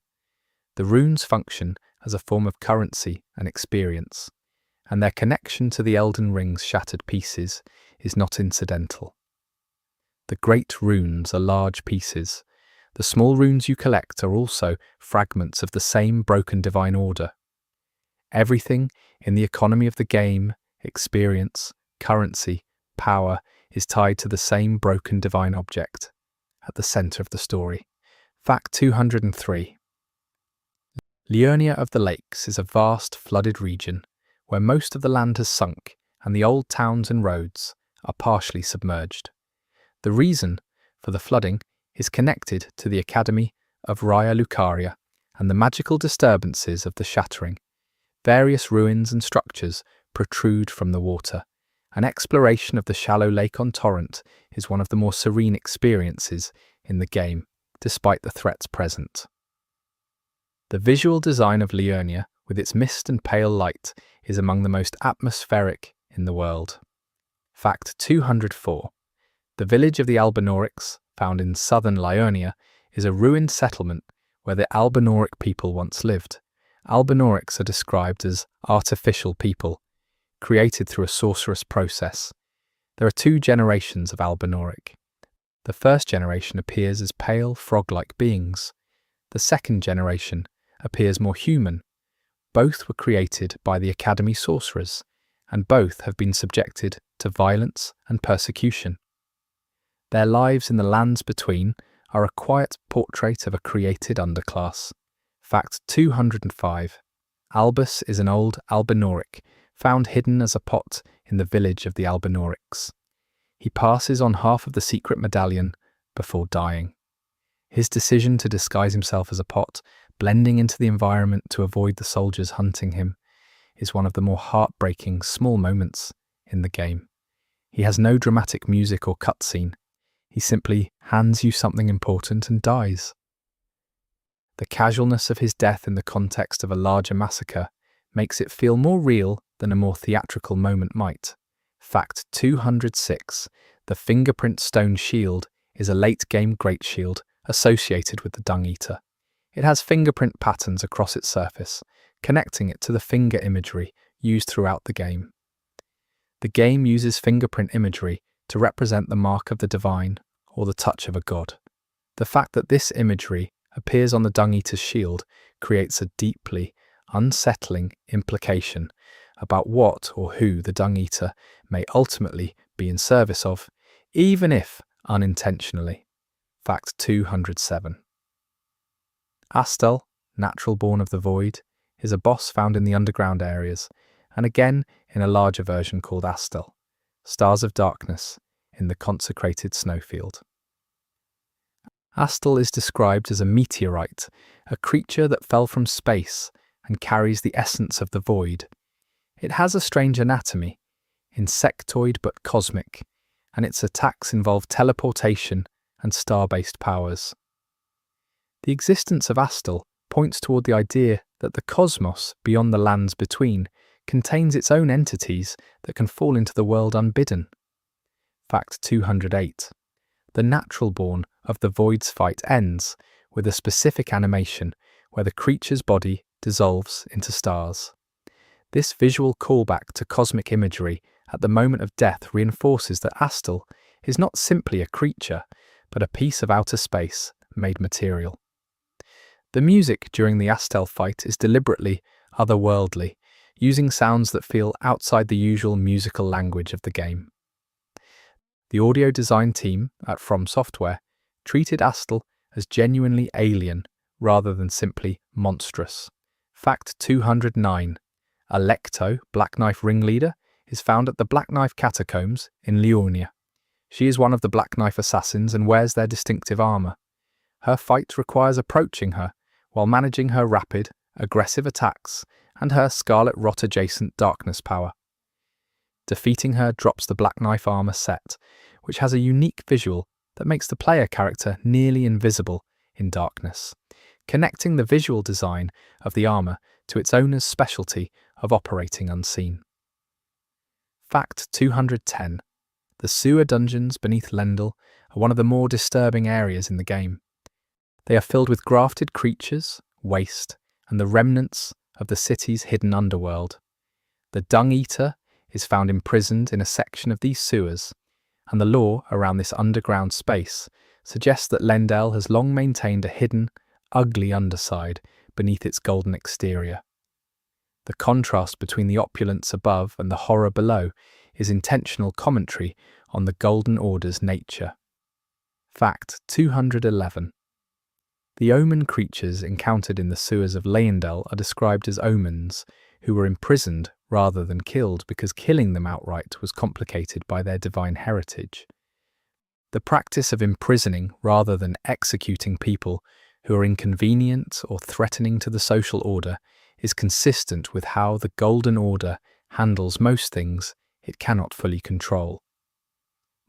The runes function as a form of currency and experience, and their connection to the Elden Ring's shattered pieces is not incidental. The great runes are large pieces. The small runes you collect are also fragments of the same broken divine order. Everything in the economy of the game, experience, currency, power, is tied to the same broken divine object at the center of the story. Fact 203. Liurnia of the Lakes is a vast, flooded region where most of the land has sunk and the old towns and roads are partially submerged. The reason for the flooding is connected to the Academy of Raya Lucaria and the magical disturbances of the shattering. Various ruins and structures protrude from the water. An exploration of the shallow lake on Torrent is one of the more serene experiences in the game, despite the threats present. The visual design of Liurnia, with its mist and pale light, is among the most atmospheric in the world. Fact 204. The village of the Albinaurics, found in southern Liurnia, is a ruined settlement where the Albinauric people once lived. Albinaurics are described as artificial people, created through a sorcerous process. There are two generations of Albinauric. The first generation appears as pale, frog-like beings. The second generation appears more human. Both were created by the Academy sorcerers, and both have been subjected to violence and persecution. Their lives in the lands between are a quiet portrait of a created underclass. Fact 205. Albus is an old Albinauric, found hidden as a pot in the village of the Albinaurics. He passes on half of the secret medallion before dying. His decision to disguise himself as a pot, blending into the environment to avoid the soldiers hunting him, is one of the more heartbreaking small moments in the game. He has no dramatic music or cutscene. He simply hands you something important and dies. The casualness of his death in the context of a larger massacre makes it feel more real than a more theatrical moment might. Fact 206. The fingerprint stone shield is a late-game great shield associated with the Dung Eater. It has fingerprint patterns across its surface, connecting it to the finger imagery used throughout the game. The game uses fingerprint imagery to represent the mark of the divine or the touch of a god. The fact that this imagery appears on the Dung Eater's shield creates a deeply unsettling implication about what or who the Dung Eater may ultimately be in service of, even if unintentionally. Fact 207. Astel, natural born of the void, is a boss found in the underground areas, and again in a larger version called Astel, Stars of Darkness, in the consecrated snowfield. Astel is described as a meteorite, a creature that fell from space and carries the essence of the void. It has a strange anatomy, insectoid but cosmic, and its attacks involve teleportation and star-based powers. The existence of Astel points toward the idea that the cosmos, beyond the lands between, contains its own entities that can fall into the world unbidden. Fact 208. The natural born of the void's fight ends with a specific animation where the creature's body dissolves into stars. This visual callback to cosmic imagery at the moment of death reinforces that Astel is not simply a creature, but a piece of outer space made material. The music during the Astel fight is deliberately otherworldly, using sounds that feel outside the usual musical language of the game. The audio design team at From Software treated Astel as genuinely alien rather than simply monstrous. Fact 209. A Lecto, Black Knife ringleader, is found at the Black Knife Catacombs in Liurnia. She is one of the Black Knife assassins and wears their distinctive armor. Her fight requires approaching her while managing her rapid, aggressive attacks and her Scarlet Rot-adjacent darkness power. Defeating her drops the Black Knife armor set, which has a unique visual that makes the player character nearly invisible in darkness, connecting the visual design of the armor to its owner's specialty of operating unseen. Fact 210. The sewer dungeons beneath Lendl are one of the more disturbing areas in the game. They are filled with grafted creatures, waste, and the remnants of the city's hidden underworld. The Dung Eater is found imprisoned in a section of these sewers, and the lore around this underground space suggests that Lendl has long maintained a hidden, ugly underside beneath its golden exterior. The contrast between the opulence above and the horror below is intentional commentary on the Golden Order's nature. Fact 211. The omen creatures encountered in the sewers of Leyendell are described as omens, who were imprisoned rather than killed because killing them outright was complicated by their divine heritage. The practice of imprisoning rather than executing people who are inconvenient or threatening to the social order is consistent with how the Golden Order handles most things it cannot fully control.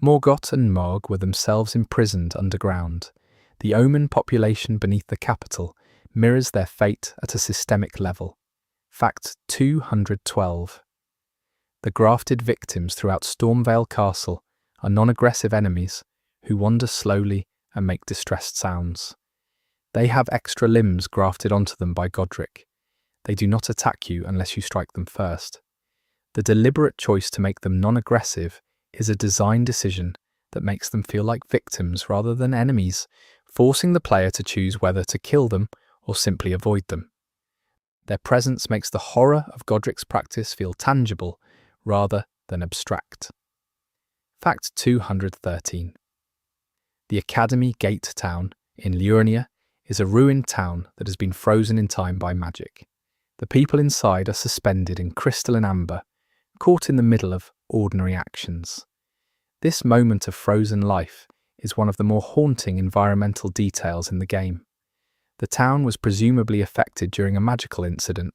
Morgoth and Morg were themselves imprisoned underground. The omen population beneath the capital mirrors their fate at a systemic level. Fact 212. The grafted victims throughout Stormvale Castle are non-aggressive enemies who wander slowly and make distressed sounds. They have extra limbs grafted onto them by Godric. They do not attack you unless you strike them first. The deliberate choice to make them non-aggressive is a design decision that makes them feel like victims rather than enemies, forcing the player to choose whether to kill them or simply avoid them. Their presence makes the horror of Godric's practice feel tangible rather than abstract. Fact 213. The Academy Gate Town in Liurnia is a ruined town that has been frozen in time by magic. The people inside are suspended in crystalline amber, caught in the middle of ordinary actions. This moment of frozen life is one of the more haunting environmental details in the game. The town was presumably affected during a magical incident,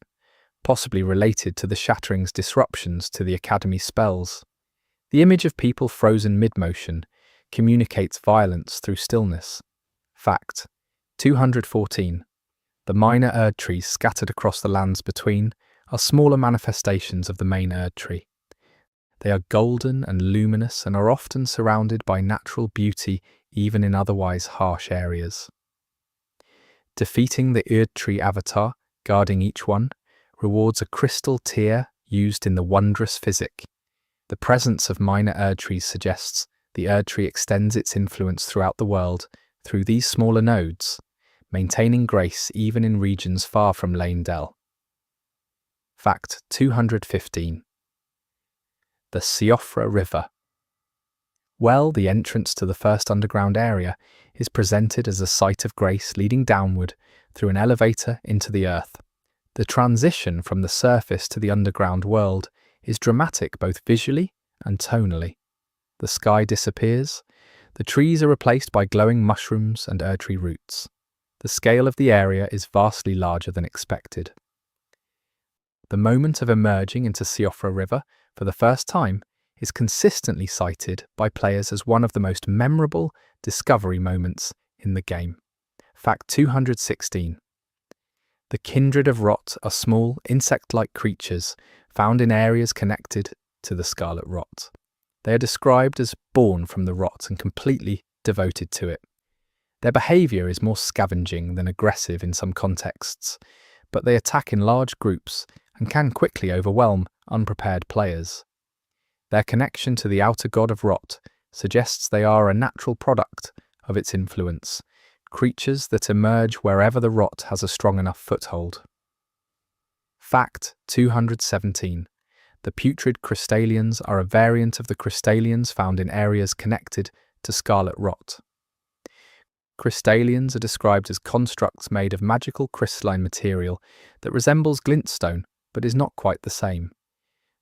possibly related to the Shattering's disruptions to the Academy's spells. The image of people frozen mid-motion communicates violence through stillness. Fact 214. The minor Erd trees scattered across the lands between are smaller manifestations of the main Erd tree. They are golden and luminous and are often surrounded by natural beauty even in otherwise harsh areas. Defeating the Erd tree avatar, guarding each one, rewards a crystal tear used in the wondrous physic. The presence of minor Erd trees suggests the Erd tree extends its influence throughout the world through these smaller nodes, maintaining grace even in regions far from Leyendell. Fact 215. The Siofra River. Well, the entrance to the first underground area is presented as a site of grace leading downward through an elevator into the earth. The transition from the surface to the underground world is dramatic both visually and tonally. The sky disappears, the trees are replaced by glowing mushrooms and erdtree roots. The scale of the area is vastly larger than expected. The moment of emerging into Siofra River for the first time is consistently cited by players as one of the most memorable discovery moments in the game. Fact 216. The Kindred of Rot are small, insect-like creatures found in areas connected to the Scarlet Rot. They are described as born from the rot and completely devoted to it. Their behaviour is more scavenging than aggressive in some contexts, but they attack in large groups and can quickly overwhelm unprepared players. Their connection to the outer god of rot suggests they are a natural product of its influence, creatures that emerge wherever the rot has a strong enough foothold. Fact 217. The putrid crystallians are a variant of the crystallians found in areas connected to Scarlet Rot. Crystallians are described as constructs made of magical crystalline material that resembles glintstone but is not quite the same.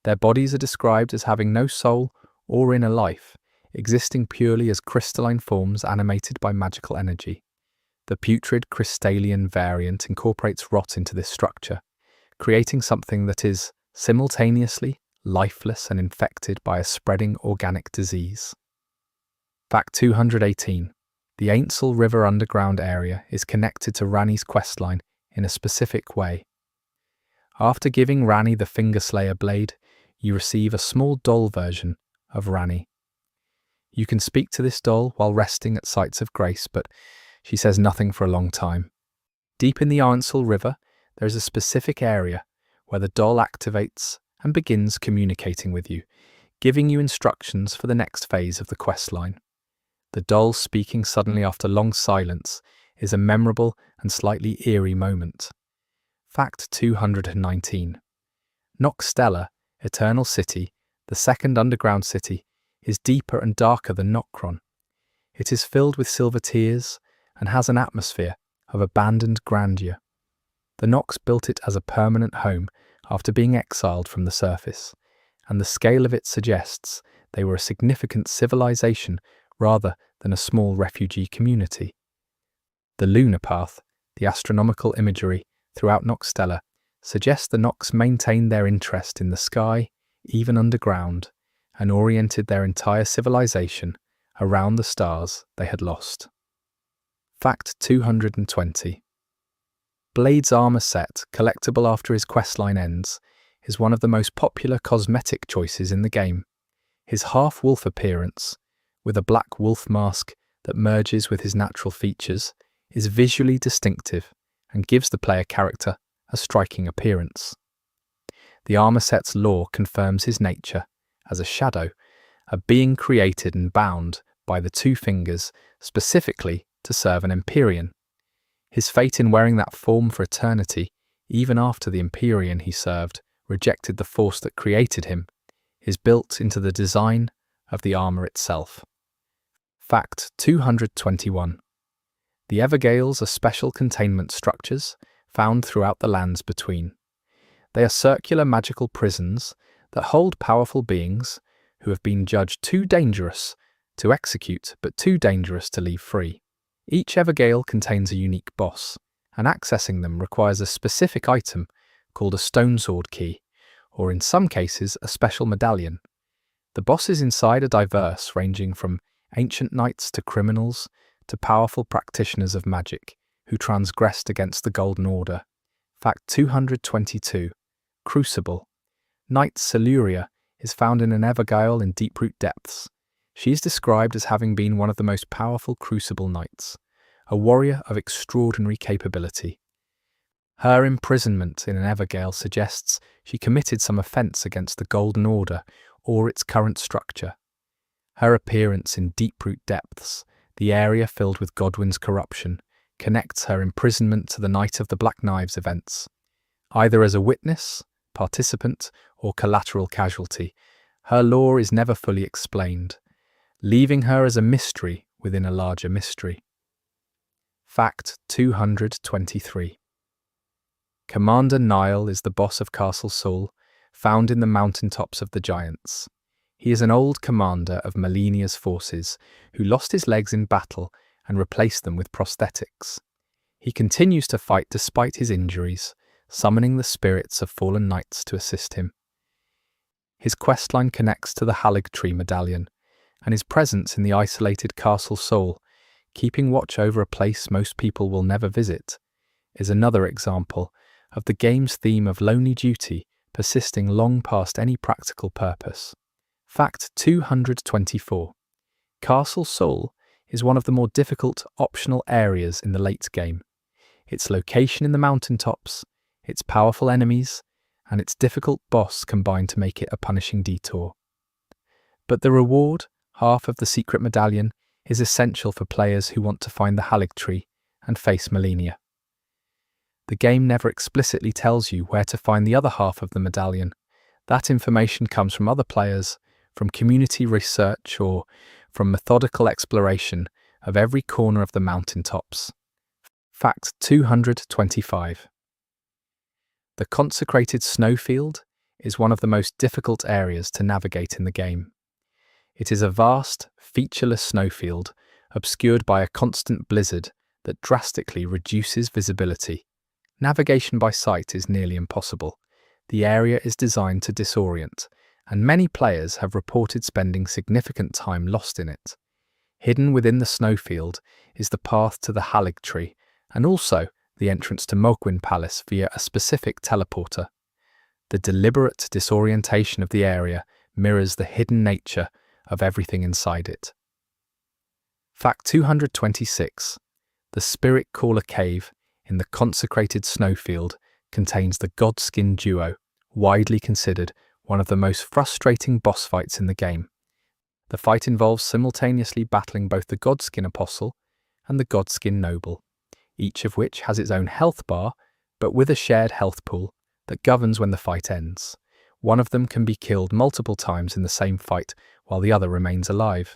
Their bodies are described as having no soul or inner life, existing purely as crystalline forms animated by magical energy. The putrid crystallian variant incorporates rot into this structure, creating something that is simultaneously lifeless and infected by a spreading organic disease. Fact 218. The Ainsel River underground area is connected to Ranni's questline in a specific way. After giving Ranni the Fingerslayer blade, you receive a small doll version of Ranni. You can speak to this doll while resting at sites of grace, but she says nothing for a long time. Deep in the Ainsel River, there is a specific area where the doll activates and begins communicating with you, giving you instructions for the next phase of the questline. The doll speaking suddenly after long silence is a memorable and slightly eerie moment. Fact 219. Nokstella, Eternal City, the second underground city, is deeper and darker than Nokron. It is filled with silver tears and has an atmosphere of abandoned grandeur. The Nox built it as a permanent home after being exiled from the surface, and the scale of it suggests they were a significant civilization rather than a small refugee community. The lunar path, the astronomical imagery throughout Nokstella, suggests the Nox maintained their interest in the sky, even underground, and oriented their entire civilization around the stars they had lost. Fact 220. Blade's armor set, collectible after his questline ends, is one of the most popular cosmetic choices in the game. His half-wolf appearance, with a black wolf mask that merges with his natural features, is visually distinctive and gives the player character a striking appearance. The armor set's lore confirms his nature as a shadow, a being created and bound by the two fingers specifically to serve an Empyrean. His fate in wearing that form for eternity, even after the Empyrean he served rejected the force that created him, is built into the design of the armor itself. Fact 221. The Evergales are special containment structures found throughout the lands between. They are circular magical prisons that hold powerful beings who have been judged too dangerous to execute but too dangerous to leave free. Each Evergale contains a unique boss, and accessing them requires a specific item called a stone sword key, or in some cases a special medallion. The bosses inside are diverse, ranging from ancient knights to criminals to powerful practitioners of magic who transgressed against the Golden Order. Fact 222. Crucible. Knight Celuria is found in an Evergale in Deeproot Depths. She is described as having been one of the most powerful Crucible knights, a warrior of extraordinary capability. Her imprisonment in an Evergale suggests she committed some offence against the Golden Order or its current structure. Her appearance in Deeproot Depths, the area filled with Godwyn's corruption, connects her imprisonment to the Night of the Black Knives events, either as a witness participant, or collateral casualty. Her lore is never fully explained, leaving her as a mystery within a larger mystery. Fact 223. Commander Nile is the boss of Castle Sol, found in the mountaintops of the Giants. He is an old commander of Melinia's forces who lost his legs in battle and replaced them with prosthetics. He continues to fight despite his injuries, summoning the spirits of fallen knights to assist him. His questline connects to the Haligtree medallion, and his presence in the isolated Castle Sol, keeping watch over a place most people will never visit, is another example of the game's theme of lonely duty persisting long past any practical purpose. Fact 224. Castle Sol is one of the more difficult optional areas in the late game. Its location in the mountaintops, its powerful enemies, and its difficult boss combine to make it a punishing detour. But the reward, half of the secret medallion, is essential for players who want to find the Haligtree and face Melinia. The game never explicitly tells you where to find the other half of the medallion. That information comes from other players, from community research, or from methodical exploration of every corner of the mountaintops. Fact 225. The consecrated snowfield is one of the most difficult areas to navigate in the game. It is a vast, featureless snowfield, obscured by a constant blizzard that drastically reduces visibility. Navigation by sight is nearly impossible. The area is designed to disorient, and many players have reported spending significant time lost in it. Hidden within the snowfield is the path to the Haligtree, and also the entrance to Mogwin Palace via a specific teleporter. The deliberate disorientation of the area mirrors the hidden nature of everything inside it. Fact 226. The Spirit Caller Cave in the consecrated snowfield contains the Godskin duo, widely considered one of the most frustrating boss fights in the game. The fight involves simultaneously battling both the Godskin Apostle and the Godskin Noble, each of which has its own health bar, but with a shared health pool that governs when the fight ends. One of them can be killed multiple times in the same fight, while the other remains alive.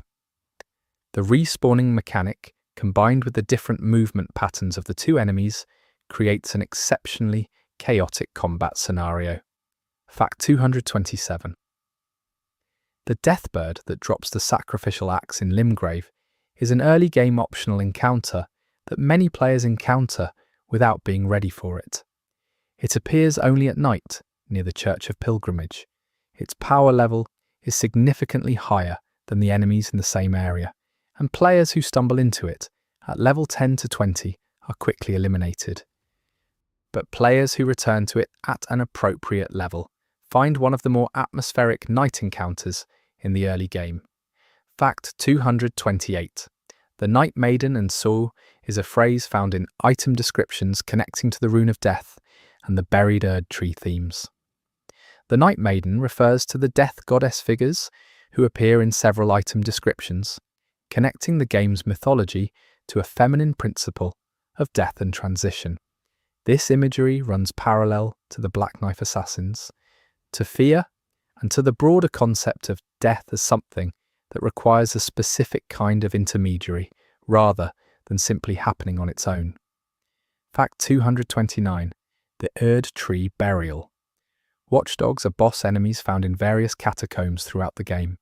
The respawning mechanic, combined with the different movement patterns of the two enemies, creates an exceptionally chaotic combat scenario. Fact 227. The Deathbird that drops the sacrificial axe in Limgrave is an early game optional encounter that many players encounter without being ready for it. It appears only at night, near the Church of Pilgrimage. Its power level is significantly higher than the enemies in the same area, and players who stumble into it at level 10 to 20 are quickly eliminated. But players who return to it at an appropriate level find one of the more atmospheric night encounters in the early game. Fact 228. The Night Maiden and Soul is a phrase found in item descriptions connecting to the Rune of Death and the Buried Erd Tree themes. The Night Maiden refers to the death goddess figures who appear in several item descriptions, connecting the game's mythology to a feminine principle of death and transition. This imagery runs parallel to the Black Knife Assassins, to fear, and to the broader concept of death as something that requires a specific kind of intermediary rather than simply happening on its own. Fact 229. The Erd Tree Burial. Watchdogs are boss enemies found in various catacombs throughout the game.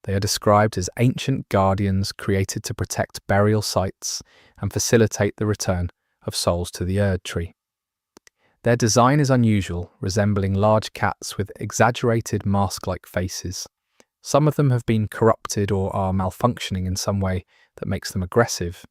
They are described as ancient guardians created to protect burial sites and facilitate the return of souls to the Erd Tree. Their design is unusual, resembling large cats with exaggerated mask-like faces. Some of them have been corrupted or are malfunctioning in some way that makes them aggressive.